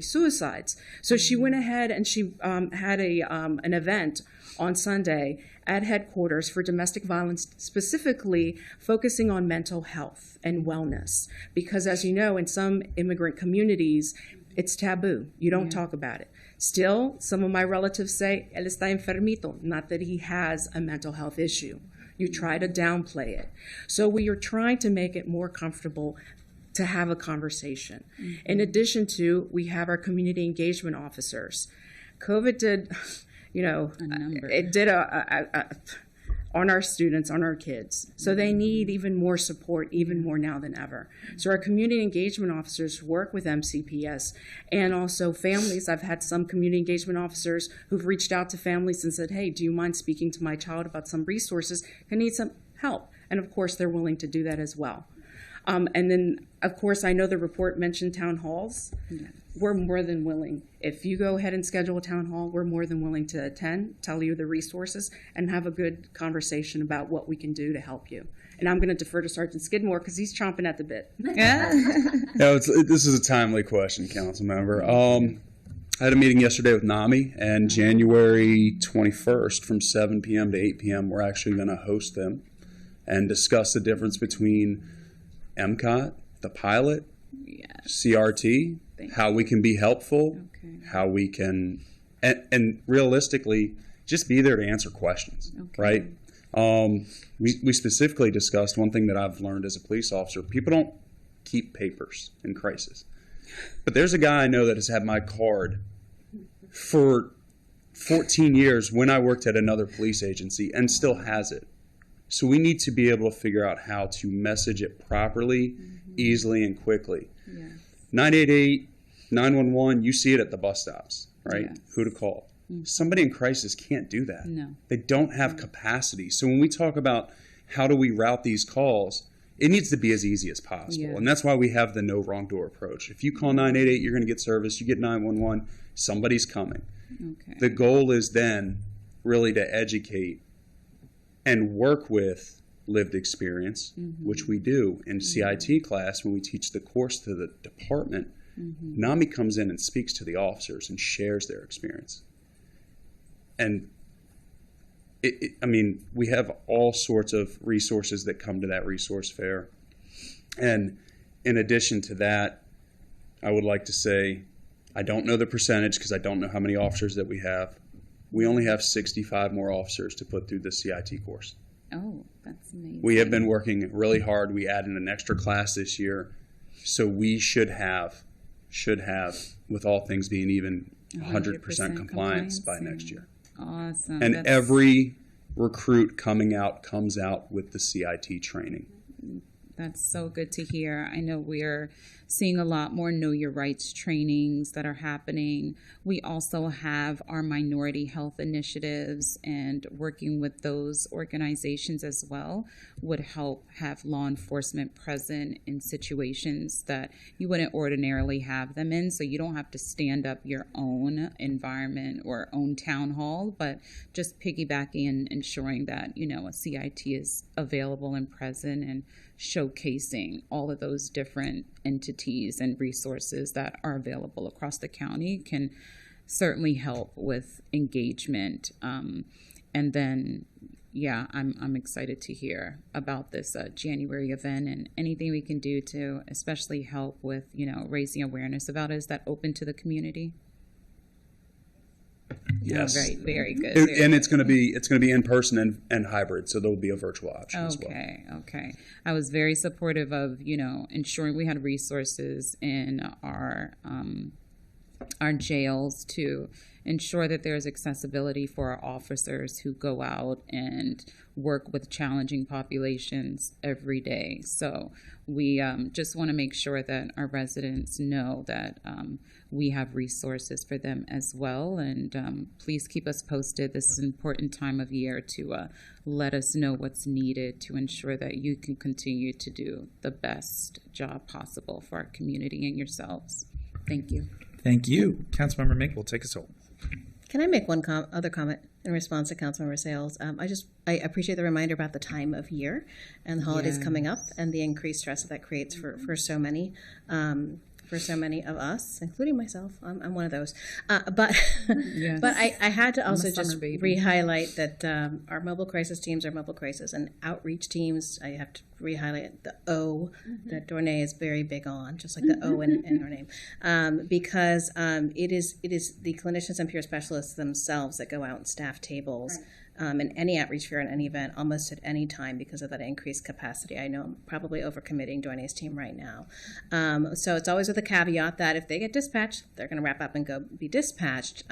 K: suicides. So she went ahead and she had an event on Sunday at headquarters for domestic violence, specifically focusing on mental health and wellness. Because as you know, in some immigrant communities, it's taboo. You don't talk about it. Still, some of my relatives say, él está enfermito, not that he has a mental health issue. You try to downplay it. So we are trying to make it more comfortable to have a conversation. In addition to, we have our community engagement officers. COVID did, it did on our students, on our kids. So they need even more support, even more now than ever. So our community engagement officers work with MCPS and also families. I've had some community engagement officers who've reached out to families and said, hey, do you mind speaking to my child about some resources? I need some help. And of course, they're willing to do that as well. And then, of course, I know the report mentioned town halls. We're more than willing. If you go ahead and schedule a town hall, we're more than willing to attend, tell you the resources, and have a good conversation about what we can do to help you. And I'm going to defer to Sergeant Skidmore because he's chomping at the bit.
C: This is a timely question, council member. I had a meeting yesterday with NAMI, and January 21st from 7 p.m. to 8 p.m. we're actually going to host them and discuss the difference between MCOT, the pilot, CRT, how we can be helpful, how we can, and realistically, just be there to answer questions, right? We specifically discussed one thing that I've learned as a police officer. People don't keep papers in crisis. But there's a guy I know that has had my card for 14 years when I worked at another police agency and still has it. So we need to be able to figure out how to message it properly, easily, and quickly.
L: Yes.
C: 988, 911, you see it at the bus stops, right?
L: Yes.
C: Who to call. Somebody in crisis can't do that.
L: No.
C: They don't have capacity. So when we talk about how do we route these calls, it needs to be as easy as possible.
L: Yes.
C: And that's why we have the no wrong door approach. If you call 988, you're going to get service. You get 911, somebody's coming.
L: Okay.
C: The goal is then really to educate and work with lived experience, which we do in CIT class when we teach the course to the department. NAMI comes in and speaks to the officers and shares their experience. And I mean, we have all sorts of resources that come to that resource fair. And in addition to that, I would like to say, I don't know the percentage because I don't know how many officers that we have. We only have 65 more officers to put through the CIT course.
L: Oh, that's amazing.
C: We have been working really hard. We added an extra class this year. So we should have, with all things being even, 100% compliance by next year.
L: Awesome.
C: And every recruit coming out comes out with the CIT training.
L: That's so good to hear. I know we're seeing a lot more Know Your Rights trainings that are happening. We also have our minority health initiatives, and working with those organizations as well would help have law enforcement present in situations that you wouldn't ordinarily have them in. So you don't have to stand up your own environment or own town hall, but just piggybacking and ensuring that, you know, a CIT is available and present, and showcasing all of those different entities and resources that are available across the county can certainly help with engagement. And then, yeah, I'm excited to hear about this January event, and anything we can do to especially help with, you know, raising awareness about it. Is that open to the community?
C: Yes.
L: Oh, very good.
C: And it's going to be in person and hybrid, so there will be a virtual option as well.
L: Okay. I was very supportive of, you know, ensuring we had resources in our jails to ensure that there's accessibility for our officers who go out and work with challenging populations every day. So we just want to make sure that our residents know that we have resources for them as well. And please keep us posted. This is an important time of year to let us know what's needed to ensure that you can continue to do the best job possible for our community and yourselves. Thank you.
A: Thank you. Councilmember Mink will take us home.
E: Can I make one other comment in response to Councilmember Sales? I appreciate the reminder about the time of year and the holidays coming up and the increased stress that creates for so many. For so many of us, including myself, I'm one of those. But I had to also just re-highlight that our mobile crisis teams are mobile crisis, and outreach teams, I have to re-highlight the O that Dornay is very big on, just like the O in her name, because it is the clinicians and peer specialists themselves that go out and staff tables. In any outreach fair, in any event, almost at any time because of that increased capacity. I know I'm probably overcommitting Dornay's team right now. So it's always with a caveat that if they get dispatched, they're going to wrap up and go be dispatched.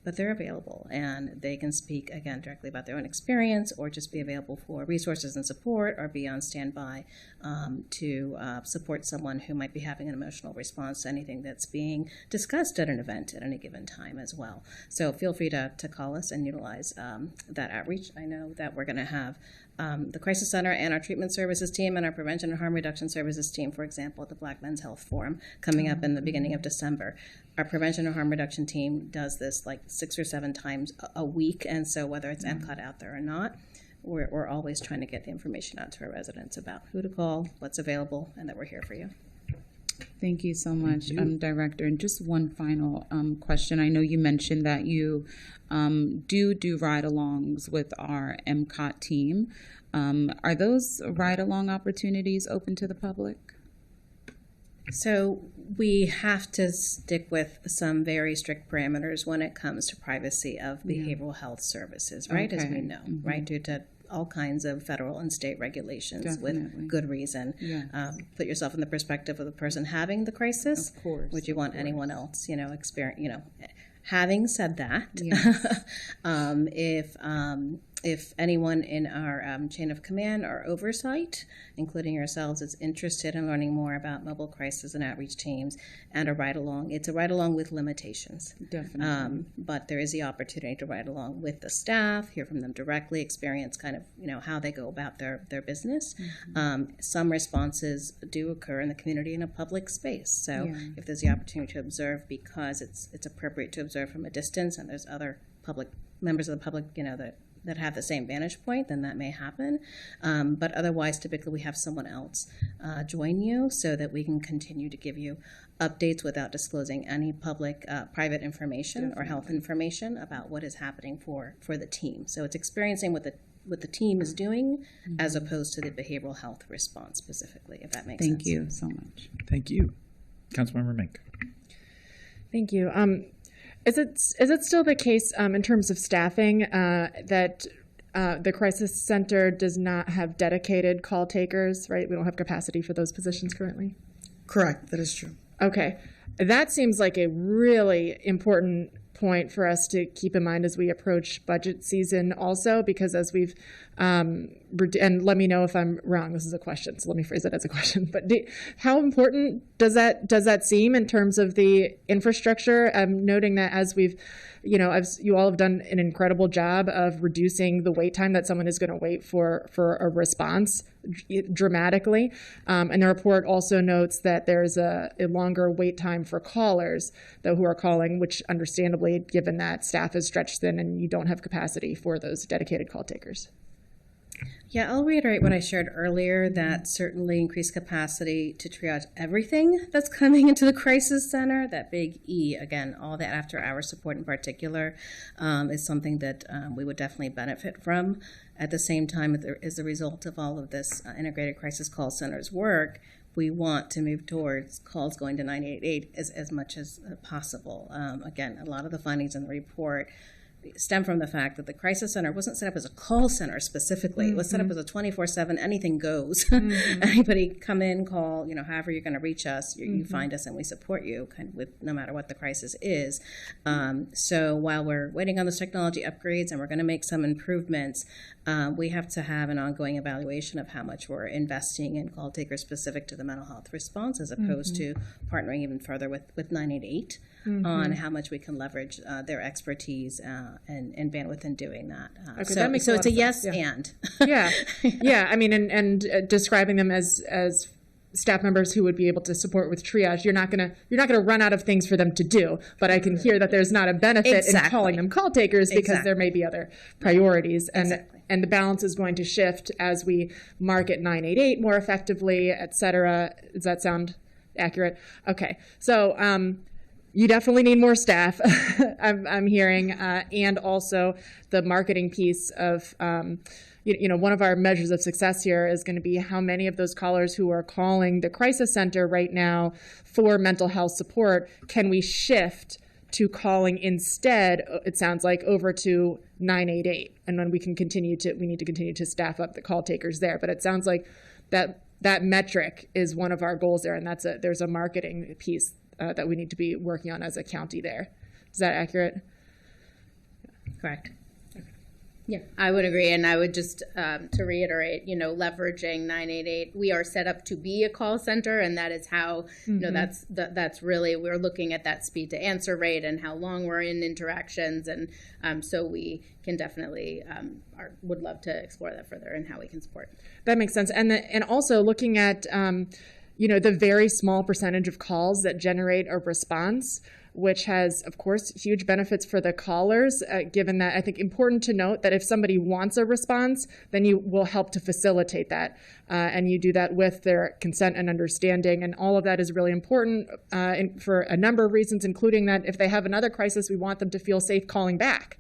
E: But they're available, and they can speak, again, directly about their own experience, or just be available for resources and support, or be on standby to support someone who might be having an emotional response to anything that's being discussed at an event at any given time as well. So feel free to call us and utilize that outreach. I know that we're going to have the Crisis Center and our treatment services team and our prevention and harm reduction services team, for example, at the Black Men's Health Forum coming up in the beginning of December. Our prevention and harm reduction team does this like 6 or 7 times a week, and so whether it's MCOT out there or not, we're always trying to get the information out to our residents about who to call, what's available, and that we're here for you.
L: Thank you so much, Director. And just one final question. I know you mentioned that you do ride-alongs with our MCOT team. Are those ride-along opportunities open to the public?
E: So we have to stick with some very strict parameters when it comes to privacy of behavioral health services, right? As we know, right? Due to all kinds of federal and state regulations with good reason. Put yourself in the perspective of the person having the crisis.
L: Of course.
E: Would you want anyone else, experience, Having said that, if anyone in our chain of command or oversight, including yourselves, is interested in learning more about mobile crisis and outreach teams and a ride-along, it's a ride-along with limitations.
L: Definitely.
E: But there is the opportunity to ride along with the staff, hear from them directly, experience kind of, how they go about their business. Some responses do occur in the community in a public space. So if there's the opportunity to observe because it's appropriate to observe from a distance and there's other public members of the public, that have the same vantage point, then that may happen. But otherwise, typically we have someone else join you so that we can continue to give you updates without disclosing any public, private information or health information about what is happening for the team. So it's experiencing what the team is doing as opposed to the behavioral health response specifically, if that makes sense.
L: Thank you so much.
A: Thank you. Councilmember Mink.
N: Thank you. Is it still the case in terms of staffing that the crisis center does not have dedicated call takers, right? We don't have capacity for those positions currently?
G: Correct, that is true.
N: Okay. That seems like a really important point for us to keep in mind as we approach budget season also, because as we've, and let me know if I'm wrong, this is a question, so let me phrase it as a question, but how important does that seem in terms of the infrastructure? I'm noting that as we've, you all have done an incredible job of reducing the wait time that someone is going to wait for a response dramatically. And the report also notes that there's a longer wait time for callers, though, who are calling, which understandably, given that staff is stretched thin and you don't have capacity for those dedicated call takers.
E: Yeah, I'll reiterate what I shared earlier, that certainly increased capacity to triage everything that's coming into the crisis center, that big E, again, all the after-hours support in particular, is something that we would definitely benefit from. At the same time, as a result of all of this integrated crisis call centers work, we want to move towards calls going to 988 as much as possible. Again, a lot of the findings in the report stem from the fact that the crisis center wasn't set up as a call center specifically. It was set up as a 24/7, anything goes. Anybody come in, call, however you're going to reach us, you find us and we support you kind of with no matter what the crisis is. So while we're waiting on those technology upgrades and we're going to make some improvements, we have to have an ongoing evaluation of how much we're investing in call takers specific to the mental health response as opposed to partnering even further with 988 on how much we can leverage their expertise and bandwidth in doing that.
N: Okay, that makes
E: so
N: a
E: it's
N: lot
E: a
N: of
E: yes
N: sense.
E: and.
N: Yeah. I mean, and describing them as staff members who would be able to support with triage, you're not gonna run out of things for them to do. But I can hear that there's not a benefit in calling them call takers because there may be other priorities, and the balance is going to shift as we market 988 more effectively, et cetera. Does that sound accurate? Okay, so. You definitely need more staff, I'm hearing, and also the marketing piece of, one of our measures of success here is going to be how many of those callers who are calling the crisis center right now for mental health support can we shift to calling instead, it sounds like, over to 988. And then we need to continue to staff up the call takers there. But it sounds like that metric is one of our goals there, and there's a marketing piece that we need to be working on as a county there. Is that accurate?
D: Correct. Yeah, I would agree, and I would just to reiterate, leveraging 988. We are set up to be a call center, and that is how that's really, we're looking at that speed to answer rate and how long we're in interactions, and so we can definitely would love to explore that further and how we can support.
N: That makes sense, and also looking at the very small percentage of calls that generate a response, which has, of course, huge benefits for the callers, given that I think important to note that if somebody wants a response, then you will help to facilitate that. And you do that with their consent and understanding. And all of that is really important for a number of reasons, including that if they have another crisis, we want them to feel safe calling back.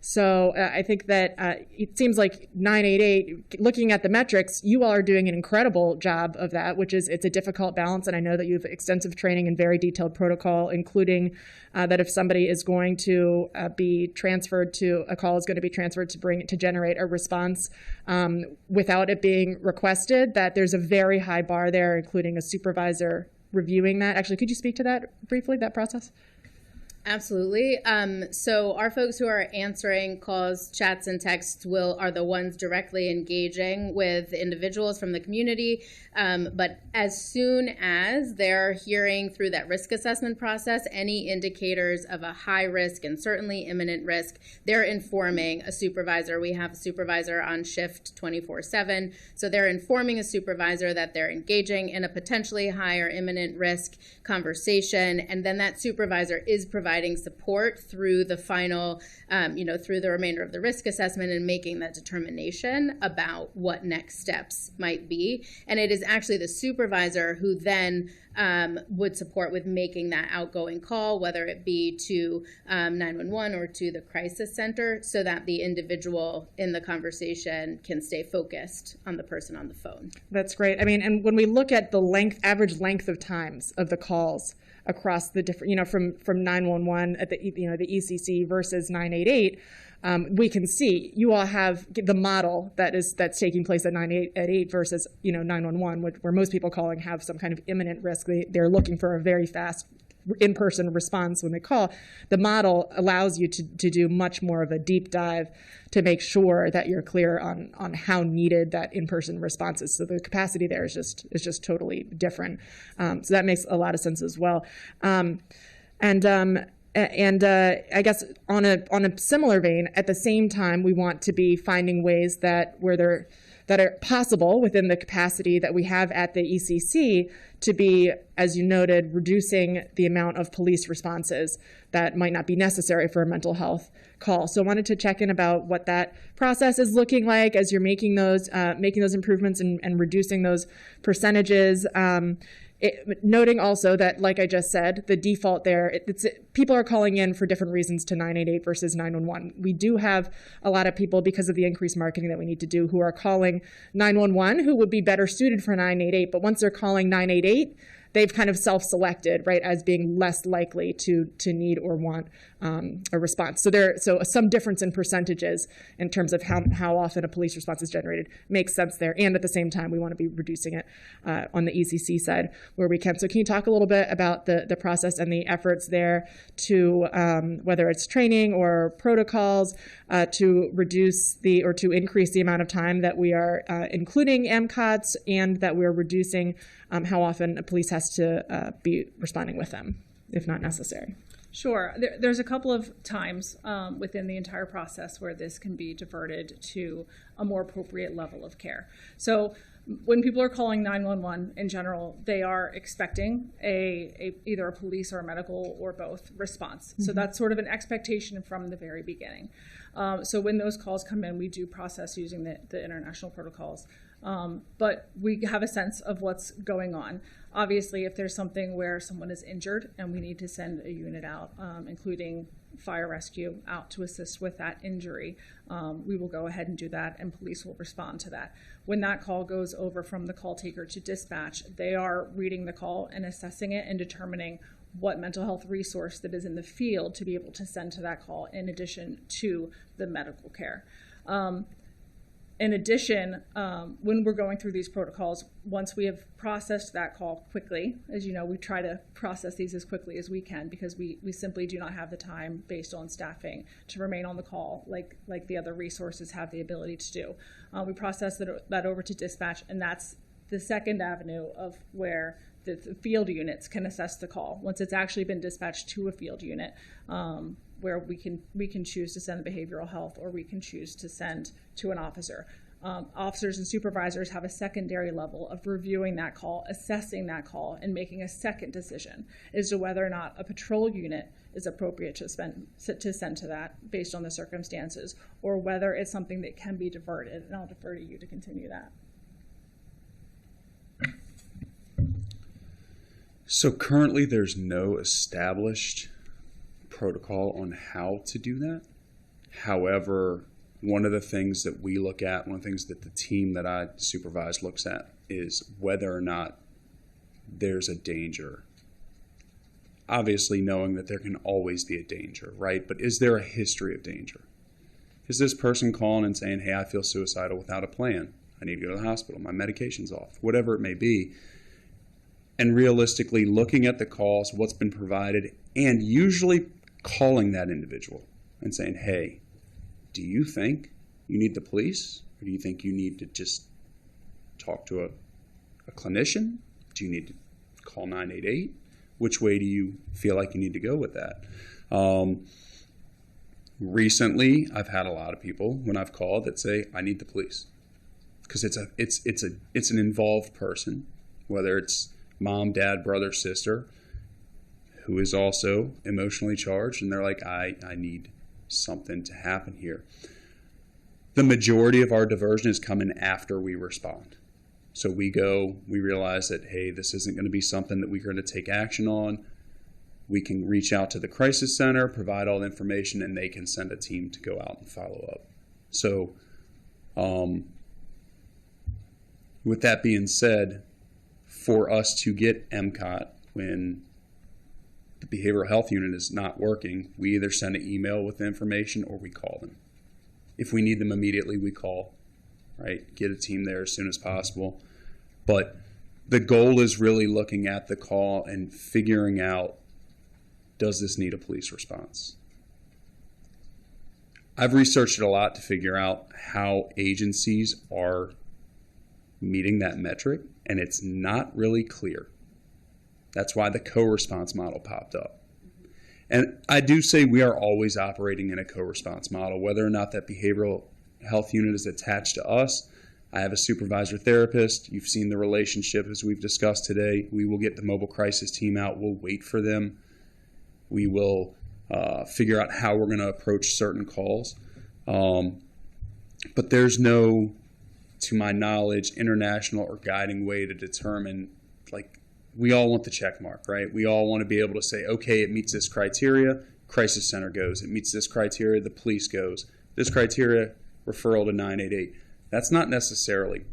N: So I think that it seems like 988, looking at the metrics, you all are doing an incredible job of that, which is it's a difficult balance. And I know that you have extensive training and very detailed protocol, including that if somebody is going to be transferred to, a call is going to be transferred to generate a response without it being requested, that there's a very high bar there, including a supervisor reviewing that. Actually, could you speak to that briefly, that process?
D: Absolutely. So our folks who are answering calls, chats, and texts are the ones directly engaging with individuals from the community. But as soon as they're hearing through that risk assessment process any indicators of a high risk and certainly imminent risk, they're informing a supervisor. We have a supervisor on shift 24/7. So they're informing a supervisor that they're engaging in a potentially high or imminent risk conversation. And then that supervisor is providing support through the final, through the remainder of the risk assessment and making that determination about what next steps might be. And it is actually the supervisor who then would support with making that outgoing call, whether it be to 911 or to the crisis center, so that the individual in the conversation can stay focused on the person on the phone.
N: That's great. I mean, and when we look at the average length of times of the calls across the different, from 911 at the ECC versus 988, we can see you all have the model that's taking place at 988 versus 911, where most people calling have some kind of imminent risk. They're looking for a very fast in-person response when they call. The model allows you to do much more of a deep dive to make sure that you're clear on how needed that in-person response is. So the capacity there is just totally different. So that makes a lot of sense as well. I guess on a similar vein, at the same time, we want to be finding ways that are possible within the capacity that we have at the ECC to be, as you noted, reducing the amount of police responses that might not be necessary for a mental health call. So I wanted to check in about what that process is looking like as you're making those improvements and reducing those percentages. Noting also that, like I just said, the default there, people are calling in for different reasons to 988 versus 911. We do have a lot of people, because of the increased marketing that we need to do, who are calling 911 who would be better suited for 988. But once they're calling 988, they've kind of self-selected, right, as being less likely to need or want a response. So some difference in percentages in terms of how often a police response is generated makes sense there. And at the same time, we want to be reducing it on the ECC side where we can. So can you talk a little bit about the process and the efforts there to, whether it's training or protocols, to reduce or to increase the amount of time that we are including MCOTs and that we're reducing how often a police has to be responding with them, if not necessary?
M: Sure. There's a couple of times within the entire process where this can be diverted to a more appropriate level of care. So when people are calling 911 in general, they are expecting either a police or a medical or both response. Mm-hmm. So that's sort of an expectation from the very beginning. So when those calls come in, we do process using the international protocols. But we have a sense of what's going on. Obviously, if there's something where someone is injured and we need to send a unit out, including fire rescue out to assist with that injury, we will go ahead and do that, and police will respond to that. When that call goes over from the call taker to dispatch, they are reading the call and assessing it and determining what mental health resource that is in the field to be able to send to that call in addition to the medical care. In addition, when we're going through these protocols, once we have processed that call quickly, as you know, we try to process these as quickly as we can because we simply do not have the time based on staffing to remain on the call like the other resources have the ability to do. We process that over to dispatch, and that's the second avenue of where the field units can assess the call. Once it's actually been dispatched to a field unit, where we can choose to send behavioral health or we can choose to send to an officer. Officers and supervisors have a secondary level of reviewing that call, assessing that call, and making a second decision as to whether or not a patrol unit is appropriate to send to that based on the circumstances, or whether it's something that can be diverted. And I'll defer to you to continue that.
C: So currently there's no established protocol on how to do that, However, one of the things that we look at, one of the things that the team that I supervise looks at, is whether or not there's a danger. Obviously knowing that there can always be a danger, right? But is there a history of danger? Is this person calling and saying, hey, I feel suicidal without a plan. I need to go to the hospital. My medication's off. Whatever it may be. And realistically looking at the calls, what's been provided, and usually calling that individual and saying, hey, do you think you need the police? Or do you think you need to just talk to a clinician? Do you need to call 988? Which way do you feel like you need to go with that? Recently, I've had a lot of people when I've called that say, I need the police. Because it's an involved person, whether it's mom, dad, brother, sister, who is also emotionally charged, and they're like, I need something to happen here. The majority of our diversion is coming after we respond. So we realize that, hey, this isn't going to be something that we're going to take action on. We can reach out to the crisis center, provide all the information, and they can send a team to go out and follow up. So with that being said, for us to get MCOT when the behavioral health unit is not working, we either send an email with the information or we call them. If we need them immediately, we call, right? Get a team there as soon as possible. But the goal is really looking at the call and figuring out, does this need a police response? I've researched it a lot to figure out how agencies are meeting that metric, and it's not really clear. That's why the co-response model popped up. And I do say we are always operating in a co-response model, whether or not that behavioral health unit is attached to us. I have a supervisor therapist. You've seen the relationship as we've discussed today. We will get the mobile crisis team out. We'll wait for them. We will figure out how we're going to approach certain calls. But there's no, to my knowledge, international or guiding way to determine, like, we all want the check mark, right? We all want to be able to say, okay, it meets this criteria, crisis center goes. It meets this criteria, the police goes. This criteria, referral to 988. That's not necessarily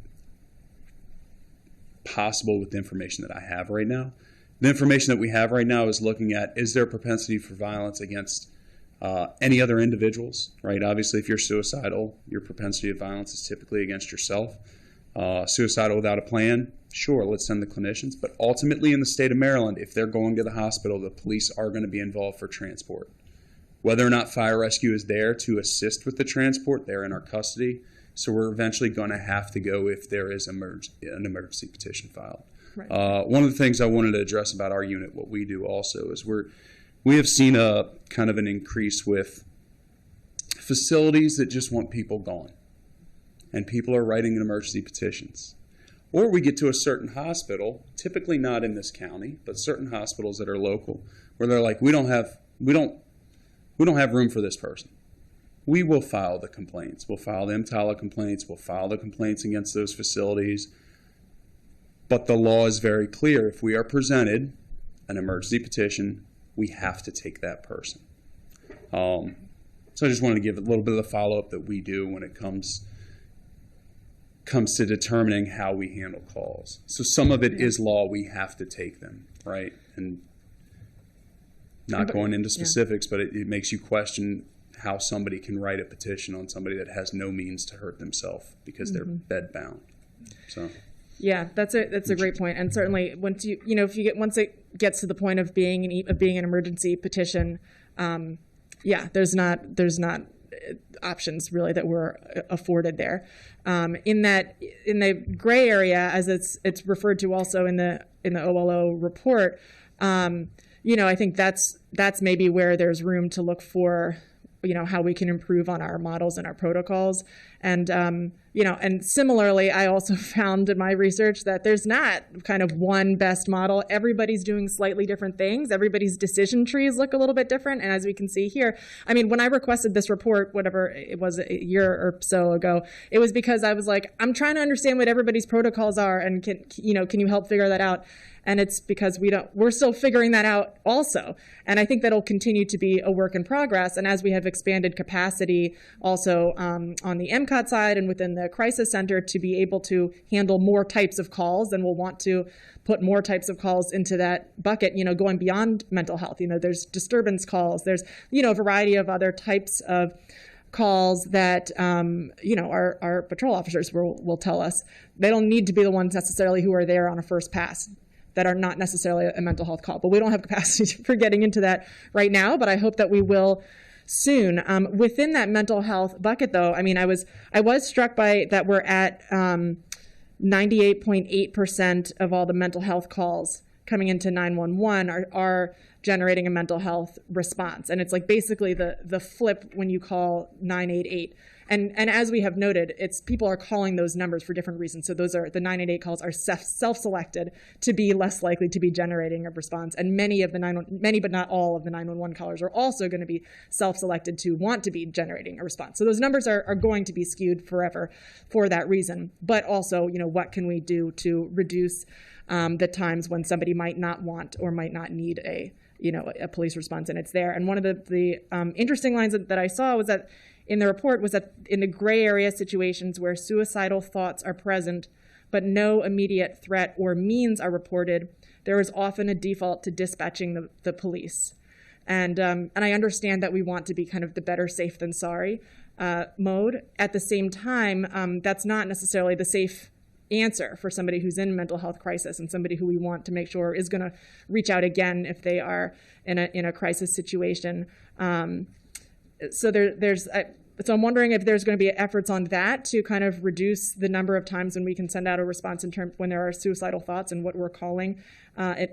C: possible with the information that I have right now. The information that we have right now is looking at, is there a propensity for violence against any other individuals, right? Obviously, if you're suicidal, your propensity of violence is typically against yourself. Suicidal without a plan, sure, let's send the clinicians. But ultimately, in the state of Maryland, if they're going to the hospital, the police are going to be involved for transport. Whether or not fire rescue is there to assist with the transport, they're in our custody. So we're eventually going to have to go if there is an emergency petition filed. Right. One of the things I wanted to address about our unit, what we do also, is we have seen a kind of an increase with facilities that just want people gone. And people are writing emergency petitions. Or we get to a certain hospital, typically not in this county, but certain hospitals that are local, where they're like, we don't have room for this person. We will file the complaints. We'll file the EMTALA complaints. We'll file the complaints against those facilities. But the law is very clear. If we are presented an emergency petition, we have to take that person. So I just wanted to give a little bit of the follow-up that we do when it comes to determining how we handle calls. So some of it is law. We have to take them, right? And not going into specifics, but it makes you question how somebody can write a petition on somebody that has no means to hurt themselves because they're bedbound. So.
N: Yeah, that's a great point. And certainly once once it gets to the point of being an emergency petition, there's not options really that we're afforded there. In the gray area, as it's referred to also in the OLO report, I think that's maybe where there's room to look for how we can improve on our models and our protocols. And, and similarly, I also found in my research that there's not kind of one best model. Everybody's doing slightly different things. Everybody's decision trees look a little bit different. And as we can see here, I mean, when I requested this report, whatever it was a year or so ago, it was because I was like, I'm trying to understand what everybody's protocols are. And can you help figure that out? And it's because we're still figuring that out also. And I think that'll continue to be a work in progress. And as we have expanded capacity also on the MCOT side and within the crisis center to be able to handle more types of calls, then we'll want to put more types of calls into that bucket, going beyond mental health. There's disturbance calls, there's, a variety of other types of calls that, our patrol officers will tell us. They don't need to be the ones necessarily who are there on a first pass that are not necessarily a mental health call. But we don't have capacity for getting into that right now, but I hope that we will soon. Within that mental health bucket, though, I was struck by that we're at 98.8% of all the mental health calls coming into 911 are generating a mental health response. And it's like basically the flip when you call 988. And as we have noted, people are calling those numbers for different reasons. So those are the 988 calls are self-selected to be less likely to be generating a response. And many but not all of the 911 callers are also going to be self-selected to want to be generating a response. So those numbers are going to be skewed forever for that reason. But also, what can we do to reduce the times when somebody might not want or might not need a police response and it's there. And one of the interesting lines that I saw was that in the report was that in the gray area situations where suicidal thoughts are present, but no immediate threat or means are reported, there is often a default to dispatching the police. And I understand that we want to be kind of the better safe than sorry mode. At the same time, that's not necessarily the safe answer for somebody who's in mental health crisis and somebody who we want to make sure is going to reach out again if they are in a crisis situation. So I'm wondering if there's going to be efforts on that to kind of reduce the number of times when we can send out a response in terms when there are suicidal thoughts and what we're calling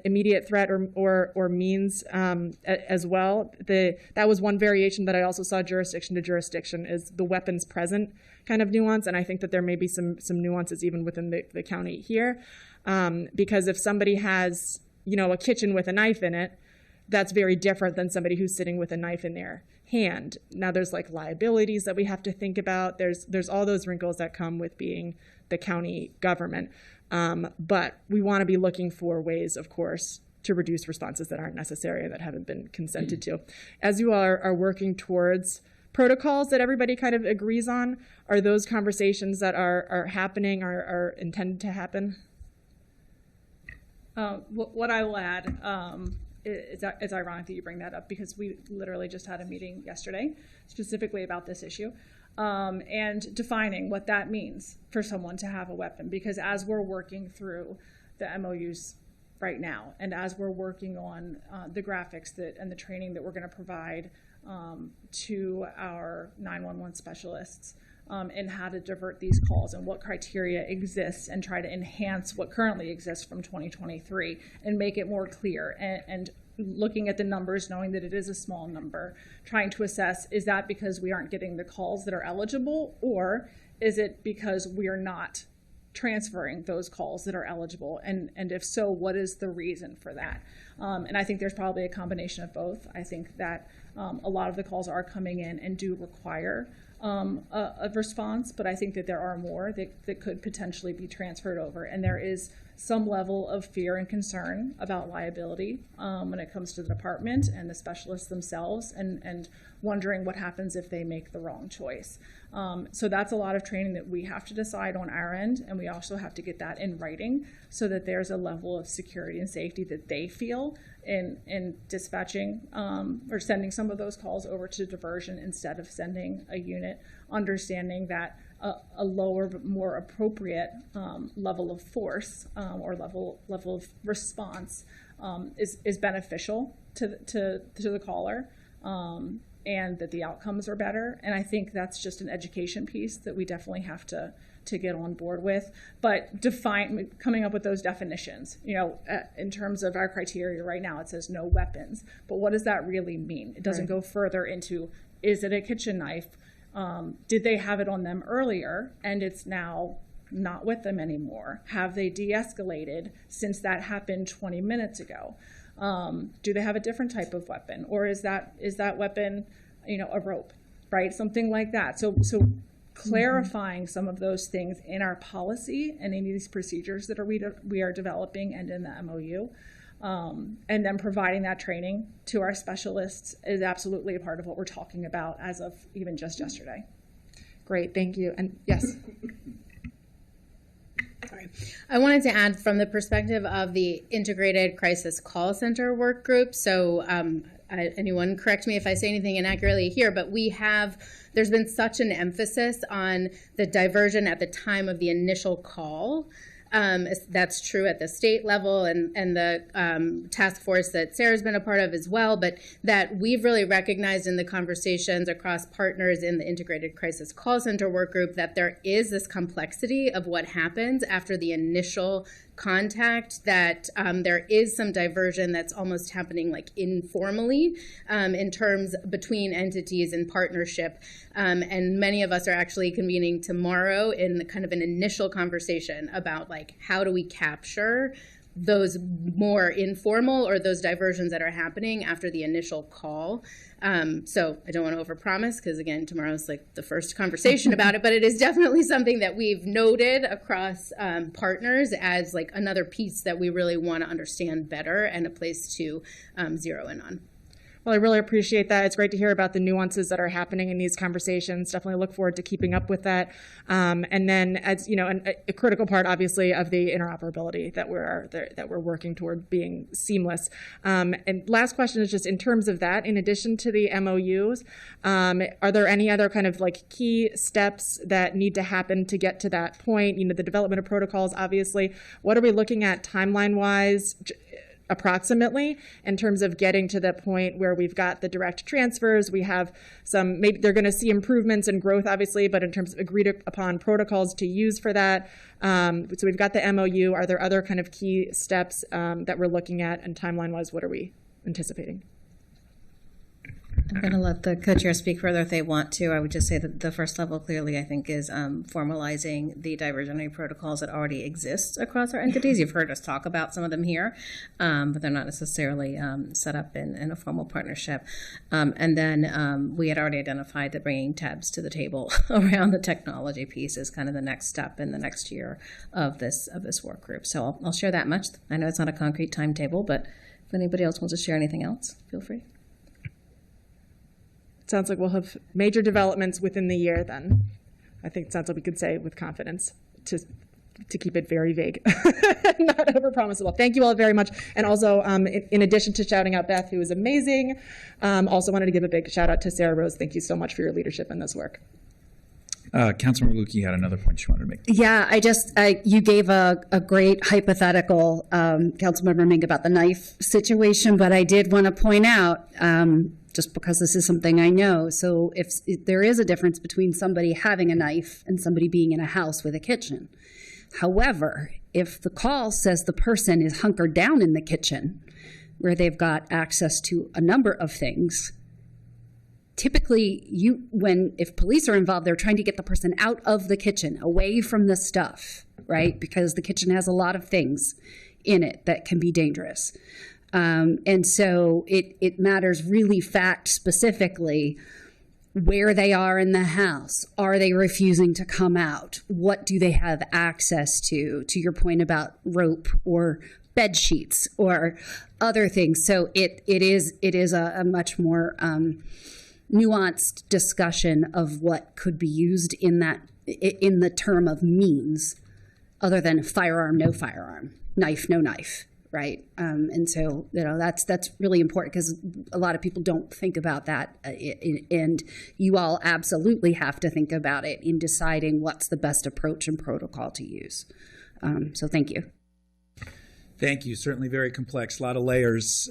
N: immediate threat or means as well. That was one variation that I also saw jurisdiction to jurisdiction is the weapons present kind of nuance, and I think that there may be some nuances even within the county here, because if somebody has a kitchen with a knife in it, that's very different than somebody who's sitting with a knife in their hand. Now there's like liabilities that we have to think about. There's all those wrinkles that come with being the county government. But we want to be looking for ways, of course, to reduce responses that aren't necessary and that haven't been consented to. As you are working towards protocols that everybody kind of agrees on, are those conversations that are happening, are intended to happen?
M: What I will add, it's ironic that you bring that up because we literally just had a meeting yesterday specifically about this issue and defining what that means for someone to have a weapon. Because as we're working through the MOUs right now and as we're working on the graphics and the training that we're going to provide to our 911 specialists and how to divert these calls and what criteria exists and try to enhance what currently exists from 2023 and make it more clear and looking at the numbers, knowing that it is a small number, trying to assess, is that because we aren't getting the calls that are eligible, or is it because we are not transferring those calls that are eligible? And if so, what is the reason for that? And I think there's probably a combination of both. I think that a lot of the calls are coming in and do require a response, but I think that there are more that could potentially be transferred over. And there is some level of fear and concern about liability when it comes to the department and the specialists themselves and wondering what happens if they make the wrong choice. So that's a lot of training that we have to decide on our end, and we also have to get that in writing so that there's a level of security and safety that they feel in dispatching or sending some of those calls over to diversion instead of sending a unit, understanding that a lower but more appropriate level of force or level of response is beneficial to the caller. And that the outcomes are better. And I think that's just an education piece that we definitely have to get on board with. But coming up with those definitions, in terms of our criteria right now, it says no weapons. But what does that really mean? It doesn't go further into, is it a kitchen knife? Did they have it on them earlier and it's now not with them anymore? Have they de-escalated since that happened 20 minutes ago? Do they have a different type of weapon, or is that weapon, a rope, right? Something like that. So clarifying some of those things in our policy and in these procedures that we are developing and in the MOU. And then providing that training to our specialists is absolutely a part of what we're talking about as of even just yesterday.
N: Great, thank you. And yes.
D: I wanted to add from the perspective of the Integrated Crisis Call Center work group. So anyone correct me if I say anything inaccurately here, but there's been such an emphasis on the diversion at the time of the initial call. That's true at the state level and the task force that Sarah's been a part of as well, but that we've really recognized in the conversations across partners in the Integrated Crisis Call Center work group that there is this complexity of what happens after the initial contact, that there is some diversion that's almost happening like informally in terms between entities and partnership. And many of us are actually convening tomorrow in kind of an initial conversation about like how do we capture those more informal or those diversions that are happening after the initial call. So I don't want to overpromise because again, tomorrow's like the first conversation about it, but it is definitely something that we've noted across partners as like another piece that we really want to understand better and a place to zero in on.
N: Well, I really appreciate that. It's great to hear about the nuances that are happening in these conversations. Definitely look forward to keeping up with that. And then, as you know, a critical part, obviously, of the interoperability that we're working toward being seamless. And last question is just in terms of that. In addition to the MOUs, are there any other kind of like key steps that need to happen to get to that point? You know, the development of protocols, obviously. What are we looking at timeline-wise? Approximately in terms of getting to the point where we've got the direct transfers, we have some, maybe they're going to see improvements and growth obviously, but in terms of agreed upon protocols to use for that. So we've got the MOU. Are there other kind of key steps that we're looking at, and timeline wise, what are we anticipating?
E: I'm going to let the co-chair speak further if they want to. I would just say that the first level clearly, I think, is formalizing the diversionary protocols that already exist across our entities. You've heard us talk about some of them here, but they're not necessarily set up in a formal partnership. And then we had already identified that bringing TABs to the table around the technology piece is kind of the next step in the next year of this work group. So I'll share that much. I know it's not a concrete timetable, but if anybody else wants to share anything else, feel free.
N: Sounds like we'll have major developments within the year then. I think it sounds like we could say with confidence to keep it very vague, not overpromisable. Thank you all very much. And also, in addition to shouting out Beth, who is amazing, also wanted to give a big shout out to Sarah Rose. Thank you so much for your leadership in this work.
A: Councilmember Lukie had another point she wanted to make.
J: Yeah, you gave a great hypothetical, Councilmember Mink, about the knife situation, but I did want to point out, just because this is something I know, so if there is a difference between somebody having a knife and somebody being in a house with a kitchen. However, if the call says the person is hunkered down in the kitchen, where they've got access to a number of things, typically if police are involved, they're trying to get the person out of the kitchen, away from the stuff, right? Because the kitchen has a lot of things in it that can be dangerous. And so it matters really fact specifically where they are in the house. Are they refusing to come out? What do they have access to your point about rope or bed sheets or other things. So it is a much more nuanced discussion of what could be used in the term of means, other than firearm, no firearm, knife, no knife, right? And so that's really important because a lot of people don't think about that, and you all absolutely have to think about it in deciding what's the best approach and protocol to use. So thank you.
A: Thank you. Certainly very complex, a lot of layers.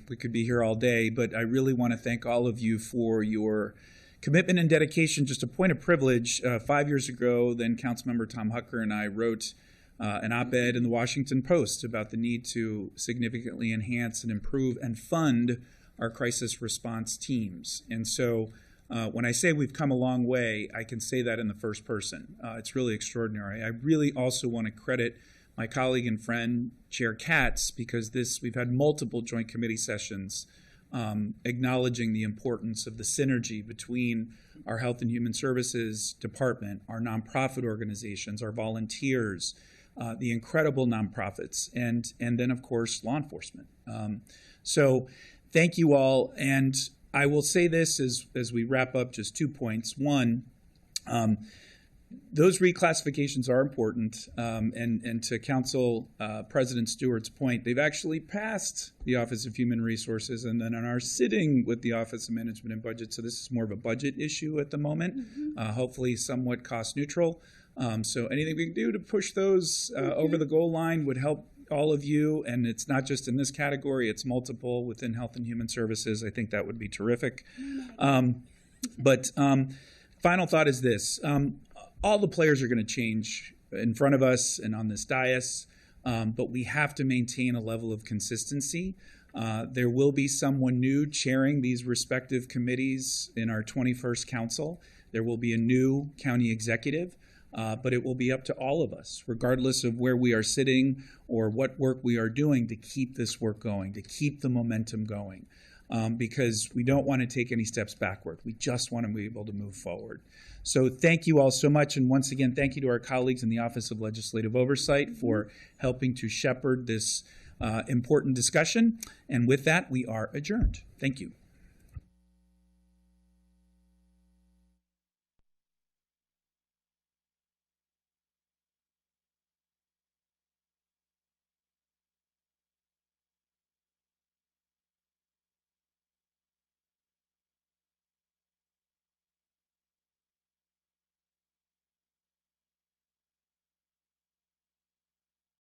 A: We could be here all day, but I really want to thank all of you for your commitment and dedication. Just a point of privilege, 5 years ago, then Councilmember Tom Hucker and I wrote an op-ed in the Washington Post about the need to significantly enhance and improve and fund our crisis response teams. And so when I say we've come a long way, I can say that in the first person. It's really extraordinary. I really also want to credit my colleague and friend, Chair Katz, because we've had multiple joint committee sessions acknowledging the importance of the synergy between our Health and Human Services Department, our nonprofit organizations, our volunteers, the incredible nonprofits, and then, of course, law enforcement. So thank you all. And I will say this as we wrap up, just 2 points. One, those reclassifications are important, and to Council President Stewart's point, they've actually passed the Office of Human Resources and then are sitting with the Office of Management and Budget, so this is more of a budget issue at the moment, hopefully somewhat cost neutral. So anything we can do to push those over the goal line would help all of you, and it's not just in this category, it's multiple within Health and Human Services. I think that would be terrific. But final thought is this. All the players are going to change in front of us and on this dais, but we have to maintain a level of consistency. There will be someone new chairing these respective committees in our 21st council. There will be a new county executive, but it will be up to all of us, regardless of where we are sitting or what work we are doing, to keep this work going, to keep the momentum going, because we don't want to take any steps backward. We just want to be able to move forward. So thank you all so much. And once again, thank you to our colleagues in the Office of Legislative Oversight for helping to shepherd this important discussion. And with that, we are adjourned. Thank you.